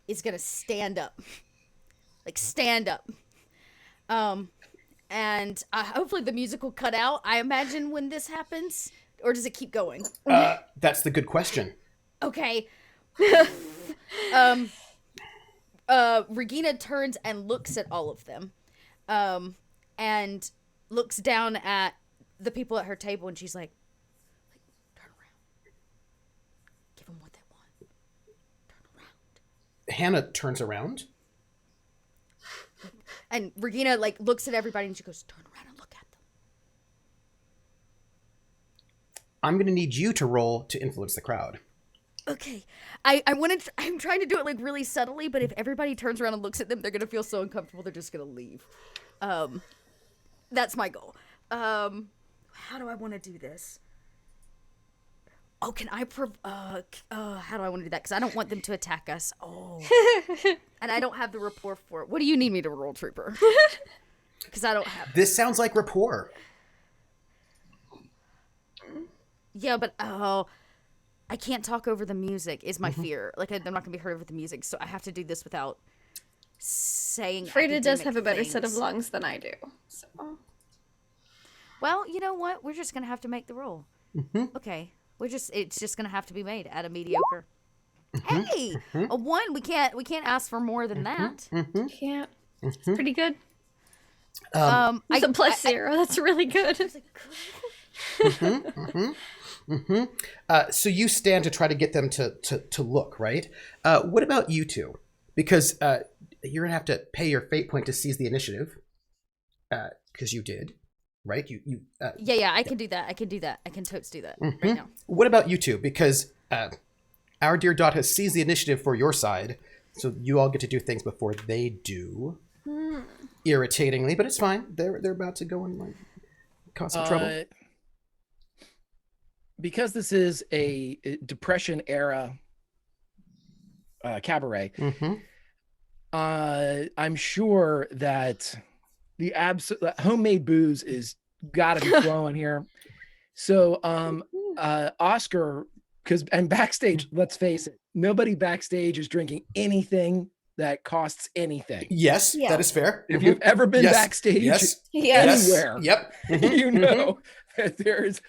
S3: is gonna stand up, like stand up. And hopefully the music will cut out. I imagine when this happens, or does it keep going?
S2: That's the good question.
S3: Okay. Regina turns and looks at all of them, and looks down at the people at her table, and she's like, turn around. Give them what they want. Turn around.
S2: Hannah turns around.
S3: And Regina like looks at everybody, and she goes, turn around and look at them.
S2: I'm going to need you to roll to influence the crowd.
S3: Okay, I'm trying to do it like really subtly, but if everybody turns around and looks at them, they're gonna feel so uncomfortable they're just gonna leave. That's my goal. How do I want to do this? Oh, can I how do I want to do that? Because I don't want them to attack us. Oh, and I don't have the rapport for it. What do you need me to roll, Trooper? Because I don't have.
S2: This sounds like rapport.
S3: Yeah, but I can't talk over the music is my fear. Like, I'm not going to be heard over the music, so I have to do this without saying
S4: Frieda does have a better
S3: things.
S4: set of lungs than I do. So.
S3: Well, you know what? We're just going to have to make the roll. Okay. It's just going to have to be made at a mediocre. Hey! A 1. We can't ask for more than that.
S4: Can't. It's pretty good. It's a plus 0. That's really good.
S2: So you stand to try to get them to look, right? What about you two? Because you're gonna have to pay your fate point to seize the initiative. Because you did, right?
S3: I can do that. I can totes do that right now.
S2: What about you two? Because our dear Dot has seized the initiative for your side, so you all get to do things before they do. Irritatingly, but it's fine. They're about to go and like cause some trouble.
S5: Because this is a Depression era cabaret, I'm sure that the homemade booze is got to be flowing here. So Oscar, and backstage, let's face it, nobody backstage is drinking anything that costs anything.
S2: Yes, that is fair.
S5: If you've ever been backstage anywhere, you know that there's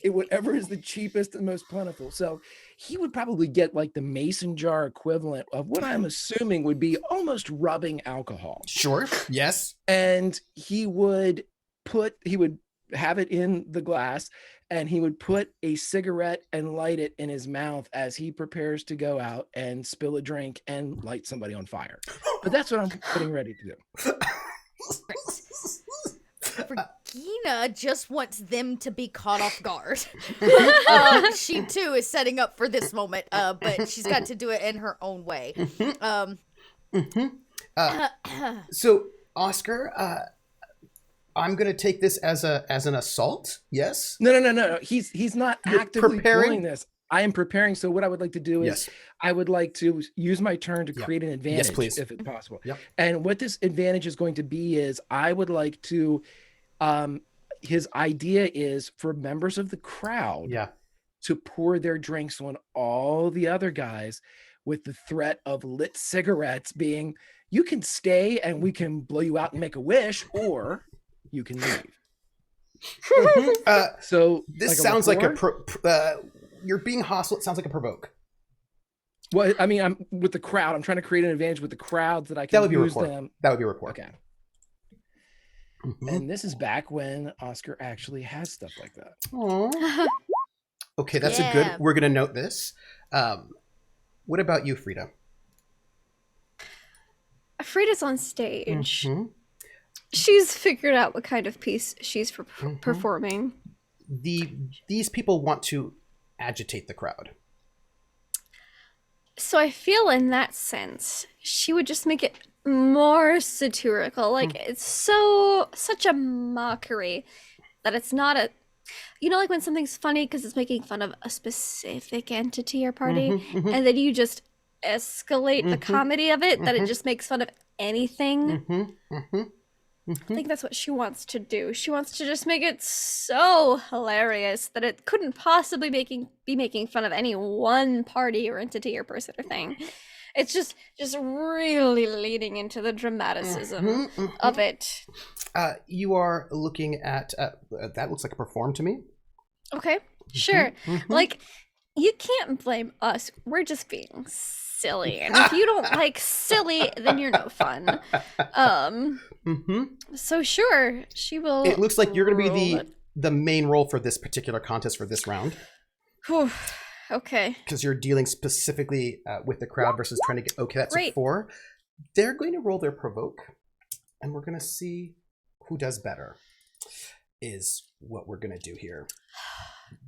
S5: whatever is the cheapest and most plentiful. So he would probably get like the mason jar equivalent of what I'm assuming would be almost rubbing alcohol.
S2: Sure. Yes.
S5: And he would have it in the glass, and he would put a cigarette and light it in his mouth as he prepares to go out and spill a drink and light somebody on fire. But that's what I'm getting ready to do.
S3: Regina just wants them to be caught off guard. She too is setting up for this moment, but she's got to do it in her own way.
S2: So, Oscar, I'm going to take this as an assault. Yes.
S5: No. He's not
S2: You're
S5: actively
S2: preparing?
S5: doing this. I am preparing. So what I would like to do is I would like to use my turn to create an advantage,
S2: please.
S5: if it's possible.
S2: Yep.
S5: And what this advantage is going to be is I would like to. His idea is for members of the crowd to pour their drinks on all the other guys, with the threat of lit cigarettes being, you can stay and we can blow you out and make a wish, or you can leave. So
S2: this sounds like you're being hostile. It sounds like a provoke.
S5: Well, I mean, I'm with the crowd. I'm trying to create an advantage with the crowds that I can use them.
S2: That would be a report.
S5: Okay. And this is back when Oscar actually has stuff like that.
S2: Aww. Okay, that's a good. We're gonna note this. What about you, Frieda?
S4: Frieda's on stage. She's figured out what kind of piece she's performing.
S2: These people want to agitate the crowd.
S4: So I feel in that sense, she would just make it more satirical. Like, it's such a mockery that it's not a, like when something's funny because it's making fun of a specific entity or party, and then you just escalate the comedy of it, that it just makes fun of anything. I think that's what she wants to do. She wants to just make it so hilarious that it couldn't possibly be making fun of any one party or entity or person or thing. It's just really leading into the dramaticism of it.
S2: You are looking at that looks like a perform to me.
S4: Okay, sure. Like, you can't blame us. We're just being silly, and if you don't like silly, then you're no fun. So sure, she will.
S2: It looks like you're going to be the main role for this particular contest for this round.
S4: Okay.
S2: Because you're dealing specifically with the crowd versus trying to get. Okay, that's
S4: Great.
S2: a 4. They're going to roll their provoke, and we're going to see who does better. Is what we're going to do here.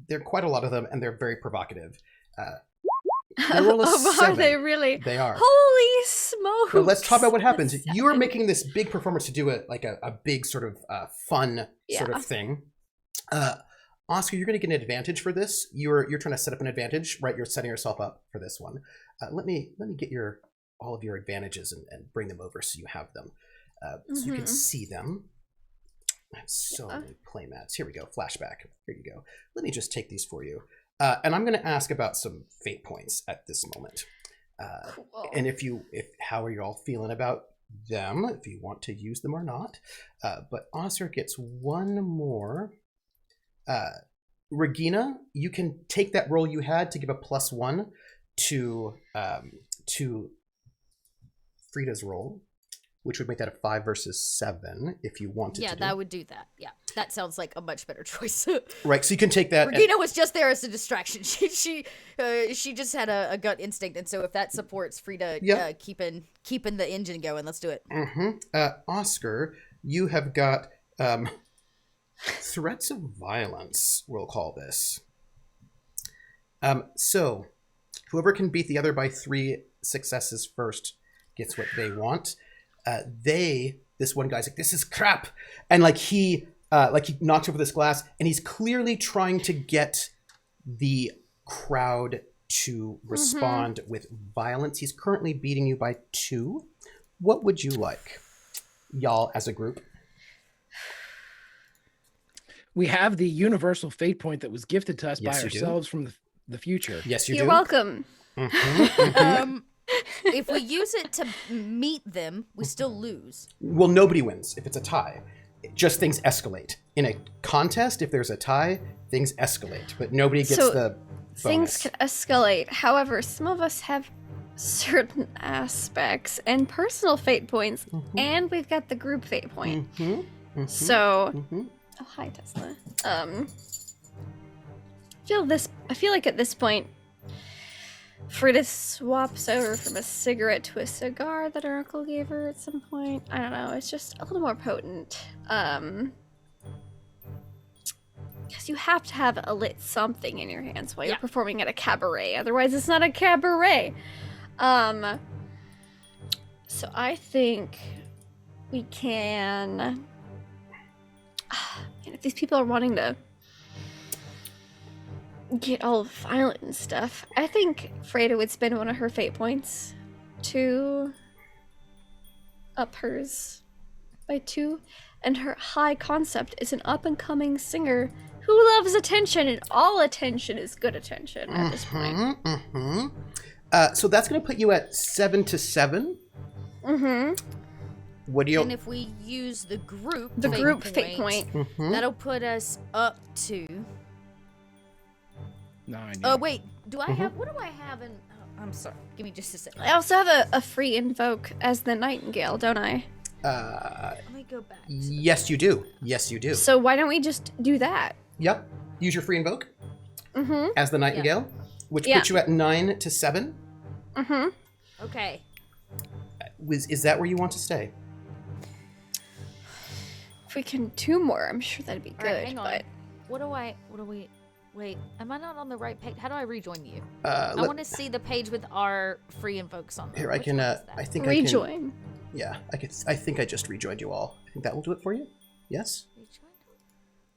S2: There are quite a lot of them, and they're very provocative. They roll a 7.
S4: Are they really?
S2: They are.
S4: Holy smokes!
S2: So let's talk about what happens. You are making this big performance to do a big sort of fun sort of thing. Oscar, you're going to get an advantage for this. You're trying to set up an advantage, right? You're setting yourself up for this one. Let me get all of your advantages and bring them over so you have them, so you can see them. I have so many playmats. Here we go. Flashback. Here you go. Let me just take these for you. And I'm going to ask about some fate points at this moment.
S4: Cool.
S2: And how are you all feeling about them? If you want to use them or not. But Oscar gets one more. Regina, you can take that roll you had to give a +1 to Frieda's roll, which would make that a 5 versus 7 if you wanted to.
S3: Yeah, that would do that. Yeah, that sounds like a much better choice.
S2: Right, so you can take that.
S3: Regina was just there as a distraction. She just had a gut instinct, and so if that supports Frieda keeping the engine going, let's do it.
S2: Oscar, you have got threats of violence, we'll call this. So whoever can beat the other by 3 successes first gets what they want. This one guy's like, this is crap, and he knocks over this glass, and he's clearly trying to get the crowd to respond with violence. He's currently beating you by 2. What would you like, y'all, as a group?
S5: We have the universal fate point that was gifted to us by
S2: you
S5: ourselves from the future.
S2: Yes, you
S4: You're
S2: do.
S4: welcome.
S3: If we use it to meet them, we still lose.
S2: Well, nobody wins if it's a tie. Just things escalate. In a contest, if there's a tie, things escalate, but nobody gets the bonus.
S4: Things can escalate. However, some of us have certain aspects and personal fate points, and we've got the group fate point. So, oh, hi, Tesla. I feel like at this point, Frieda swaps over from a cigarette to a cigar that her uncle gave her at some point. I don't know. It's just a little more potent. Because you have to have a lit something in your hands while you're performing at a cabaret. Otherwise, it's not a cabaret. So I think we can... And if these people are wanting to get all violent and stuff, I think Frieda would spend one of her fate points to up hers by 2. And her high concept is an up-and-coming singer who loves attention, and all attention is good attention at this point.
S2: So that's going to put you at 7 to 7. What do you?
S3: And if we use the group
S4: fate point,
S3: that'll put us up to
S5: 9.
S3: Oh wait, do I have? What do I have in? Oh, I'm sorry. Give me just a second.
S4: I also have a free invoke as the Nightingale, don't I?
S3: Let me go back.
S2: Yes, you do. Yes, you do.
S4: So why don't we just do that?
S2: Yep. Use your free invoke as the Nightingale, which puts you at 9 to 7.
S3: Okay.
S2: Is that where you want to stay?
S4: If we can do more, I'm sure that'd be good.
S3: Right, hang on.
S4: But
S3: What do we? Wait, am I not on the right page? How do I rejoin you?
S2: I
S3: want to see the page with our free invokes on there.
S2: Here, I can. I think
S4: rejoin.
S2: I can. Yeah, I could. I think I just rejoined you all. I think that will do it for you. Yes.
S3: Rejoin?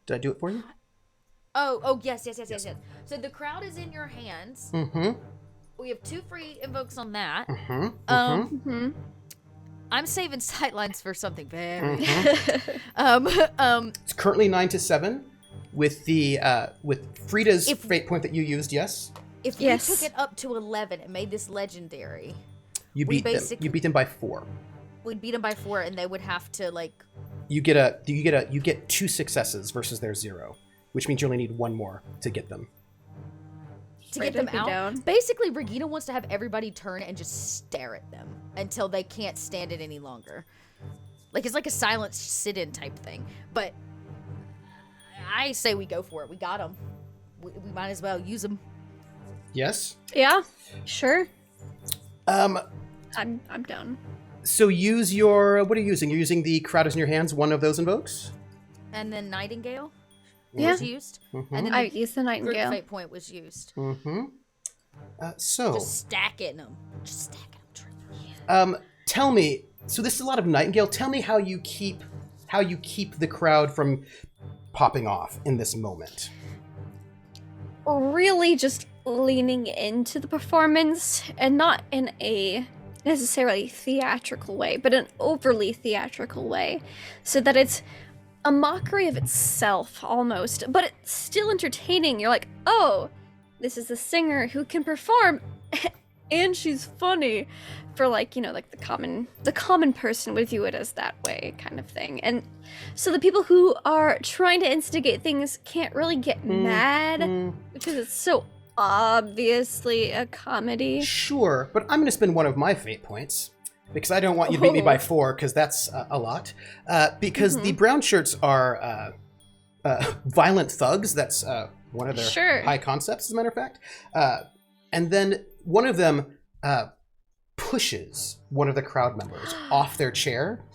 S2: Did I do it for you?
S3: Oh, yes. So the crowd is in your hands. We have 2 free invokes on that. I'm saving sightlines for something very.
S2: It's currently 9 to 7, with the with Frieda's fate point that you used. Yes.
S3: If we took it up to 11 and made this legendary,
S2: you beat them. You beat them by 4.
S3: We'd beat them by 4, and they would have to like.
S2: You get 2 successes versus their 0, which means you only need 1 more to get them.
S3: To get them out. Basically, Regina wants to have everybody turn and just stare at them until they can't stand it any longer. Like, it's like a silent sit-in type thing. But I say we go for it. We got them. We might as well use them.
S2: Yes?
S4: Yeah, sure. I'm down.
S2: So use your... What are you using? You're using the crowd is in your hands, one of those invokes?
S3: And then Nightingale?
S4: Was
S3: used, and then
S4: I used the Nightingale.
S3: Fate point was used.
S2: So
S3: just stacking them. Just stacking them.
S2: Tell me. So this is a lot of Nightingale. Tell me how you keep the crowd from popping off in this moment.
S4: Really, just leaning into the performance, and not in a necessarily theatrical way, but an overly theatrical way, so that it's a mockery of itself, almost, but it's still entertaining. You're like, oh, this is a singer who can perform, and she's funny, for like, like the common person would view it as that way, kind of thing. And so the people who are trying to instigate things can't really get mad, because it's so obviously a comedy.
S2: Sure, but I'm going to spend one of my fate points. Because I don't want you to beat me by 4, because that's a lot. Because the brown shirts are violent thugs. That's one of their high concepts, as a matter of fact. And then one of them pushes one of the crowd members off their chair.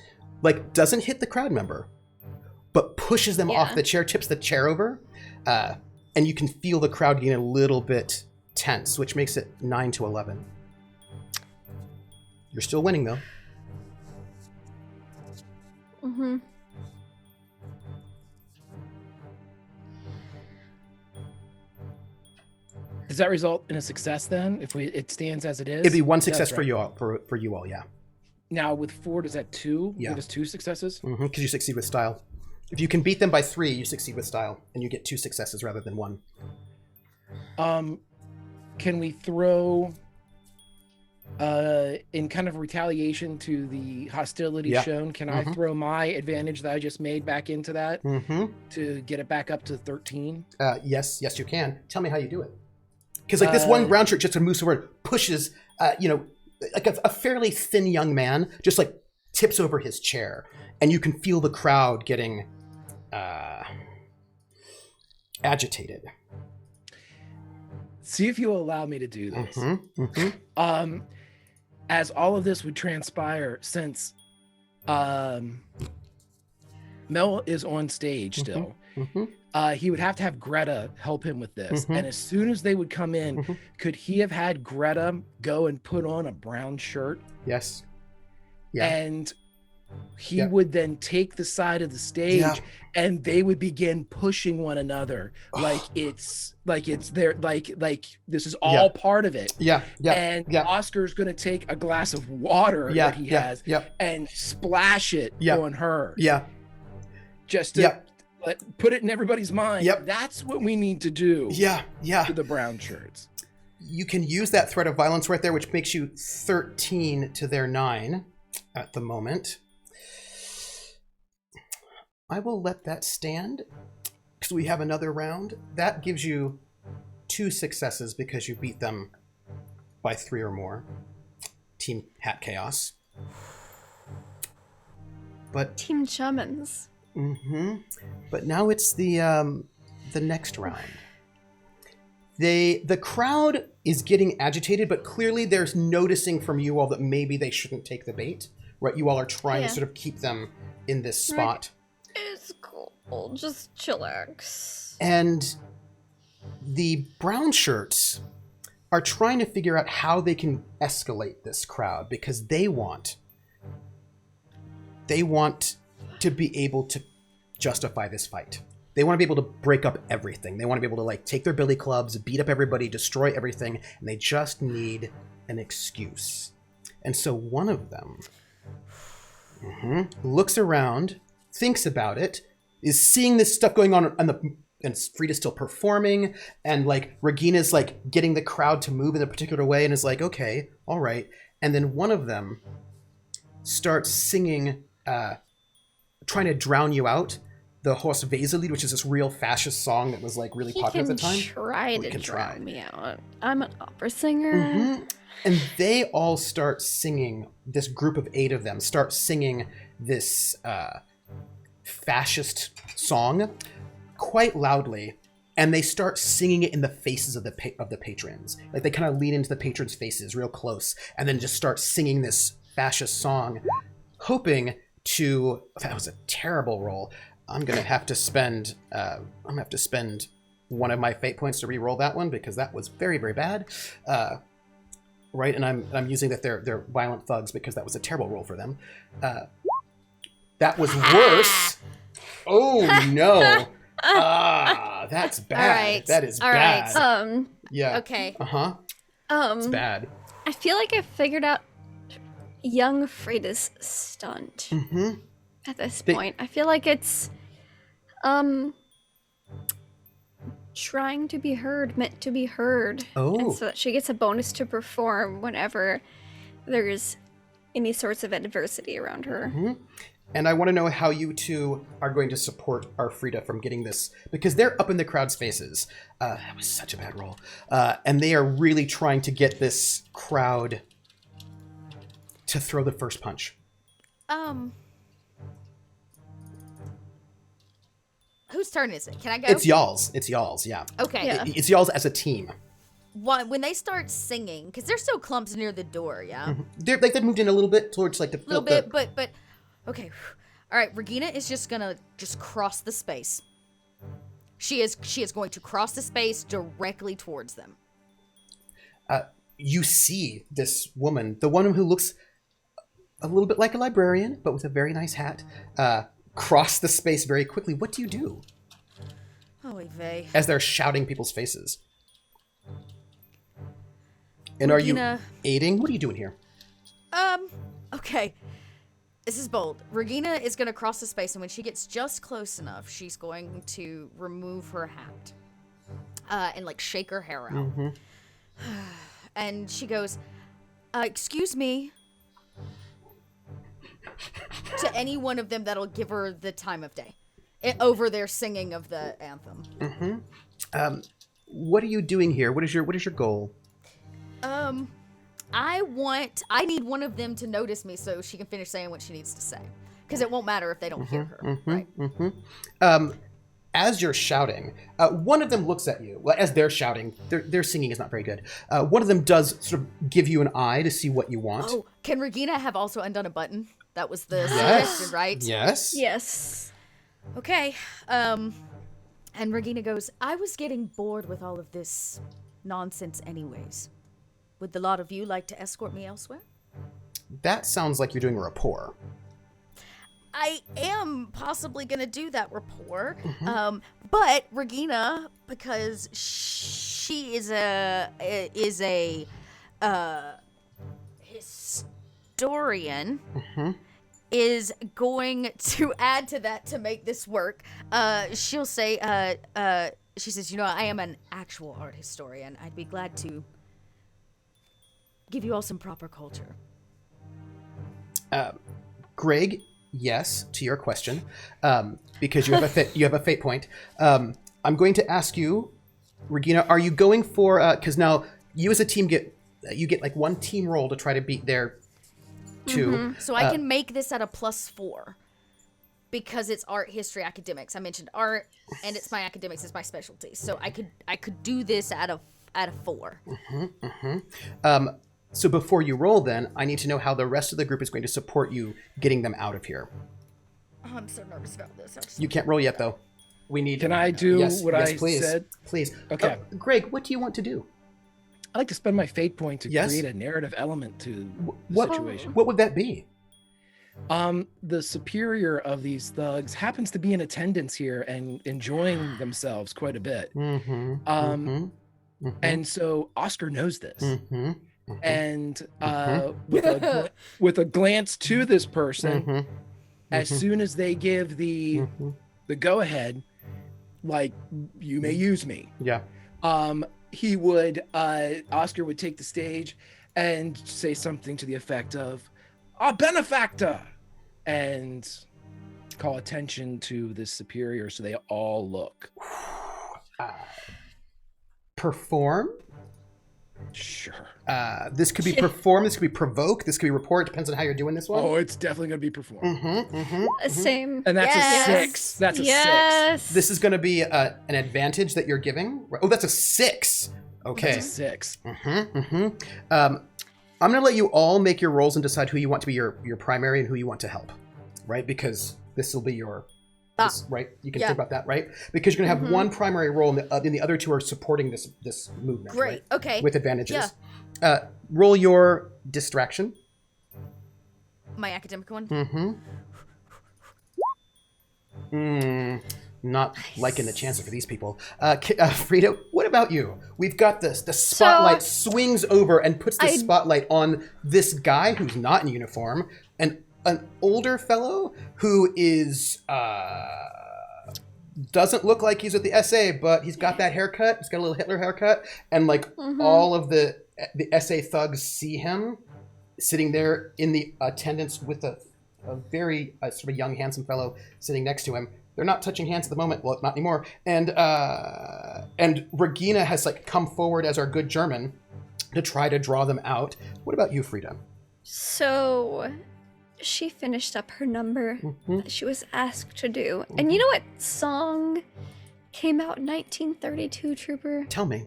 S2: Like, doesn't hit the crowd member, but pushes them off the chair, tips the chair over. And you can feel the crowd getting a little bit tense, which makes it 9 to 11. You're still winning, though.
S5: Does that result in a success then? If it stands as it is,
S2: it'd be 1 success for you all. For you all, yeah.
S5: Now with 4, does that 2?
S2: Yeah,
S5: it is 2 successes.
S2: Because you succeed with style. If you can beat them by 3, you succeed with style, and you get 2 successes rather than 1.
S5: Can we throw? In kind of retaliation to the hostility shown, can I throw my advantage that I just made back into that to get it back up to 13?
S2: Yes, you can. Tell me how you do it. Because like this one brown shirt just moves forward, pushes, like a fairly thin young man, just like tips over his chair, and you can feel the crowd getting agitated.
S5: See if you'll allow me to do this. As all of this would transpire, since Mel is on stage still, he would have to have Greta help him with this. And as soon as they would come in, could he have had Greta go and put on a brown shirt?
S2: Yes. Yeah.
S5: And he would then take the side of the stage and they would begin pushing one another like it's their like this is all part of it. And Oscar's gonna take a glass of water that he has and splash it on her. Just to put it in everybody's mind. That's what we need to do. To the brown shirts.
S2: You can use that threat of violence right there, which makes you 13 to their 9 at the moment. I will let that stand because we have another round. That gives you 2 successes because you beat them by 3 or more. Team Hat Chaos. But
S4: Team Chummins.
S2: But now it's the next round. The crowd is getting agitated, but clearly there's noticing from you all that maybe they shouldn't take the bait. Right? You all are trying to sort of keep them in this spot.
S4: It's cool. Just chillax.
S2: And the brown shirts are trying to figure out how they can escalate this crowd because they want to be able to justify this fight. They want to be able to break up everything. They want to be able to take their billy clubs, beat up everybody, destroy everything, and they just need an excuse. And so one of them looks around, thinks about it, is seeing this stuff going on, and Frieda's still performing, and Regina's getting the crowd to move in a particular way, and is like, okay, all right. And then one of them starts singing, trying to drown you out, the Horst Weselied, which is this real fascist song that was really popular at the time.
S4: He can drown me out. I'm an opera singer.
S2: And they all start singing, this group of 8 of them start singing this fascist song quite loudly, and they start singing it in the faces of the patrons. They kind of lean into the patrons' faces real close, and then just start singing this fascist song, hoping to. That was a terrible roll. I'm gonna have to spend. One of my fate points to re-roll that one because that was very, very bad. Right, and I'm using that they're violent thugs because that was a terrible roll for them. That was worse. Oh no! That's bad.
S3: All right.
S2: That is
S3: All
S2: bad.
S3: Right.
S2: Yeah.
S3: Okay.
S2: It's bad.
S4: I feel like I figured out young Frieda's stunt. At this point, I feel like it's trying to be heard, meant to be heard. And so that she gets a bonus to perform whenever there's any sorts of adversity around her.
S2: And I want to know how you two are going to support our Frieda from getting this, because they're up in the crowd's faces. That was such a bad roll. And they are really trying to get this crowd to throw the first punch.
S3: Whose turn is it? Can I go?
S2: It's y'all's, yeah.
S3: Okay.
S4: Yeah.
S2: It's y'all's as a team.
S3: When they start singing, because they're still clumps near the door, yeah?
S2: They've moved in a little bit towards the...
S3: little bit, but... Okay. All right, Regina is just gonna cross the space. She is going to cross the space directly towards them.
S2: You see this woman, the one who looks a little bit like a librarian, but with a very nice hat, cross the space very quickly. What do you do?
S3: Holy vey.
S2: As they're shouting people's faces. And Regina, are you aiding? What are you doing here?
S3: Okay. This is bold. Regina is going to cross the space, and when she gets just close enough, she's going to remove her hat and shake her hair out. And she goes, excuse me, to any one of them that'll give her the time of day over their singing of the anthem.
S2: What are you doing here? What is your goal?
S3: I need one of them to notice me so she can finish saying what she needs to say. Because it won't matter if they don't hear her, right?
S2: as you're shouting, one of them looks at you. Well, as they're shouting, their singing is not very good. One of them does sort of give you an eye to see what you want.
S3: Oh, can Regina have also undone a button? That was the suggestion, right?
S2: Yes.
S4: Yes.
S3: Okay. And Regina goes, I was getting bored with all of this nonsense anyways. Would the lot of you like to escort me elsewhere?
S2: That sounds like you're doing a rapport.
S3: I am possibly going to do that rapport. But Regina, because she is a historian, is going to add to that to make this work. She'll say, she says, I am an actual art historian. I'd be glad to give you all some proper culture.
S2: Greg, yes, to your question, because you have a fate point. I'm going to ask you, Regina, are you going for, because now you as a team get like one team roll to try to beat their two.
S3: So I can make this at a +4 because it's art, history, academics. I mentioned art, and it's my academics is my specialty. So I could do this at a 4.
S2: So before you roll, then I need to know how the rest of the group is going to support you getting them out of here.
S3: Oh, I'm so nervous about this.
S2: You can't roll yet, though. We need.
S5: Can I do what I
S2: please.
S5: said?
S2: Please.
S5: Okay.
S2: Greg, what do you want to do?
S5: I like to spend my fate point to
S2: Yes?
S5: create a narrative element to the
S2: What
S5: situation.
S2: What would that be?
S5: The superior of these thugs happens to be in attendance here and enjoying themselves quite a bit. And so Oscar knows this. And with a glance to this person, as soon as they give the go ahead, like, you may use me.
S2: Yeah.
S5: He would Oscar would take the stage and say something to the effect of, "A benefactor," and call attention to this superior so they all look.
S2: Perform?
S5: Sure.
S2: This could be perform, this could be provoke, this could be report. Depends on how you're doing this one.
S5: Oh, it's definitely going to be performed.
S4: Same.
S5: And that's a 6. That's a 6.
S2: This is going to be an advantage that you're giving. Oh, that's a 6. Okay.
S5: That's a 6.
S2: I'm going to let you all make your rolls and decide who you want to be your primary and who you want to help, right? Because this will be your... right? You can think about that, right? Because you're going to have one primary role, and the other two are supporting this movement.
S3: Great.
S2: Right?
S3: Okay.
S2: With advantages.
S3: Yeah.
S2: Roll your distraction.
S3: My academic one?
S2: Not liking the chances for these people. Frieda, what about you? We've got this. The spotlight swings over and puts the spotlight on this guy who's not in uniform, and an older fellow who is doesn't look like he's with the SA, but he's got that haircut. He's got a little Hitler haircut, and like all of the SA thugs see him sitting there in the attendance with a very sort of young, handsome fellow sitting next to him. They're not touching hands at the moment. Well, not anymore. And Regina has like come forward as our good German to try to draw them out. What about you, Frieda?
S4: So she finished up her number that she was asked to do. And you know what song came out in 1932, Trooper?
S2: Tell me.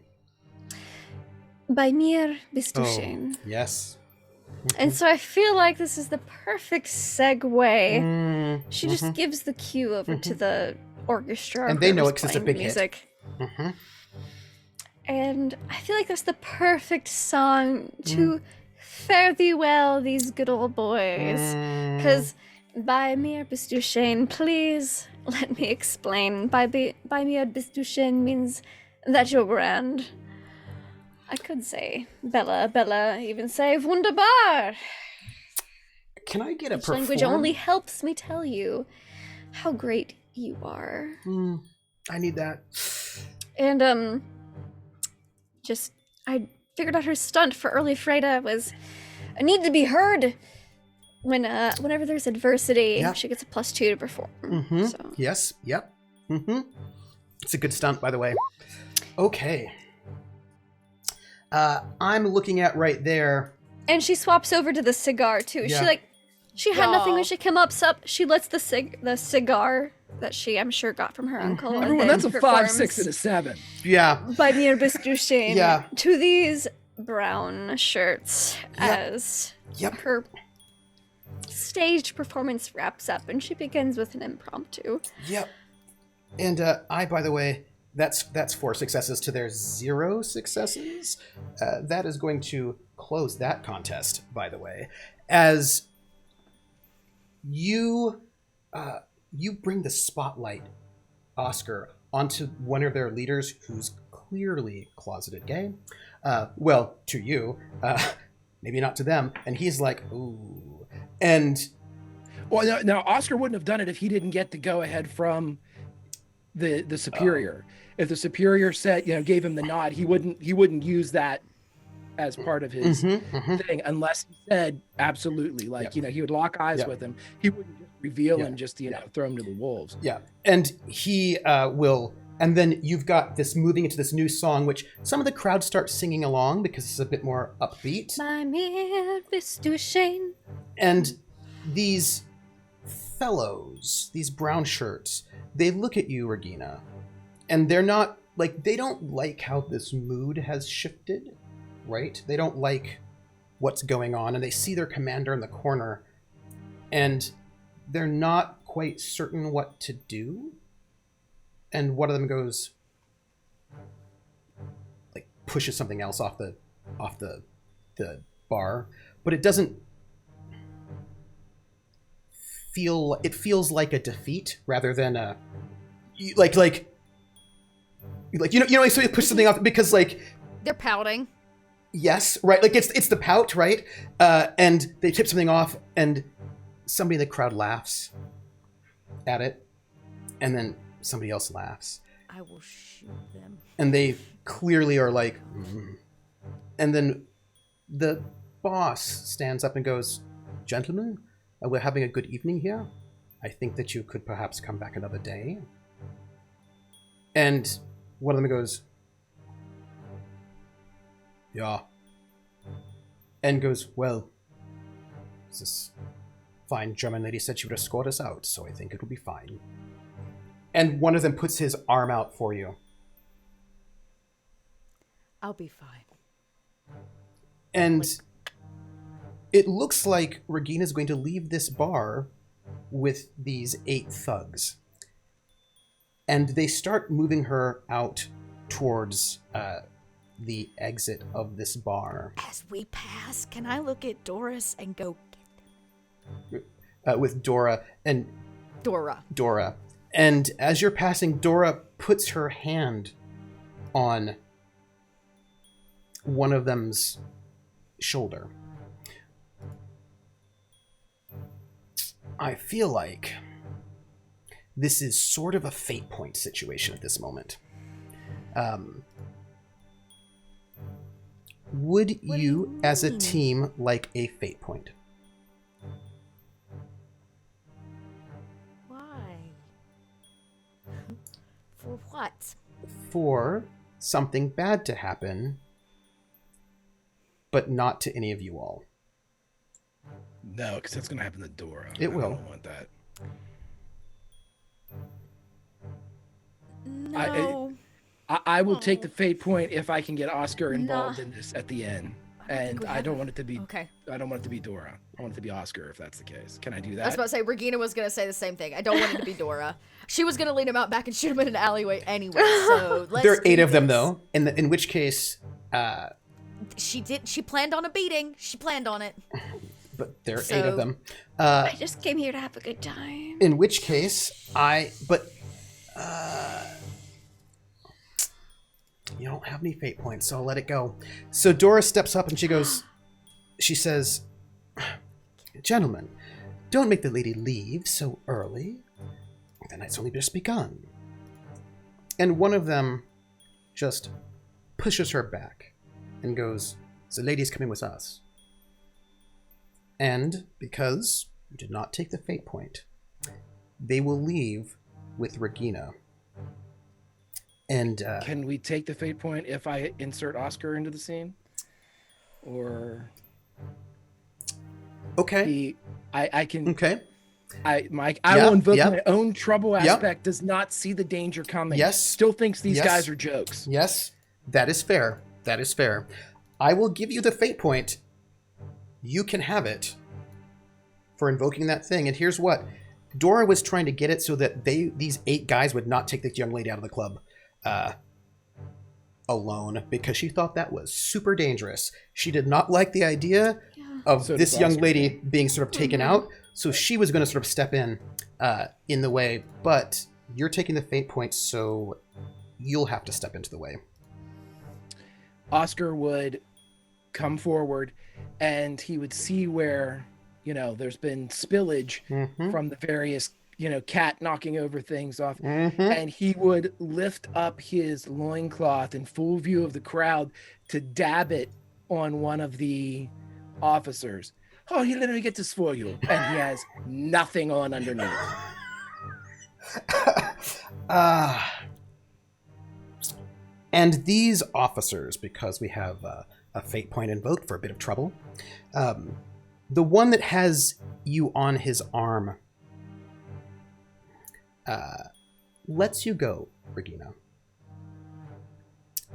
S4: By Mir bist du schön.
S2: Yes.
S4: And so I feel like this is the perfect segue. She just gives the cue over to the orchestra.
S2: And they know it because it's a big
S4: music. And I feel like that's the perfect song to fare thee well, these good old boys. Because by mir bist du schön, please let me explain. By mir bist du schön means that you're grand. I could say Bella, even say wunderbar.
S2: Can I get a perform?
S4: Language only helps me tell you how great you are.
S2: I need that.
S4: And I figured out her stunt for early Frieda was I need to be heard whenever there's adversity. She gets a +2 to perform. So.
S2: Yes. Yep. It's a good stunt, by the way. Okay. I'm looking at right there.
S4: And she swaps over to the cigar too.
S2: Yeah.
S4: She had nothing when she came up. She lets the cigar that she, I'm sure, got from her uncle. And
S5: Everyone,
S4: then
S5: that's a 5, 6, and a 7.
S2: Yeah.
S4: By mir bist du schön.
S2: Yeah.
S4: To these brown shirts as her staged performance wraps up, and she begins with an impromptu.
S2: Yep. And by the way, that's 4 successes to their 0 successes. That is going to close that contest, by the way, as you bring the spotlight, Oscar, onto one of their leaders who's clearly closeted gay. Well, to you, maybe not to them. And he's like, ooh. And
S5: well, now Oscar wouldn't have done it if he didn't get the go ahead from the superior. If the superior said, gave him the nod, he wouldn't use that as part of his thing unless he said absolutely. Like, he would lock eyes with him. He wouldn't just reveal him, just throw him to the wolves.
S2: Yeah. And he will. And then you've got this moving into this new song, which some of the crowd start singing along because it's a bit more upbeat.
S4: By mir bist du schön.
S2: And these fellows, these brown shirts, they look at you, Regina, and they're not like, they don't like how this mood has shifted, right? They don't like what's going on, and they see their commander in the corner, and they're not quite certain what to do. And one of them goes, like, pushes something else off the bar, but it doesn't feel. It feels like a defeat rather than a like so he pushed something off because
S3: they're pouting.
S2: Yes, right. Like it's the pout, right? And they tip something off, and somebody in the crowd laughs at it, and then somebody else laughs.
S3: I will shoot them.
S2: And they clearly are like, and then the boss stands up and goes, "Gentlemen, we're having a good evening here. I think that you could perhaps come back another day." And one of them goes, "Yeah." And goes, "Well, this fine German lady said she would escort us out, so I think it will be fine." And one of them puts his arm out for you.
S3: I'll be fine.
S2: And it looks like Regina's going to leave this bar with these 8 thugs. And they start moving her out towards the exit of this bar.
S3: As we pass, can I look at Doris and go,
S2: with Dora and...
S3: Dora.
S2: And as you're passing, Dora puts her hand on one of them's shoulder. I feel like this is sort of a fate point situation at this moment. Would you, as a team, like a fate point?
S3: Why? For what?
S2: For something bad to happen, but not to any of you all.
S5: No, because that's going to happen to Dora.
S2: It will.
S5: I don't want that.
S3: No.
S5: I will take the fate point if I can get Oscar involved in this at the end. And I don't want it to be
S3: Okay.
S5: I don't want it to be Dora. I want it to be Oscar if that's the case. Can I do that?
S3: I was about to say, Regina was going to say the same thing. I don't want it to be Dora. She was going to lead him out back and shoot him in an alleyway anyway, so let's
S2: There are 8
S3: do
S2: of them,
S3: this.
S2: though, in which case...
S3: She planned on a beating. She planned on it.
S2: But there are 8 of them.
S4: I just came here to have a good time.
S2: In which case, you don't have any fate points, so I'll let it go. So Dora steps up and she says, "Gentlemen, don't make the lady leave so early. The night's only just begun." And one of them just pushes her back and goes, "The lady's coming with us." And because you did not take the fate point, they will leave with Regina. And
S5: can we take the fate point if I insert Oscar into the scene? Or
S2: okay,
S5: I can.
S2: Okay,
S5: I will invoke my own trouble aspect. Does not see the danger coming.
S2: Yes.
S5: Still thinks these guys are jokes.
S2: Yes. That is fair. That is fair. I will give you the fate point. You can have it for invoking that thing. And here's what. Dora was trying to get it so that these 8 guys would not take this young lady out of the club alone, because she thought that was super dangerous. She did not like the idea of this young lady being sort of taken out. So she was going to sort of step in the way. But you're taking the fate point, so you'll have to step into the way.
S5: Oscar would come forward and he would see where, there's been spillage from the various, cat knocking over things off. And he would lift up his loincloth in full view of the crowd to dab it on one of the officers. Oh, let me get this for you. And he has nothing on underneath.
S2: And these officers, because we have a fate point invoked for a bit of trouble, the one that has you on his arm lets you go, Regina.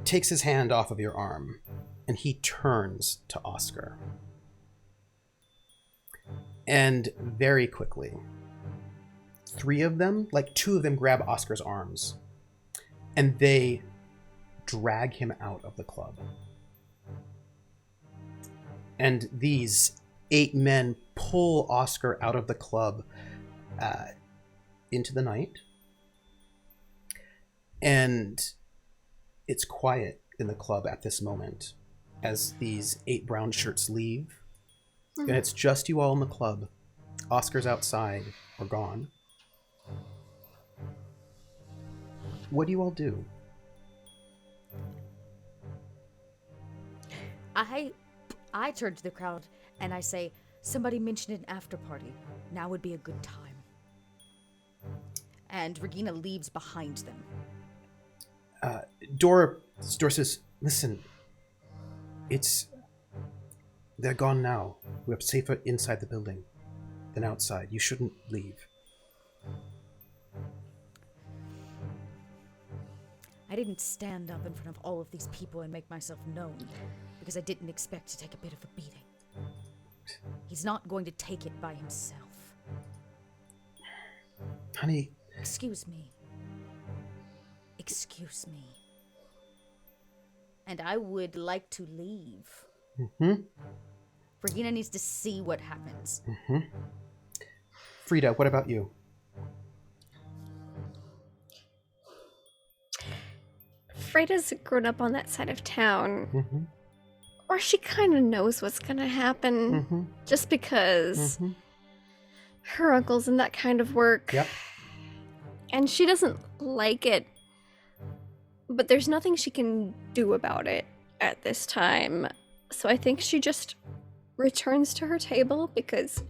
S2: Takes his hand off of your arm, and he turns to Oscar. And very quickly, 3 of them, 2 of them grab Oscar's arms, and they drag him out of the club. And these 8 men pull Oscar out of the club into the night. And it's quiet in the club at this moment as these 8 brown shirts leave. And it's just you all in the club. Oscar's outside or gone. What do you all do?
S3: I turn to the crowd and I say, somebody mentioned an after party. Now would be a good time. And Regina leaves behind them.
S2: Dora says, listen, they're gone now. We're safer inside the building than outside. You shouldn't leave.
S3: I didn't stand up in front of all of these people and make myself known because I didn't expect to take a bit of a beating. He's not going to take it by himself.
S2: Honey.
S3: Excuse me. Excuse me. And I would like to leave. Regina needs to see what happens.
S2: Frieda, what about you?
S4: Frieda's grown up on that side of town. Or she kind of knows what's going to happen just because her uncle's in that kind of work.
S2: Yep.
S4: And she doesn't like it. But there's nothing she can do about it at this time. So I think she just returns to her table because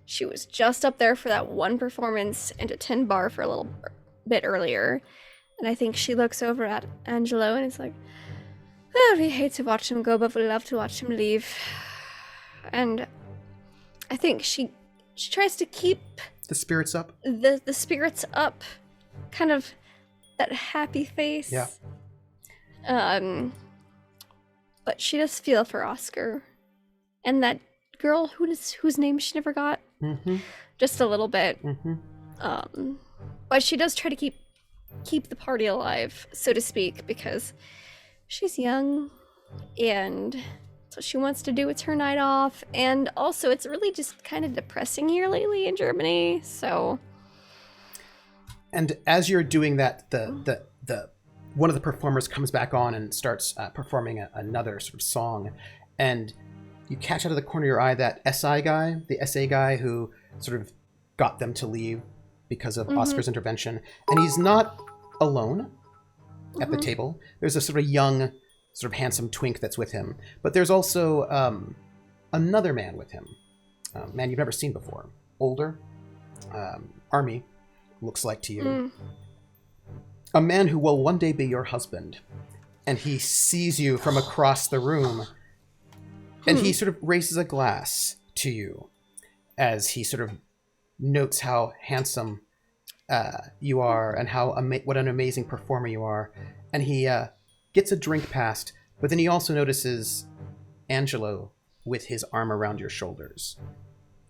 S4: she was just up there for that one performance and a 10 bar for a little bit earlier. And I think she looks over at Angelo and is like, well, we hate to watch him go, but we love to watch him leave. And I think she tries to keep
S2: the spirits up.
S4: The spirits up, kind of that happy face.
S2: Yeah.
S4: But she does feel for Oscar and that girl whose name she never got. Just a little bit. But she does try to keep the party alive, so to speak, because she's young and so she wants to do. It's her night off, and also it's really just kind of depressing here lately in Germany. So,
S2: and as you're doing that, the one of the performers comes back on and starts performing another sort of song, and you catch out of the corner of your eye that SI guy, the SA guy who sort of got them to leave because of Oscar's intervention, and he's not alone at the table. There's a sort of young, sort of handsome twink that's with him, but there's also another man with him, man you've never seen before, older, army, looks like to you. A man who will one day be your husband, and he sees you from across the room, and he sort of raises a glass to you as he sort of notes how handsome you are and how what an amazing performer you are. And he gets a drink passed, but then he also notices Angelo with his arm around your shoulders.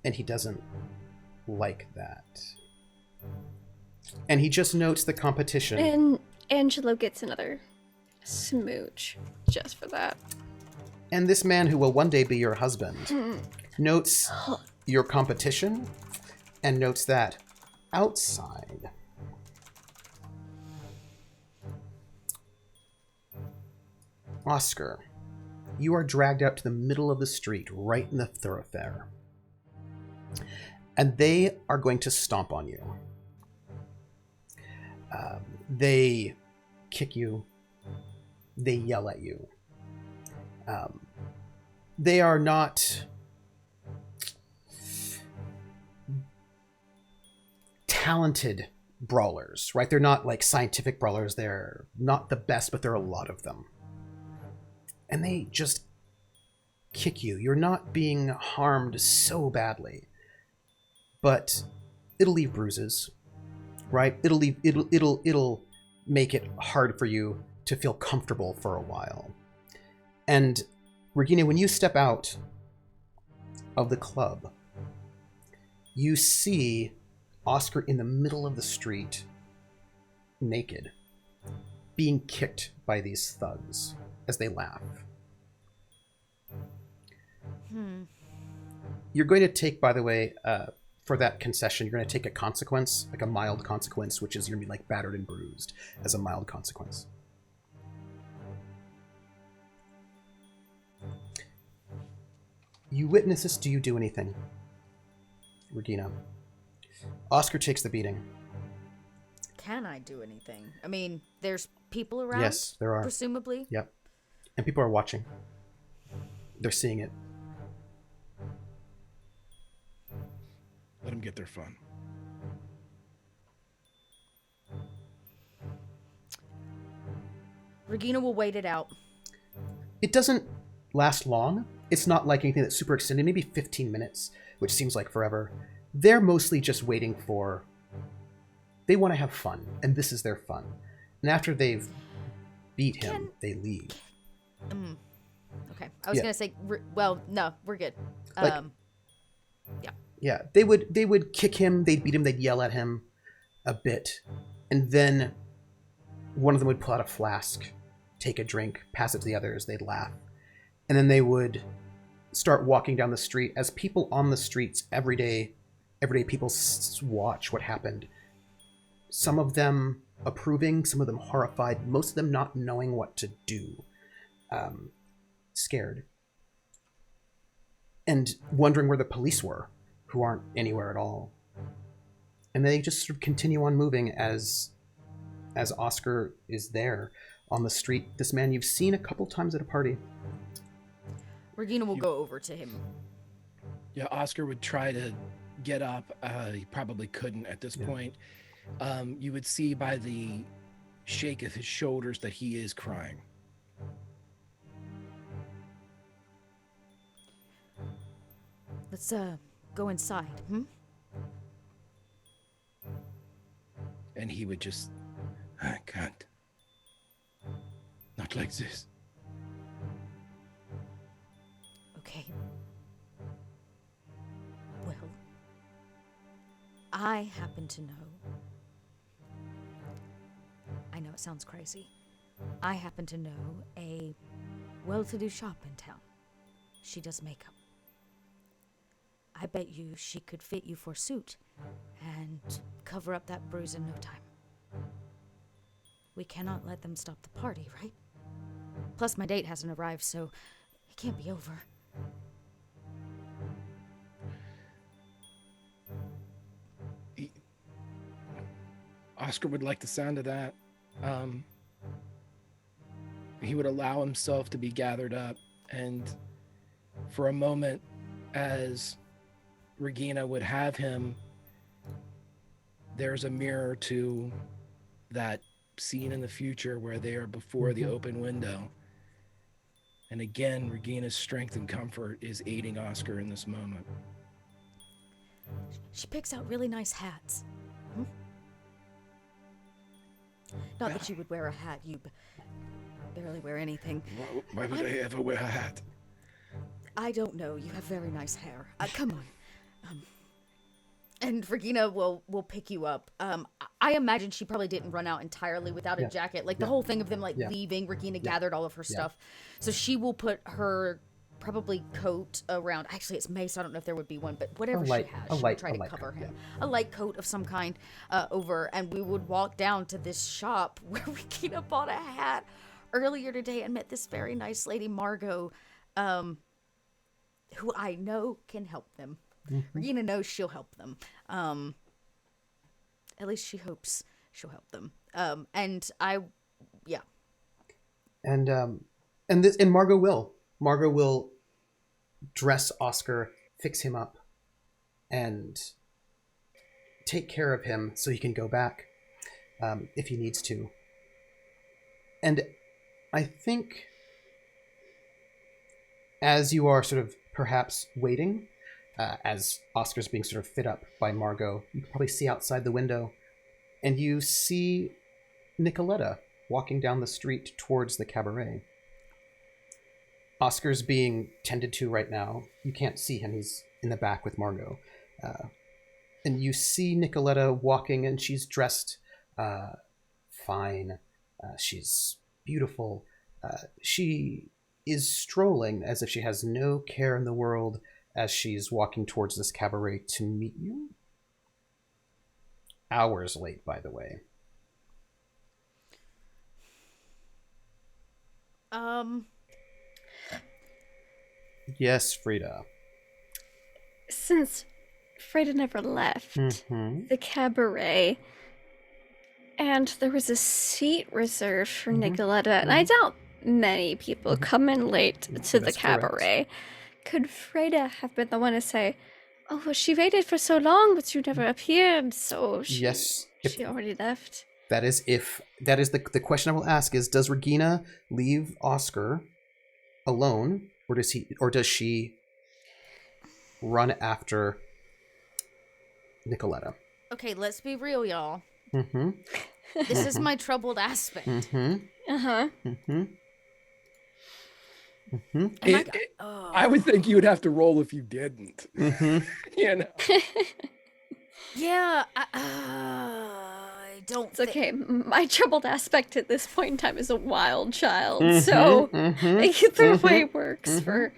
S2: And he doesn't like that. And he just notes the competition.
S4: And Angelo gets another smooch just for that.
S2: And this man who will one day be your husband notes your competition and notes that outside, Oscar, you are dragged out to the middle of the street, right in the thoroughfare. And they are going to stomp on you. They kick you. They yell at you. They are not talented brawlers, right? They're not like scientific brawlers. They're not the best, but there are a lot of them. And they just kick you. You're not being harmed so badly, but it'll leave bruises, right? It'll make it hard for you to feel comfortable for a while. And Regina, when you step out of the club, you see Oscar in the middle of the street, naked, being kicked by these thugs as they laugh. You're going to take, by the way, for that concession, you're going to take a consequence, like a mild consequence, which is you're going to be like battered and bruised as a mild consequence. You witness this. Do you do anything, Regina? Oscar takes the beating.
S3: Can I do anything? I mean, there's people around.
S2: Yes, there are.
S3: Presumably.
S2: Yep. And people are watching. They're seeing it.
S5: Let them get their fun.
S3: Regina will wait it out.
S2: It doesn't last long. It's not like anything that's super extended, maybe 15 minutes, which seems like forever. They're mostly just waiting for... They want to have fun, and this is their fun. And after they've beat him, they leave.
S3: Okay. I was going to say, well, no, we're good.
S2: Like,
S3: yeah.
S2: Yeah, they would kick him, they'd beat him, they'd yell at him a bit. And then one of them would pull out a flask, take a drink, pass it to the others, they'd laugh. And then they would start walking down the street as people on the streets every day people watch what happened. Some of them approving, some of them horrified, most of them not knowing what to do. Scared. And wondering where the police were, who aren't anywhere at all. And they just sort of continue on moving as Oscar is there on the street. This man you've seen a couple times at a party.
S3: Regina will go over to him.
S5: Yeah, Oscar would try to get up. He probably couldn't at this point. You would see by the shake of his shoulders that he is crying.
S3: Let's go inside,
S5: And he would just, I can't. Not like this.
S3: Okay. Well, I happen to know. I know it sounds crazy. I happen to know a well-to-do shop in town. She does makeup. I bet you she could fit you for a suit and cover up that bruise in no time. We cannot let them stop the party, right? Plus, my date hasn't arrived, so it can't be over.
S5: Oscar would like the sound of that. He would allow himself to be gathered up, and for a moment, as Regina would have him, there's a mirror to that scene in the future where they are before the open window. And again, Regina's strength and comfort is aiding Oscar in this moment.
S3: She picks out really nice hats. Not that you would wear a hat. You barely wear anything.
S5: Why would I ever wear a hat?
S3: I don't know. You have very nice hair. Come on. And Regina will pick you up. I imagine she probably didn't run out entirely without a jacket. Like the whole thing of them leaving, Regina gathered all of her stuff. So she will put her probably coat around. Actually, it's mace. I don't know if there would be one, but whatever she has, she would try to cover him. A light coat of some kind over. And we would walk down to this shop where Regina bought a hat earlier today and met this very nice lady, Margot, who I know can help them. Regina knows she'll help them. At least she hopes she'll help them. And Margot will dress Oscar, fix him up, and take care of him so he can go back if he needs to. And I think as you are sort of perhaps waiting, as Oscar's being sort of fit up by Margot, you can probably see outside the window, and you see Nicoletta walking down the street towards the cabaret. Oscar's being tended to right now. You can't see him. He's in the back with Margot. And you see Nicoletta walking, and she's dressed fine. She's beautiful. She is strolling as if she has no care in the world as she's walking towards this cabaret to meet you. Hours late, by the way. Yes, Frieda.
S4: Since Frieda never left the cabaret, and there was a seat reserved for Nicoletta, and I doubt many people come in late to the cabaret. Correct. Could Frieda have been the one to say, "Oh, well, she waited for so long, but you never appeared, so she already left"?
S2: That is the question I will ask is, does Regina leave Oscar alone, or does she run after Nicoletta?
S3: Okay, let's be real, y'all. This is my troubled aspect.
S5: I would think you would have to roll if you didn't. You know.
S3: Yeah, I don't.
S4: It's okay. My troubled aspect at this point in time is a wild child, so either way works for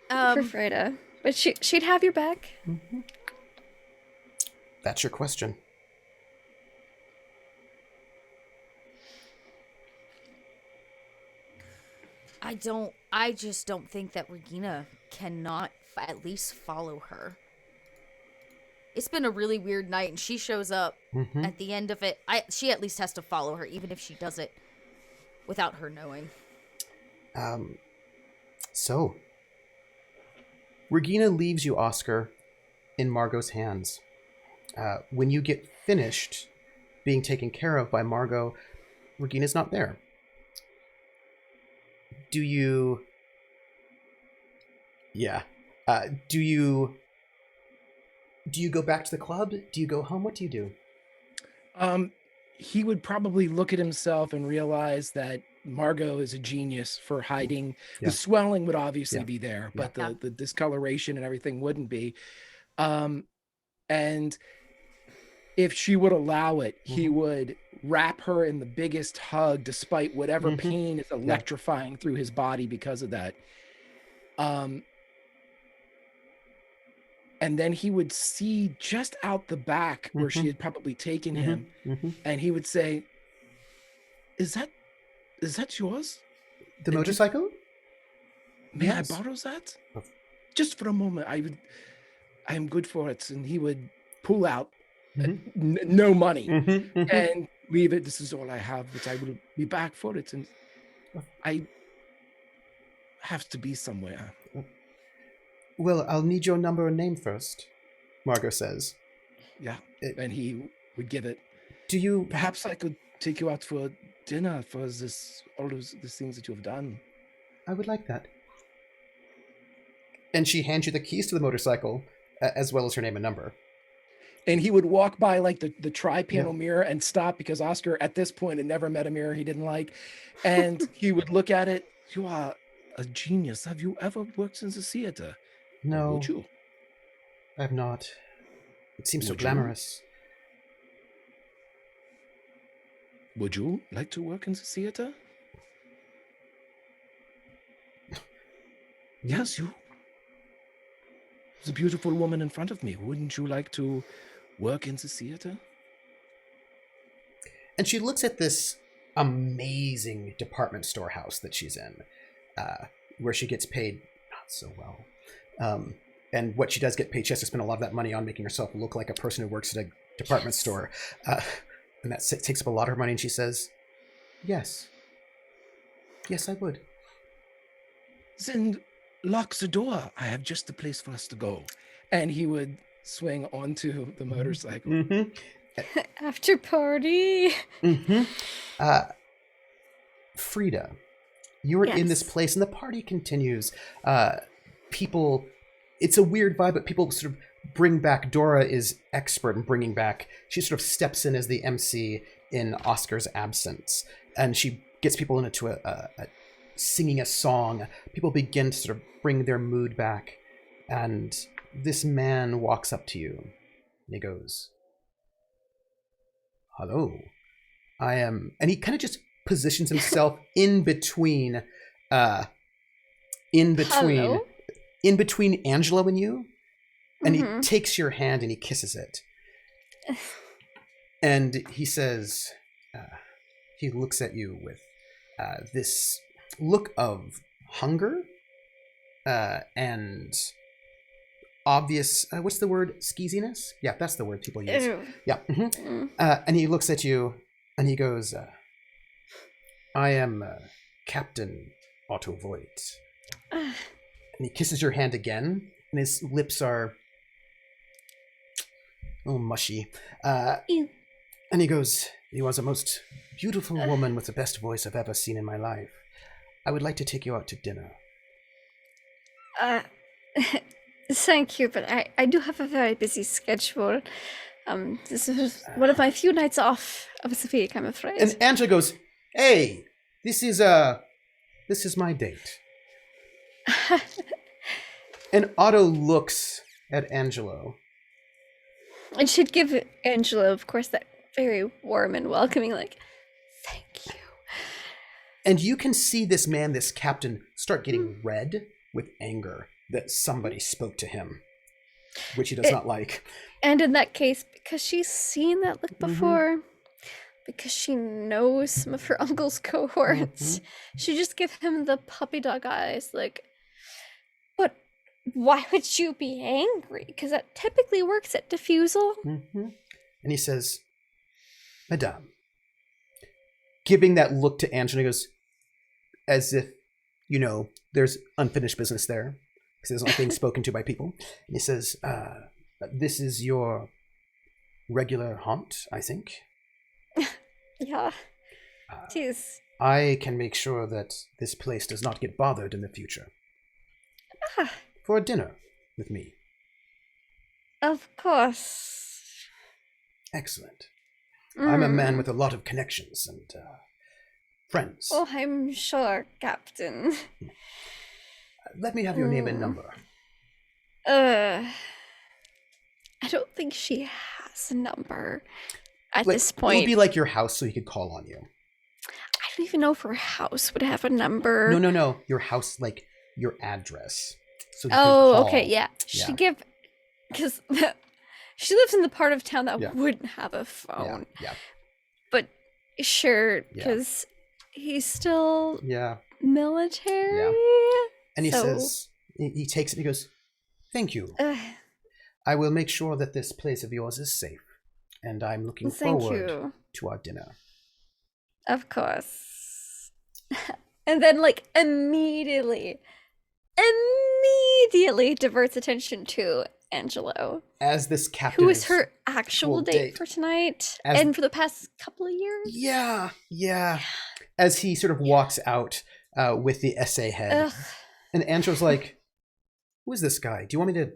S4: Frieda. But she'd have your back.
S2: That's your question.
S3: I just don't think that Regina cannot at least follow her. It's been a really weird night, and she shows up at the end of it. She at least has to follow her, even if she does it without her knowing.
S2: So, Regina leaves you, Oscar, in Margot's hands. When you get finished being taken care of by Margot, Regina's not there. Do you... Yeah. Do you go back to the club? Do you go home? What do you do?
S5: He would probably look at himself and realize that Margot is a genius for hiding. The swelling would obviously be there, but the discoloration and everything wouldn't be. And if she would allow it, he would wrap her in the biggest hug, despite whatever pain is electrifying through his body because of that. And then he would see just out the back where she had probably taken him, and he would say, "Is that yours?
S2: The motorcycle?
S5: May I borrow that? Just for a moment. I am good for it." And he would pull out no money and leave it. "This is all I have, but I will be back for it. And I have to be somewhere."
S2: "Well, I'll need your number and name first," Margot says.
S5: Yeah, and he would give it.
S2: "Do you...
S5: Perhaps I could take you out for dinner for all these things that you have done."
S2: "I would like that." And she hands you the keys to the motorcycle, as well as her name and number.
S5: And he would walk by like the tri-panel mirror and stop because Oscar at this point had never met a mirror he didn't like. And he would look at it. You are a genius. Have you ever worked in the theater?
S2: No.
S5: Would you?
S2: I have not. It seems so
S5: Would you?
S2: glamorous.
S5: Would you like to work in the theater? Yes, you. The beautiful woman in front of me. Wouldn't you like to work in the theater?
S2: And she looks at this amazing department store house that she's in, where she gets paid not so well. And what she does get paid, she has to spend a lot of that money on making herself look like a person who works at a department store. And that takes up a lot of her money. And she says, yes. Yes, I would.
S5: Then lock the door. I have just the place for us to go. And he would swing onto the motorcycle.
S2: Mm-hmm.
S4: After party.
S2: Mm-hmm. Frieda, you were in this
S4: Yes.
S2: place and the party continues. People, it's a weird vibe, but people sort of bring back, Dora is expert in bringing back, she sort of steps in as the MC in Oscar's absence. And she gets people into a singing a song. People begin to sort of bring their mood back. And this man walks up to you and he goes, hello, I am, and he kind of just positions himself in between
S4: Hello?
S2: Angelo and you, and
S4: Mhm.
S2: he takes your hand and he kisses it, and he says, he looks at you with this look of hunger and obvious, what's the word, skeeziness? Yeah, that's the word people use.
S4: Ew.
S2: Yeah. Mm-hmm. And he looks at you and he goes, I am Captain Otto Voigt. And he kisses your hand again, and his lips are mushy.
S4: Ew.
S2: And he goes, you are the most beautiful woman with the best voice I've ever seen in my life. I would like to take you out to dinner.
S4: Thank you, but I do have a very busy schedule. This is one of my few nights off of the week, I'm afraid.
S2: And Angela goes, hey, this is my date. And Otto looks at Angelo.
S4: And she'd give Angela, of course, that very warm and welcoming, like, thank you.
S2: And you can see this man, this captain, start getting red with anger that somebody spoke to him, which he does not like.
S4: And in that case, because she's seen that look before, because she knows some of her uncle's cohorts, she just give him the puppy dog eyes, like, but why would you be angry? Because that typically works at diffusal.
S2: And he says, Madame, giving that look to Angela, he goes, as if, you know, there's unfinished business there, because there's not being spoken to by people. And he says, this is your regular haunt, I think.
S4: Yeah, it is.
S2: I can make sure that this place does not get bothered in the future. For a dinner with me.
S4: Of course.
S2: Excellent. I'm a man with a lot of connections and friends.
S4: Oh, I'm sure, Captain.
S2: Let me have your name and number.
S4: I don't think she has a number at this point.
S2: It would be like your house so he could call on you.
S4: I don't even know if her house would have a number.
S2: No. Your house, like your address. So he could
S4: Oh,
S2: call.
S4: okay, yeah. She give, because she lives in the part of town that wouldn't have a phone.
S2: Yeah.
S4: But sure, because he's still military.
S2: Yeah. And he says, he takes it and he goes, thank you. I will make sure that this place of yours is safe. And I'm looking forward to our dinner.
S4: Of course. And then, like, immediately diverts attention to Angelo.
S2: As this captain
S4: who is her actual date for tonight and for the past couple of years.
S2: Yeah. As he sort of walks out with the essay head. And Angelo's like, who is this guy? Do you want me to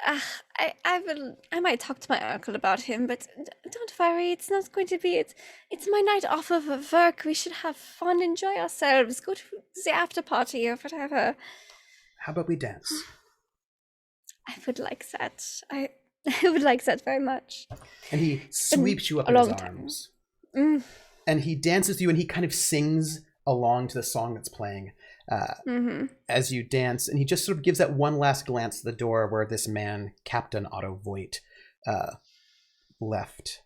S4: I might talk to my uncle about him, but don't worry, it's not going to be it's my night off of work. We should have fun, enjoy ourselves, go to the after party or whatever.
S2: How about we dance?
S4: I would like that. I would like that very much.
S2: And he sweeps you up in his arms. And he dances with you, and he kind of sings along to the song that's playing as you dance. And he just sort of gives that one last glance at the door where this man, Captain Otto Voigt, left.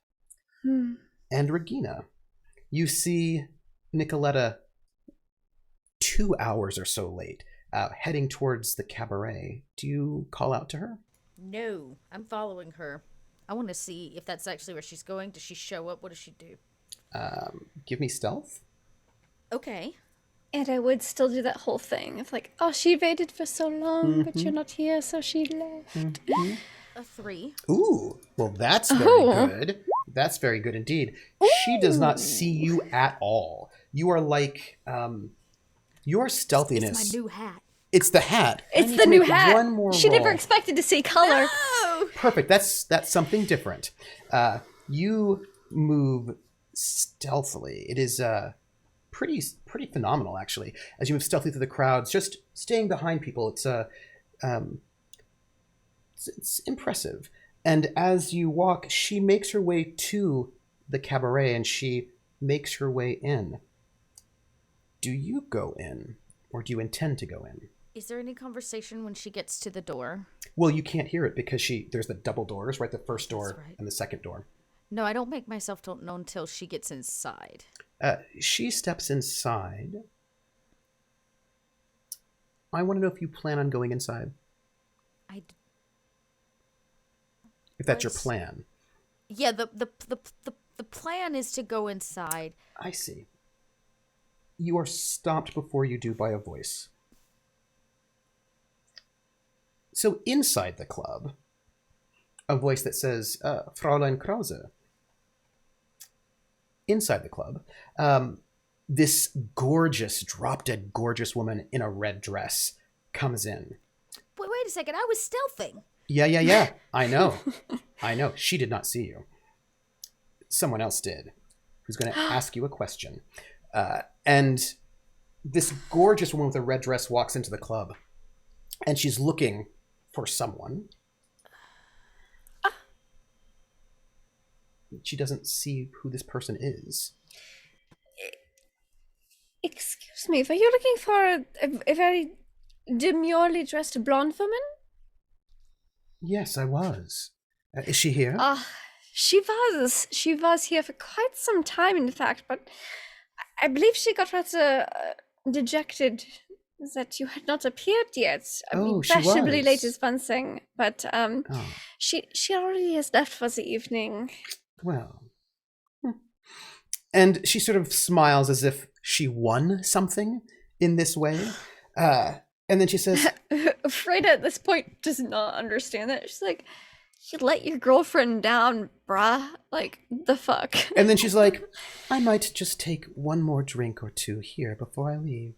S2: And Regina, you see Nicoletta 2 hours or so late, heading towards the cabaret. Do you call out to her?
S3: No, I'm following her. I want to see if that's actually where she's going. Does she show up? What does she do?
S2: Give me stealth.
S3: Okay.
S4: And I would still do that whole thing of like, oh, she waited for so long, but you're not here, so she left.
S3: A 3.
S2: Ooh, well, that's very good. That's very good indeed. She does not see you at all. You are like, your stealthiness.
S3: It's my new hat.
S2: It's the hat.
S4: It's the new hat.
S2: One more
S4: she
S2: roll.
S4: never expected to see color.
S3: No!
S2: Perfect. That's something different. You move stealthily. It is pretty phenomenal, actually. As you move stealthily through the crowds, just staying behind people. It's impressive. And as you walk, she makes her way to the cabaret, and she makes her way in. Do you go in, or do you intend to go in?
S3: Is there any conversation when she gets to the door?
S2: Well, you can't hear it because there's the double doors, right? The first door and the second door.
S3: No, I don't make myself known until she gets inside.
S2: She steps inside. I want to know if you plan on going inside. If that's your plan.
S3: Yeah, the plan is to go inside.
S2: I see. You are stopped before you do by a voice. So inside the club, a voice that says, Fräulein Krause. Inside the club, this gorgeous, drop-dead gorgeous woman in a red dress comes in.
S3: Wait a second, I was stealthing.
S2: Yeah. I know. She did not see you. Someone else did, who's going to ask you a question. And this gorgeous woman with a red dress walks into the club, and she's looking for someone. She doesn't see who this person is.
S4: Excuse me, were you looking for a very demurely dressed blonde woman?
S2: Yes, I was. Is she here?
S4: She was. She was here for quite some time, in fact, but I believe she got rather dejected that you had not appeared yet. I mean, fashionably late is one thing, but she already has left for the evening.
S2: Well. And she sort of smiles as if she won something in this way. And then she says...
S4: Frieda at this point does not understand that. She's like, you let your girlfriend down, bruh. Like, the fuck?
S2: And then she's like, I might just take one more drink or two here before I leave.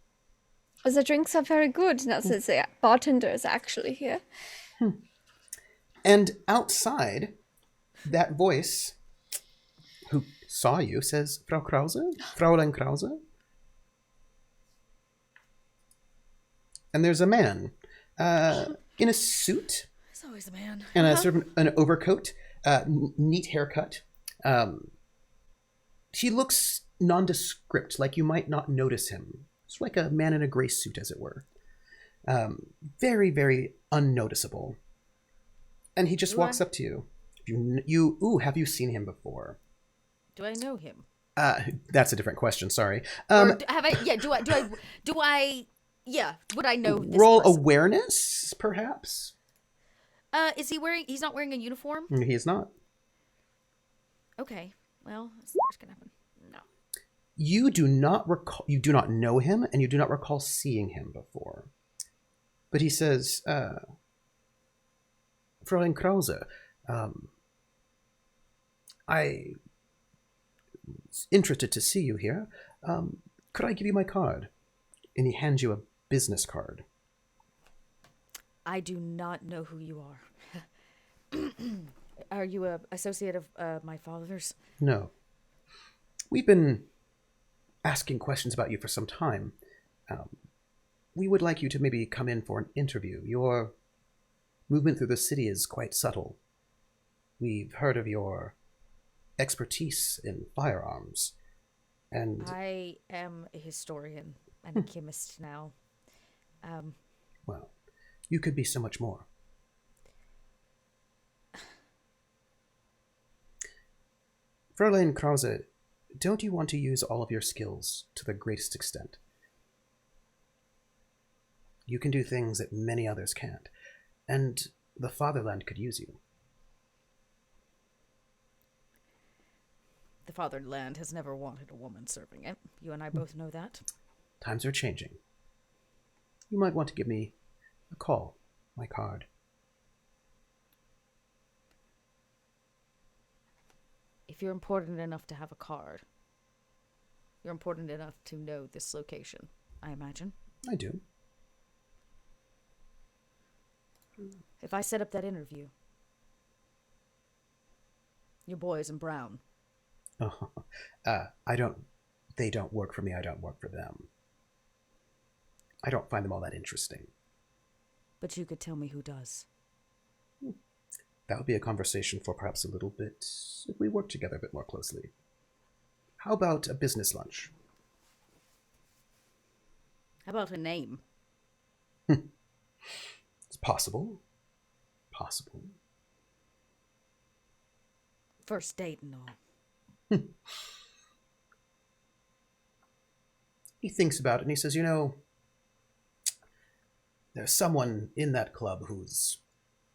S4: The drinks are very good now since the bartender is actually here.
S2: And outside, that voice who saw you says, Frau Krause? Fräulein Krause? And there's a man in a suit.
S3: There's always a man.
S2: And a sort of an overcoat, neat haircut. He looks nondescript, like you might not notice him. It's like a man in a gray suit, as it were. Very, very unnoticeable. And he just walks up to you. Have you seen him before?
S3: Do I know him?
S2: That's a different question. Sorry.
S3: Or have I? Yeah. Do I? Yeah. Would I know? This
S2: roll
S3: person?
S2: Awareness, perhaps.
S3: Is he wearing? He's not wearing a uniform.
S2: He is not.
S3: Okay. Well, that's what's gonna happen. No.
S2: You do not recall. You do not know him, and you do not recall seeing him before. But he says, Fräulein Krause, I was interested to see you here. Could I give you my card? And he hands you a business card.
S3: I do not know who you are. Are you a associate of my father's?
S2: No. We've been asking questions about you for some time. We would like you to maybe come in for an interview. Your movement through the city is quite subtle. We've heard of your expertise in firearms, and...
S3: I am a historian and a chemist now.
S2: Well, you could be so much more. Fräulein Krause, don't you want to use all of your skills to the greatest extent? You can do things that many others can't, and the fatherland could use you.
S3: The fatherland has never wanted a woman serving it. You and I both know that.
S2: Times are changing. You might want to give me a call, my card.
S3: If you're important enough to have a card, you're important enough to know this location, I imagine.
S2: I do.
S3: If I set up that interview, your boys in brown.
S2: They don't work for me, I don't work for them. I don't find them all that interesting.
S3: But you could tell me who does.
S2: That would be a conversation for perhaps a little bit, if we work together a bit more closely. How about a business lunch?
S3: How about a name?
S2: It's possible. Possible.
S3: First date and all.
S2: He thinks about it and he says, there's someone in that club who's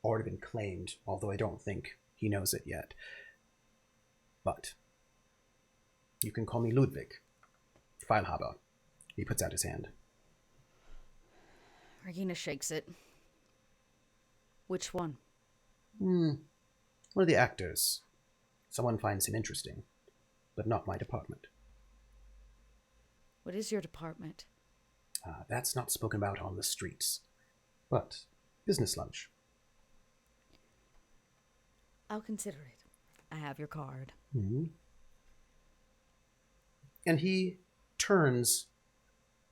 S2: already been claimed, although I don't think he knows it yet. But you can call me Ludwig. Feilhaber. He puts out his hand.
S3: Regina shakes it. Which one?
S2: One of the actors. Someone finds him interesting, but not my department.
S3: What is your department?
S2: That's not spoken about on the streets. But business lunch.
S3: I'll consider it. I have your card.
S2: Mm-hmm. And he turns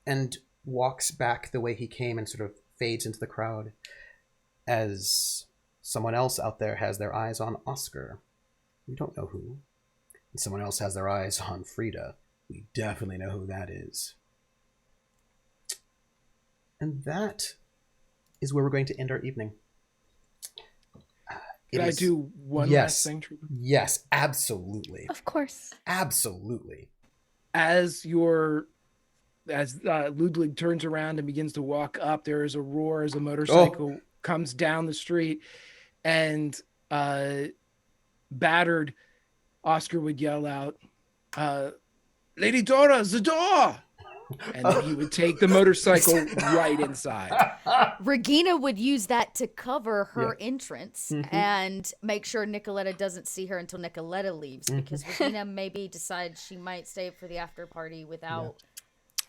S2: and walks back the way he came and sort of fades into the crowd as someone else out there has their eyes on Oscar. We don't know who. And someone else has their eyes on Frieda. We definitely know who that is. And that is where we're going to end our evening.
S5: Can I do one last thing, Trooper?
S2: Yes, absolutely.
S4: Of course.
S2: Absolutely.
S5: As Ludwig turns around and begins to walk up, there is a roar as a motorcycle comes down the street, and battered Oscar would yell out, Lady Dora, the door! And then he would take the motorcycle right inside.
S3: Regina would use that to cover her entrance and make sure Nicoletta doesn't see her until Nicoletta leaves, because Regina maybe decides she might stay for the after party without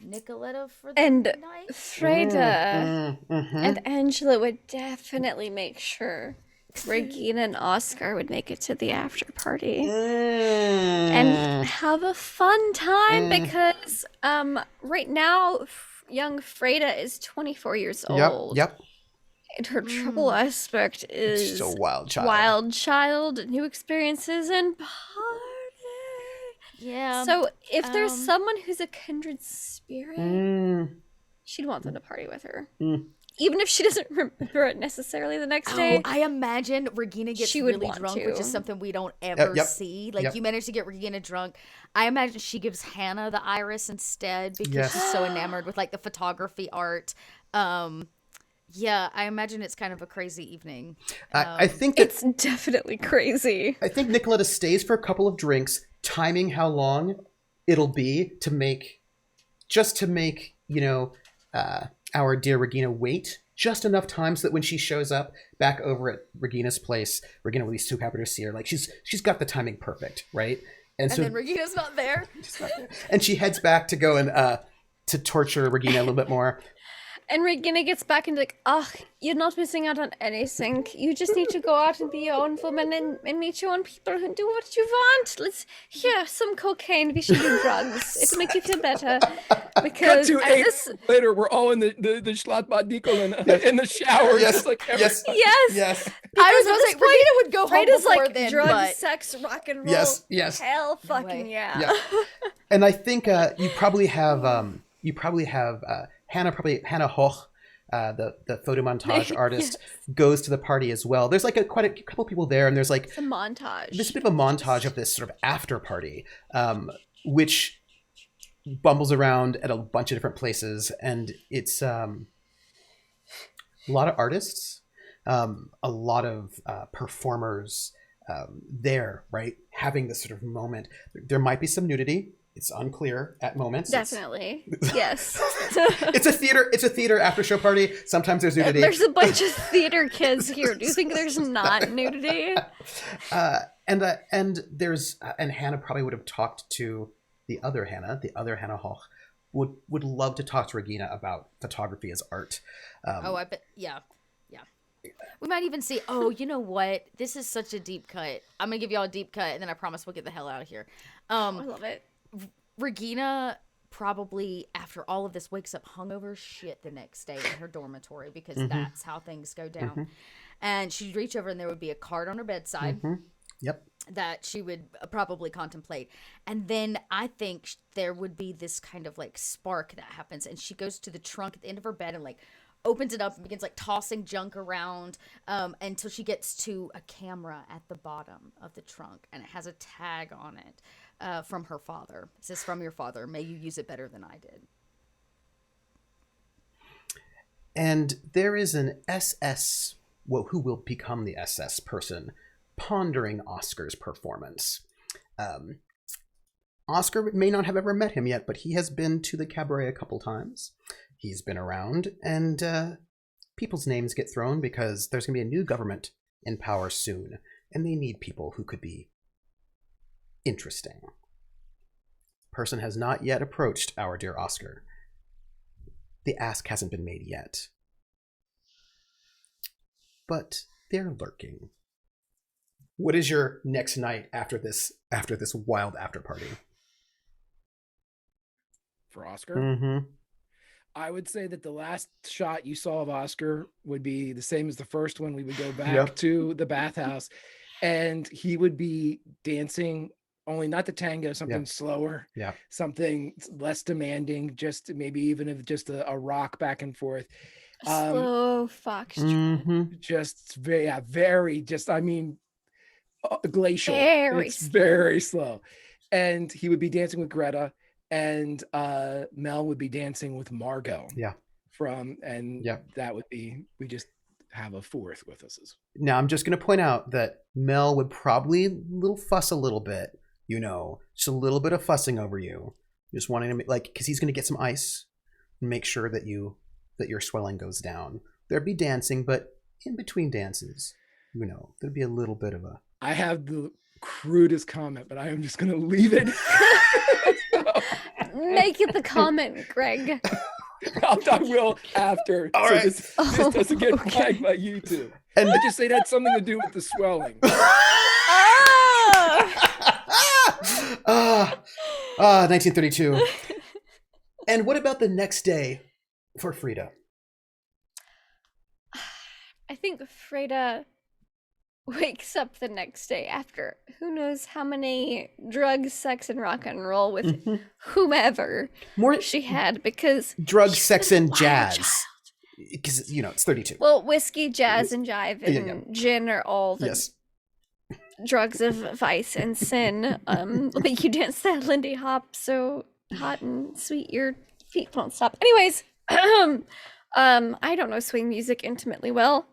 S3: Nicoletta for the night.
S4: Frieda and Angela would definitely make sure Regina and Oscar would make it to the after party and have a fun time, because right now young Frieda is 24 years old.
S2: Yep.
S4: And her trouble aspect is
S2: She's a wild child.
S4: Wild child, new experiences, and party.
S3: Yeah.
S4: So if there's someone who's a kindred spirit, she'd want them to party with her. Even if she doesn't remember it necessarily the next day.
S3: I imagine Regina gets really drunk, which is something we don't ever see. Like, you manage to get Regina drunk. I imagine she gives Hannah the iris instead because she's so enamored with, like, the photography art. Yeah, I imagine it's kind of a crazy evening.
S2: I think that,
S4: it's definitely crazy.
S2: I think Nicoletta stays for a couple of drinks, timing how long it'll be to make, our dear Regina wait just enough time so that when she shows up back over at Regina's place, Regina will be super happy to see her. Like, she's got the timing perfect, right?
S3: And so then Regina's not there.
S2: And she heads back to go and to torture Regina a little bit more.
S4: And Regina gets back and like, oh, you're not missing out on anything. You just need to go out and be your own woman and meet your own people and do what you want. Here, some cocaine. We should do drugs. It'll make you feel better. Because
S5: Cut to 8 later, we're all in the Schlattbad in the shower.
S2: Yes,
S5: Just like
S2: yes,
S5: yes.
S3: I was going to say, Regina would go home
S4: Freida's
S3: before
S4: like
S3: then,
S4: drugs,
S3: but...
S4: sex, rock and roll.
S2: Yes.
S4: Hell fucking yeah.
S2: And I think you probably have Hannah Hoch, the photo montage artist, goes to the party as well. There's like quite a couple people there, and there's like
S4: a montage.
S2: There's a bit of a montage of this sort of after party, which bumbles around at a bunch of different places, and it's a lot of artists, a lot of performers there, right, having this sort of moment. There might be some nudity. It's unclear at moments.
S4: Definitely. Yes.
S2: It's a theater after show party. Sometimes there's nudity.
S4: There's a bunch of theater kids here. Do you think there's not nudity?
S2: And there's and Hannah probably would have talked to the other Hannah Hoch would love to talk to Regina about photography as art.
S3: I bet. Yeah. We might even see, oh, you know what? This is such a deep cut. I'm going to give y'all a deep cut, and then I promise we'll get the hell out of here.
S4: I love it.
S3: Regina probably, after all of this, wakes up hungover shit the next day in her dormitory because that's how things go down. And she'd reach over, and there would be a card on her bedside.
S2: Yep.
S3: That she would probably contemplate. And then I think there would be this kind of like spark that happens, and she goes to the trunk at the end of her bed and like opens it up and begins like tossing junk around until she gets to a camera at the bottom of the trunk, and it has a tag on it from her father. It says, "From your father, may you use it better than I did."
S2: And there is an SS, who will become the SS person, pondering Oscar's performance. Oscar may not have ever met him yet, but he has been to the cabaret a couple times. He's been around, and people's names get thrown because there's going to be a new government in power soon, and they need people who could be interesting. Person has not yet approached our dear Oscar. The ask hasn't been made yet. But they're lurking. What is your next night after this wild after party?
S5: For Oscar? I would say that the last shot you saw of Oscar would be the same as the first one. We would go back to the bathhouse, and he would be dancing, only not the tango, something slower, something less demanding, just maybe even if just a rock back and forth.
S4: Slow foxtrot.
S5: Just very, just, I mean, glacial. It's
S4: slow.
S5: very slow. And he would be dancing with Greta, and Mel would be dancing with Margot. That would be, we just have a fourth with us.
S2: Now, I'm just going to point out that Mel would probably fuss a little bit, just a little bit of fussing over you, just wanting to because he's going to get some ice and make sure that your swelling goes down. There'd be dancing, but in between dances, there'd be a little bit of a...
S5: I have the crudest comment, but I am just going to leave it.
S4: Make it the comment, Greg.
S5: I will after.
S2: All right.
S5: This doesn't get flagged by YouTube. And I just say that had something to do with the swelling.
S2: 1932. And what about the next day for Frieda?
S4: I think Frieda wakes up the next day after who knows how many drugs, sex, and rock and roll with whomever she had, because
S2: drugs, sex, and jazz. Because it's 32.
S4: Well, whiskey, jazz, and jive, and gin are all the drugs of vice and sin. Make you dance that Lindy Hop so hot and sweet your feet won't stop. Anyways, I don't know swing music intimately well.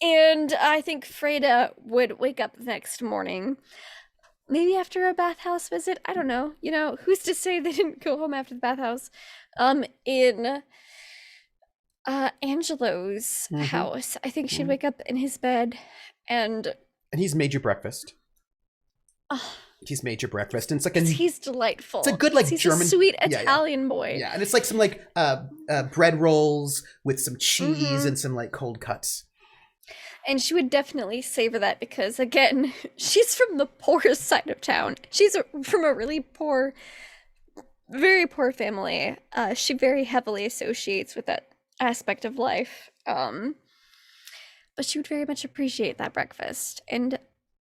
S4: And I think Frieda would wake up the next morning, maybe after a bathhouse visit. I don't know. Who's to say they didn't go home after the bathhouse? In Angelo's house. I think she'd wake up in his bed, and
S2: he's made you breakfast. He's made your breakfast, and it's like
S4: he's delightful.
S2: It's a good like
S4: he's
S2: German,
S4: a sweet Italian boy.
S2: Yeah, and it's like some like bread rolls with some cheese and some like cold cuts.
S4: And she would definitely savor that because, again, she's from the poorest side of town. She's from a really poor, very poor family. She very heavily associates with that aspect of life. But she would very much appreciate that breakfast and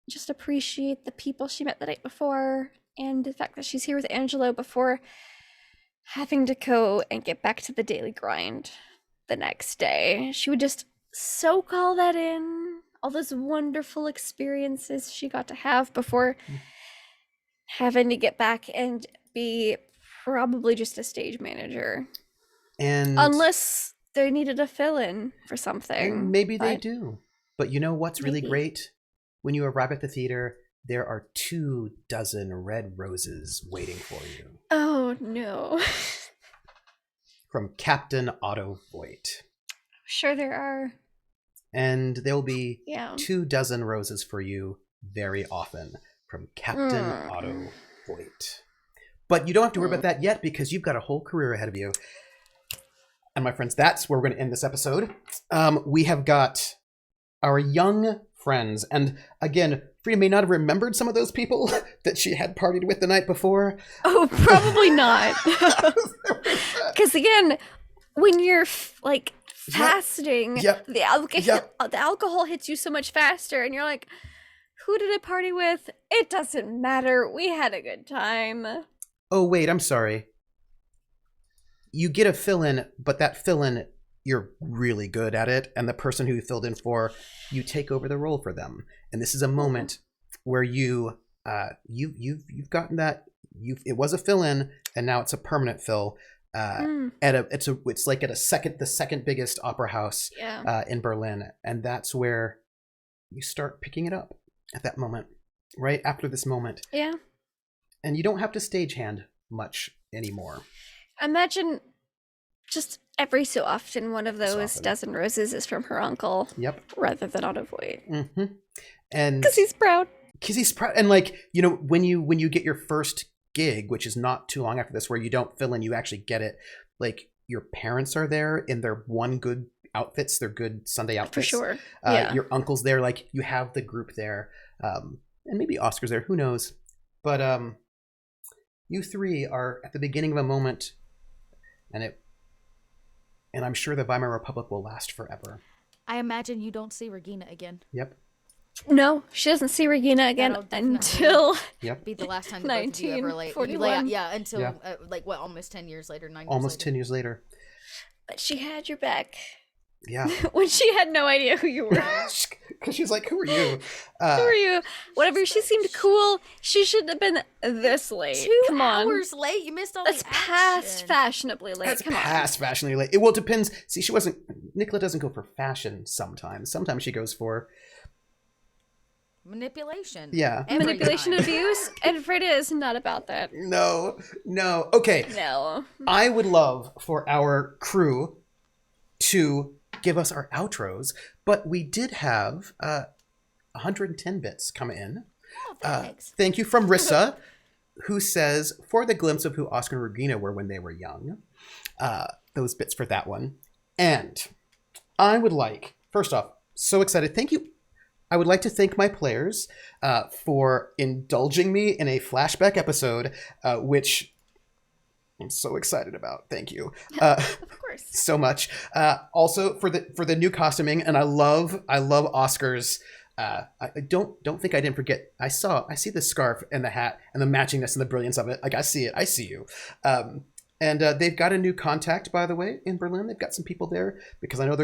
S4: just appreciate the people she met the night before and the fact that she's here with Angelo before having to go and get back to the daily grind the next day. She would just soak all that in, all those wonderful experiences she got to have before having to get back and be probably just a stage manager.
S2: And
S4: unless they needed a fill-in for something.
S2: And maybe they do. But you know what's really great? When you arrive at the theater, there are 24 red roses waiting for you.
S4: Oh, no.
S2: From Captain Otto Voigt.
S4: Sure there are.
S2: And there'll be 24 roses for you very often from Captain Otto Voigt. But you don't have to worry about that yet because you've got a whole career ahead of you. And my friends, that's where we're going to end this episode. We have got our young friends. And again, Frieda may not have remembered some of those people that she had partied with the night before.
S4: Oh, probably not. Because again, when you're like fasting, the alcohol hits you so much faster and you're like, who did I party with? It doesn't matter. We had a good time.
S2: Oh, wait, I'm sorry. You get a fill-in, but that fill-in, you're really good at it. And the person who you filled in for, you take over the role for them. And this is a moment where you've gotten that. It was a fill-in, and now it's a permanent fill. It's like at the second biggest opera house in Berlin, and that's where you start picking it up at that moment, right after this moment.
S4: Yeah.
S2: And you don't have to stagehand much anymore.
S4: Imagine just every so often one of those dozen roses is from her uncle.
S2: Yep.
S4: Rather than Otto Voigt.
S2: Mm-hmm. And
S4: because he's proud.
S2: And like, you know, when you get your first gig, which is not too long after this, where you don't fill in, you actually get it. Like your parents are there in their one good outfits, their good Sunday outfits.
S4: For sure.
S2: Your uncle's there. Like you have the group there, and maybe Oscar's there. Who knows? But you three are at the beginning of a moment, and I'm sure the Weimar Republic will last forever.
S3: I imagine you don't see Regina again.
S2: Yep.
S4: No, she doesn't see Regina again until
S3: be the last time the both of you ever lay until almost 10 years later, 9 years
S2: almost
S3: later.
S2: 10 years later.
S4: But she had your back.
S2: Yeah.
S4: When she had no idea who you were.
S2: Because she's like, who are you?
S4: Who are you? Whatever, she seemed cool. She shouldn't have been this late.
S3: 2 hours late? You missed all the action.
S4: That's past fashionably late.
S2: That's past fashionably late. Well, it depends. See, Nicola doesn't go for fashion sometimes. Sometimes she goes for
S3: manipulation.
S2: Yeah.
S4: Manipulation, abuse, and Frieda is not about that.
S2: No. Okay.
S4: No.
S2: I would love for our crew to give us our outros, but we did have 110 bits come in.
S3: Oh, thanks.
S2: Thank you from Rissa, who says, for the glimpse of who Oscar and Regina were when they were young. Those bits for that one. And I would like, first off, so excited. Thank you. I would like to thank my players for indulging me in a flashback episode, which I'm so excited about. Thank you.
S4: Of course.
S2: So much. Also for the new costuming, and I love Oscar's. I don't think I didn't forget. I see the scarf and the hat and the matchingness and the brilliance of it. Like I see it. I see you. And they've got a new contact, by the way, in Berlin. They've got some people there because I know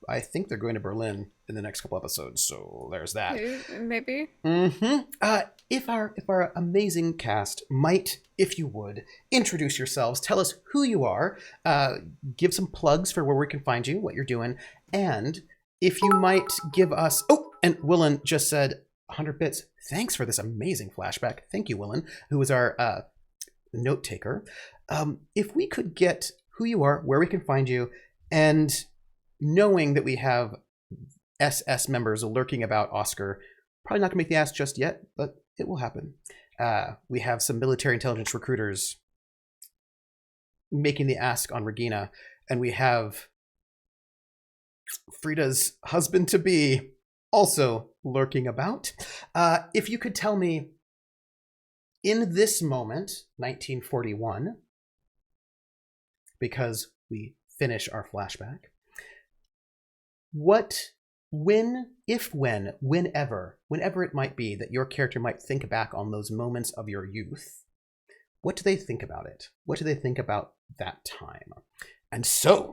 S2: I think they're going to Berlin in the next couple episodes. So there's that.
S4: Maybe.
S2: Mm-hmm. If our amazing cast might, if you would, introduce yourselves, tell us who you are, give some plugs for where we can find you, what you're doing, and if you might give us... Oh, and Willen just said 100 bits. Thanks for this amazing flashback. Thank you, Willen, who was our note taker. If we could get who you are, where we can find you, and knowing that we have SS members lurking about Oscar, probably not going to make the ask just yet, but it will happen. We have some military intelligence recruiters making the ask on Regina, and we have Frieda's husband-to-be also lurking about. If you could tell me, in this moment, 1941, because we finish our flashback, whenever it might be that your character might think back on those moments of your youth, what do they think about it? What do they think about that time? And so,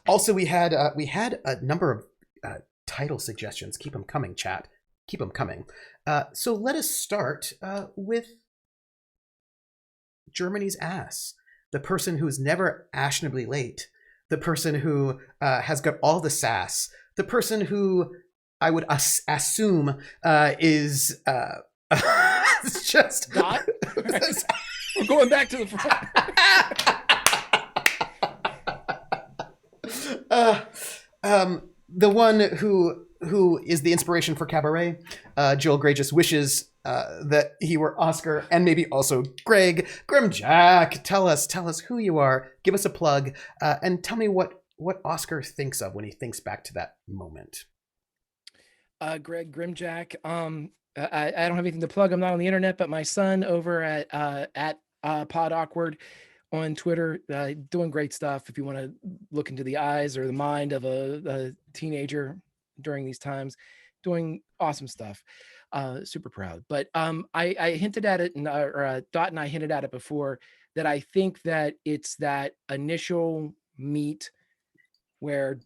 S2: also we had a number of title suggestions. Keep them coming, chat. Keep them coming. So let us start with Germany's ass. The person who's never fashionably late. The person who has got all the sass. The person who I would assume is just...
S5: Dot? We're going back to the front.
S2: The one who is the inspiration for Cabaret. Joel Grey just wishes that he were Oscar, and maybe also Greg. Grimjack, tell us who you are. Give us a plug, and tell me what Oscar thinks of when he thinks back to that moment.
S5: Greg Grimjack. I don't have anything to plug. I'm not on the internet, but my son over at Pod Awkward on Twitter, doing great stuff. If you want to look into the eyes or the mind of a teenager during these times, doing awesome stuff. Super proud. But I hinted at it, Dot and I hinted at it before, that I think that it's that initial meet where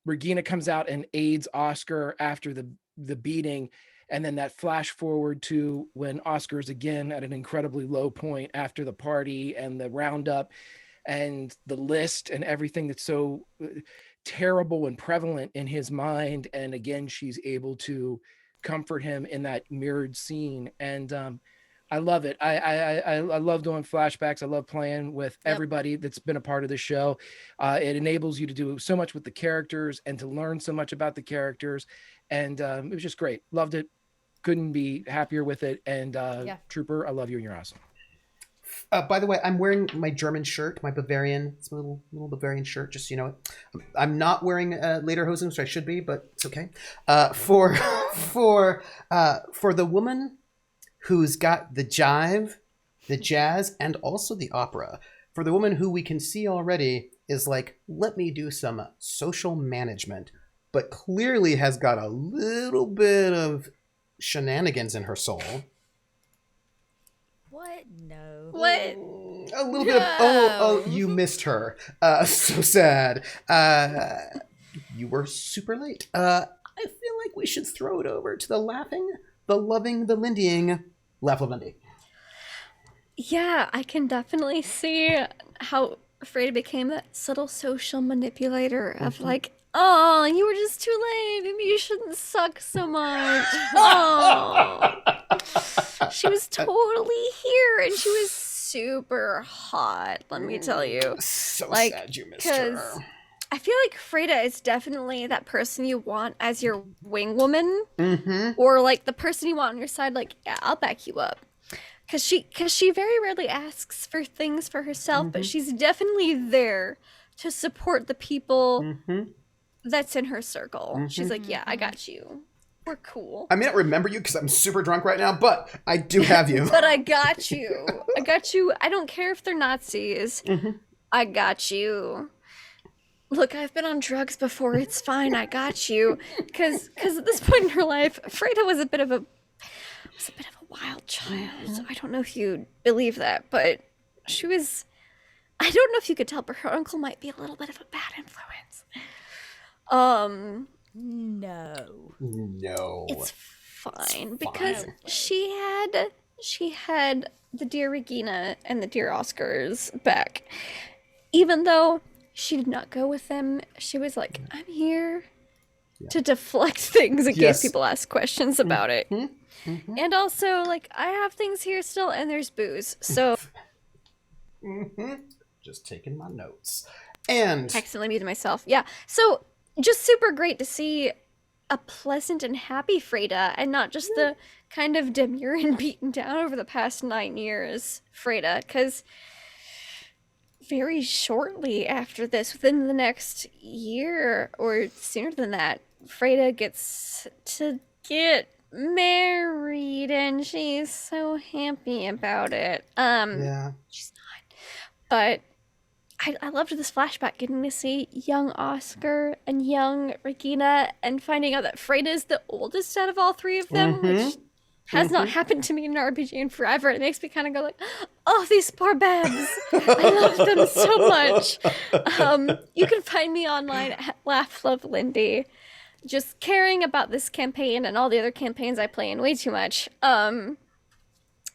S5: Regina comes out and aids Oscar after the beating, and then that flash forward to when Oscar's again at an incredibly low point after the party and the roundup and the list and everything that's so terrible and prevalent in his mind. And again, she's able to comfort him in that mirrored scene. And I love it. I love doing flashbacks. I love playing with everybody that's been a part of the show. It enables you to do so much with the characters and to learn so much about the characters. And it was just great. Loved it. Couldn't be happier with it. And Trooper, I love you and you're awesome.
S2: By the way, I'm wearing my German shirt, my Bavarian. It's a little Bavarian shirt, just so you know. I'm not wearing lederhosen, which I should be, but it's okay. For the woman who's got the jive, the jazz, and also the opera. For the woman who we can see already is like, let me do some social management, but clearly has got a little bit of shenanigans in her soul.
S3: What? No.
S4: What?
S2: A little bit of, oh, you missed her. So sad. You were super late. I feel like we should throw it over to the laughing, the loving, the Lindying, Laugh Lindy.
S4: Yeah, I can definitely see how Frieda became that subtle social manipulator of like, oh, you were just too late. Maybe you shouldn't suck so much. Oh. She was totally here and she was super hot, let me tell you.
S2: So
S4: like,
S2: sad you missed her.
S4: I feel like Frieda is definitely that person you want as your wing woman, or like the person you want on your side. Like, yeah, I'll back you up, because she very rarely asks for things for herself, but she's definitely there to support the people that's in her circle. She's like, yeah, I got you. We're cool.
S2: I may not remember you because I'm super drunk right now, but I do have you.
S4: But I got you. I got you. I don't care if they're Nazis. I got you. Look, I've been on drugs before. It's fine. I got you. Because at this point in her life, Frieda was a bit of a wild child. I don't know if you believe that, but she was. I don't know if you could tell, but her uncle might be a little bit of a bad influence.
S2: No.
S4: It's fine because she had the dear Regina and the dear Oscars back. Even though she did not go with them, she was like, I'm here to deflect things in case people ask questions about it. And also, like, I have things here still, and there's booze. So
S2: Just taking my notes. And
S4: accidentally muted myself. Yeah. So just super great to see a pleasant and happy Frieda, and not just the kind of demure and beaten down over the past 9 years Frieda, because very shortly after this, within the next year or sooner than that, Frieda gets to get married, and she's so happy about it.
S2: Yeah.
S4: She's not, but I loved this flashback, getting to see young Oscar and young Regina, and finding out that Frieda is the oldest out of all three of them, which has not happened to me in an RPG in forever. It makes me kind of go like, oh, these poor babs. I love them so much. You can find me online at Laugh Love Lindy, just caring about this campaign and all the other campaigns I play in way too much.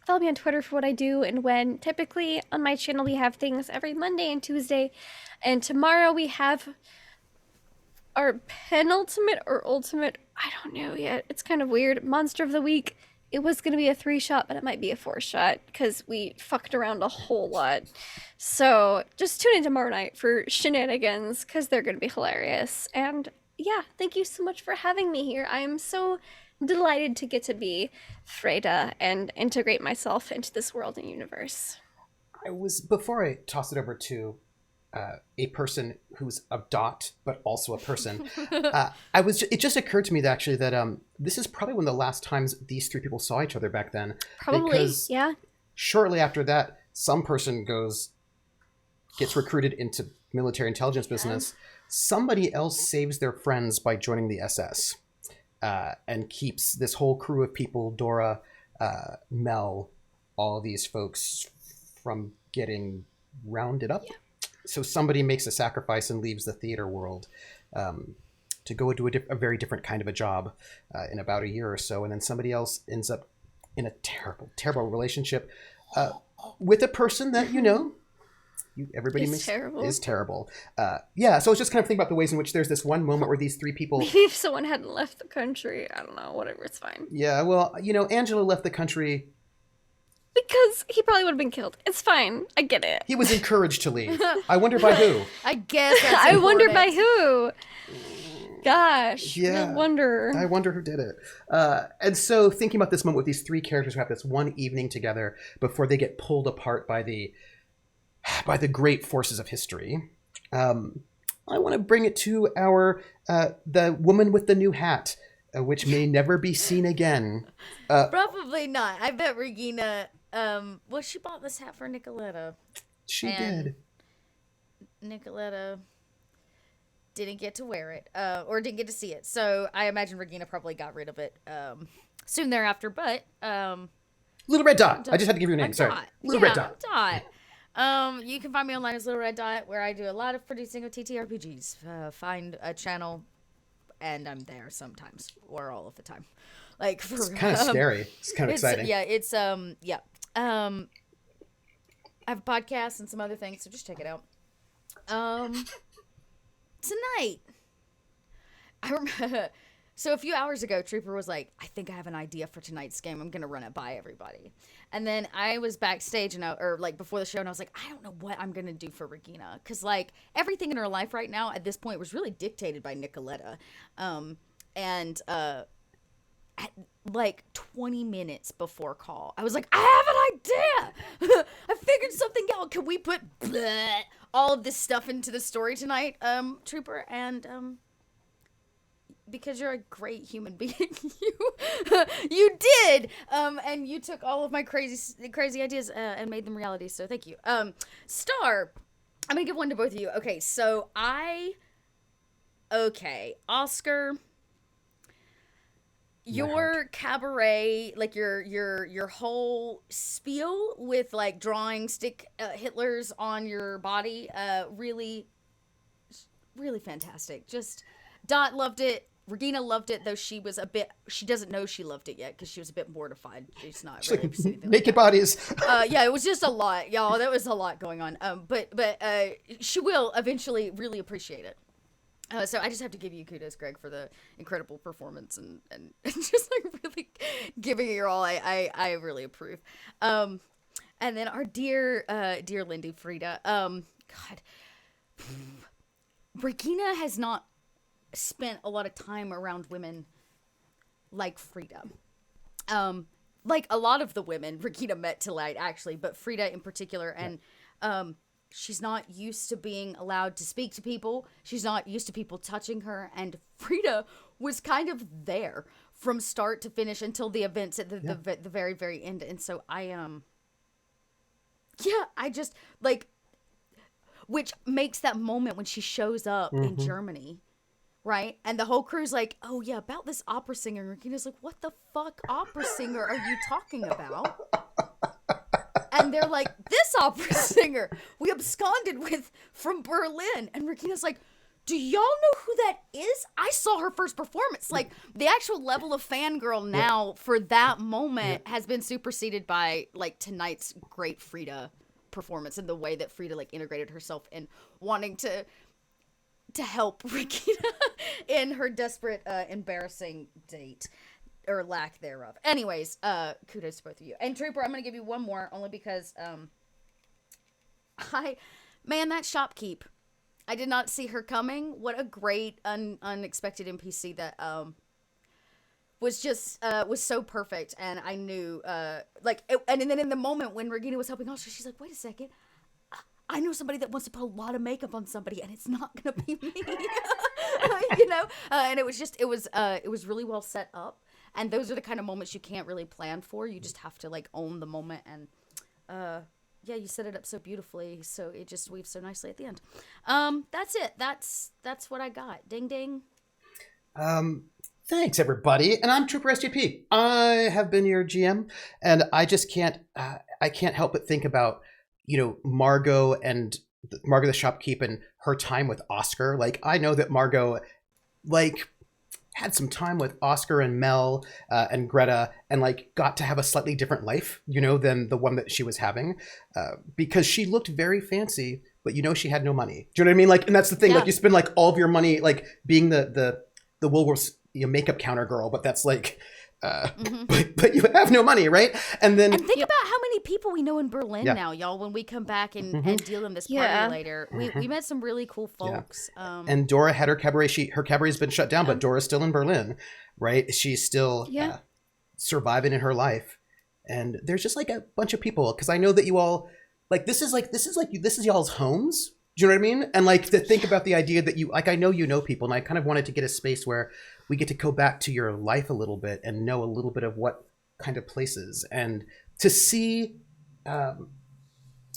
S4: Follow me on Twitter for what I do and when. Typically on my channel we have things every Monday and Tuesday, and tomorrow we have our penultimate or ultimate, I don't know yet, it's kind of weird, Monster of the Week. It was going to be a 3-shot, but it might be a 4-shot because we fucked around a whole lot. So just tune in tomorrow night for shenanigans because they're going to be hilarious. And yeah, thank you so much for having me here. I am so delighted to get to be Frieda and integrate myself into this world and universe.
S2: Before I toss it over to a person who's a dot, but also a person, it just occurred to me that actually that this is probably one of the last times these three people saw each other back then.
S4: Probably,
S2: because
S4: yeah.
S2: Shortly after that, some person gets recruited into military intelligence business. Somebody else saves their friends by joining the SS. And keeps this whole crew of people, Dora, Mel, all these folks from getting rounded up. Yeah. So somebody makes a sacrifice and leaves the theater world to go do a very different kind of a job in about a year or so. And then somebody else ends up in a terrible, terrible relationship with a person that, everybody
S4: is
S2: terrible. Yeah, so I was just kind of thinking about the ways in which there's this one moment where these three people...
S4: Maybe if someone hadn't left the country, I don't know, whatever, it's fine.
S2: Yeah, well, Angelo left the country...
S4: Because he probably would have been killed. It's fine. I get it.
S2: He was encouraged to leave. I wonder by who.
S3: I guess that's
S4: I wonder by who. Gosh.
S2: Yeah.
S4: I wonder
S2: who did it. And so thinking about this moment with these three characters who have this one evening together before they get pulled apart by the great forces of history, I want to bring it to the woman with the new hat, which may never be seen again.
S3: Probably not. I bet Regina... she bought this hat for Nicoletta.
S2: She did.
S3: Nicoletta didn't get to wear it, or didn't get to see it. So I imagine Regina probably got rid of it soon thereafter. But
S2: Little Red Dot. I just had to give you a name. Sorry. Little Red Dot.
S3: Dot. You can find me online as Little Red Dot, where I do a lot of producing of TTRPGs. Find a channel, and I'm there sometimes, or all of the time.
S2: It's kind of scary. It's kind of exciting.
S3: Yeah, it's I have a podcast and some other things, so just check it out. Tonight, I remember. So a few hours ago, Trooper was like, "I think I have an idea for tonight's game. I'm gonna run it by everybody." And then I was backstage before the show, and I was like, "I don't know what I'm gonna do for Regina, because everything in her life right now at this point was really dictated by Nicoletta." At 20 minutes before call, I was like, I have an idea. I figured something out. Can we put all of this stuff into the story tonight, Trooper? And because you're a great human being, you did, and you took all of my crazy ideas and made them reality. So thank you. Star, I'm gonna give one to both of you. Okay, so Oscar. Your cabaret, your whole spiel with drawing stick Hitlers on your body, really, really fantastic. Just Dot loved it. Regina loved it, though she doesn't know she loved it yet because she was a bit mortified. She's not really
S2: naked bodies.
S3: Yeah, it was just a lot, y'all. There was a lot going on. But she will eventually really appreciate it. So I just have to give you kudos, Greg, for the incredible performance and just really giving it your all. I really approve. And then our dear Lindy Frieda. God, Regina has not spent a lot of time around women like Frieda. Like a lot of the women Regina met tonight, actually, but Frieda in particular. And she's not used to being allowed to speak to people. She's not used to people touching her. And Frieda was kind of there from start to finish until the events at the very, very end. And so I just, like, which makes that moment when she shows up in Germany, right? And the whole crew's like, oh yeah, about this opera singer. And Regina's like, what the fuck opera singer are you talking about? And they're like, this opera singer we absconded with from Berlin. And Regina's like, do y'all know who that is? I saw her first performance. Like, the actual level of fangirl now for that moment has been superseded by, like, tonight's great Frieda performance and the way that Frieda, like, integrated herself in wanting to help Regina in her desperate, embarrassing date. Or lack thereof. Anyways, kudos to both of you. And Trooper, I'm going to give you one more, only because, that shopkeep. I did not see her coming. What a great, unexpected NPC that, was just, was so perfect. And I knew, and then in the moment when Regina was helping Oscar, she's like, wait a second. I know somebody that wants to put a lot of makeup on somebody, and it's not going to be me. And it was really well set up. And those are the kind of moments you can't really plan for. You just have to, like, own the moment. And, you set it up so beautifully. So it just weaves so nicely at the end. That's it. That's what I got. Ding, ding.
S2: Thanks, everybody. And I'm troopersjp. I have been your GM. And I just can't help but think about, Margot the shopkeep and her time with Oscar. Like, I know that Margot, like, had some time with Oscar and Mel and Greta and, like, got to have a slightly different life, than the one that she was having because she looked very fancy, but she had no money. Do you know what I mean? Like, and that's the thing. Yeah. Like, you spend, like, all of your money, like, being the Woolworths makeup counter girl, but that's like, but you have no money, right? And think
S3: about how many people we know in Berlin now, y'all. When we come back and deal in this party later, we met some really cool folks. Yeah.
S2: And Dora had her cabaret. Her cabaret's been shut down, but Dora's still in Berlin, right? She's still surviving in her life. And there's just, like, a bunch of people, because I know that you all, like, this is y'all's homes. Do you know what I mean? And, like, to think about the idea that I know people, and I kind of wanted to get a space where we get to go back to your life a little bit and know a little bit of what kind of places, and to see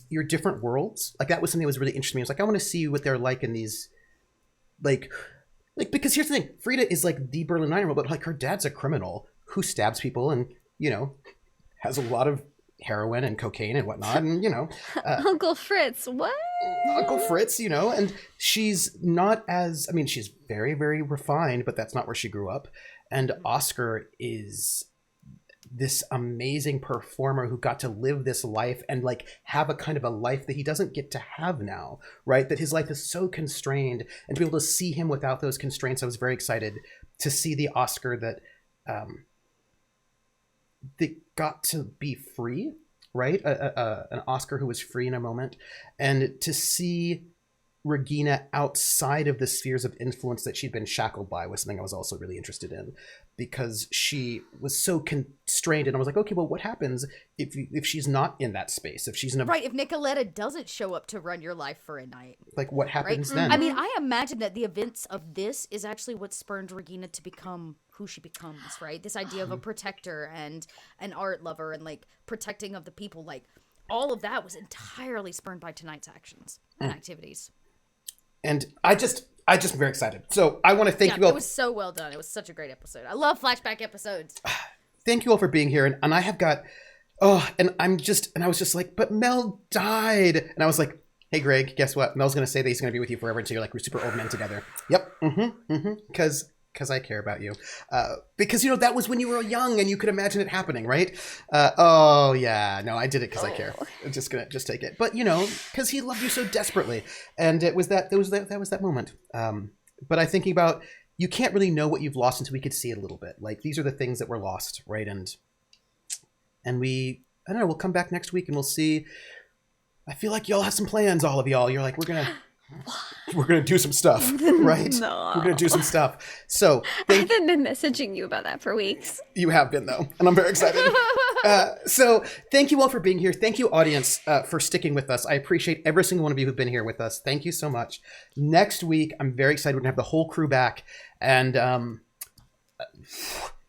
S2: your different worlds. Like, that was something that was really interesting to me. I was like, I want to see what they're like in these, like, because here's the thing. Frieda is, like, the Berlin Nine-Year-Old, but, like, her dad's a criminal who stabs people and, has a lot of heroin and cocaine and whatnot, and
S4: Uncle Fritz, what?
S2: Uncle Fritz, and she's not as, she's very, very refined, but that's not where she grew up. And Oscar is this amazing performer who got to live this life and, like, have a kind of a life that he doesn't get to have now, right? That his life is so constrained, and to be able to see him without those constraints, I was very excited to see the Oscar that got to be free, right? An Oscar who was free in a moment, and to see Regina outside of the spheres of influence that she'd been shackled by was something I was also really interested in, because she was so constrained. And I was like, okay, well, what happens if she's not in that space? If she's in a...
S3: Right, if Nicoletta doesn't show up to run your life for a night.
S2: Like, what happens then?
S3: I imagine that the events of this is actually what spurned Regina to become who she becomes, right? This idea of a protector and an art lover and, like, protecting of the people. Like, all of that was entirely spurned by tonight's actions and activities.
S2: And I just am very excited. So I want to thank you all.
S3: It was so well done. It was such a great episode. I love flashback episodes.
S2: Thank you all for being here. And I have got, and I was just like, but Mel died. And I was like, hey, Greg, guess what? Mel's going to say that he's going to be with you forever until you're, like, we're super old men together. Yep. Because I care about you. Because, that was when you were young and you could imagine it happening, right? Oh, yeah. No, I did it because I care. I'm just going to take it. But, because he loved you so desperately. And that was that moment. But I'm thinking about, you can't really know what you've lost until we could see it a little bit. Like, these are the things that were lost, right? And I don't know, we'll come back next week and we'll see. I feel like y'all have some plans, all of y'all. You're like, we're We're going to do some stuff, right?
S4: No.
S2: We're going to do some stuff. So
S4: I've been messaging you about that for weeks.
S2: You have been, though, and I'm very excited. So thank you all for being here. Thank you, audience, for sticking with us. I appreciate every single one of you who've been here with us. Thank you so much. Next week, I'm very excited. We're going to have the whole crew back. And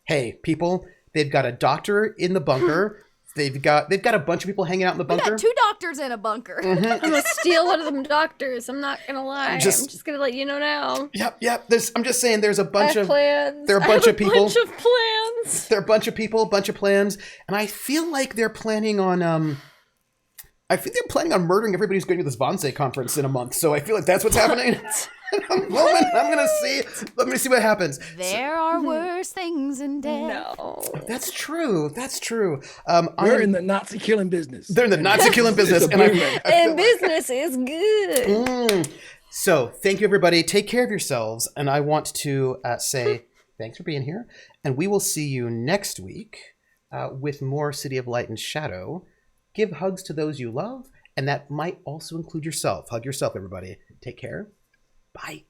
S2: hey, people, they've got a doctor in the bunker. They've got a bunch of people hanging out in the bunker.
S3: We got 2 doctors in a bunker.
S2: Mm-hmm.
S4: I'm gonna steal one of them doctors. I'm not gonna lie. I'm just gonna let you know now.
S2: Yep. I'm just saying, there's a bunch of
S4: plans.
S2: There are a bunch of people.
S4: Bunch of plans.
S2: There are a bunch of people, bunch of plans, and I feel like they're planning on murdering everybody who's going to this Wannsee conference in a month. So I feel like that's what's happening. I'm gonna see what happens.
S3: There are worse things in death.
S4: No,
S2: that's true.
S5: We're in the Nazi killing business.
S2: They're in the Nazi killing business,
S4: and business is good.
S2: So thank you, everybody. Take care of yourselves, and I want to say thanks for being here, and we will see you next week with more City of Light and Shadow. Give hugs to those you love, and that might also include yourself. Hug yourself, everybody. Take care. Bye.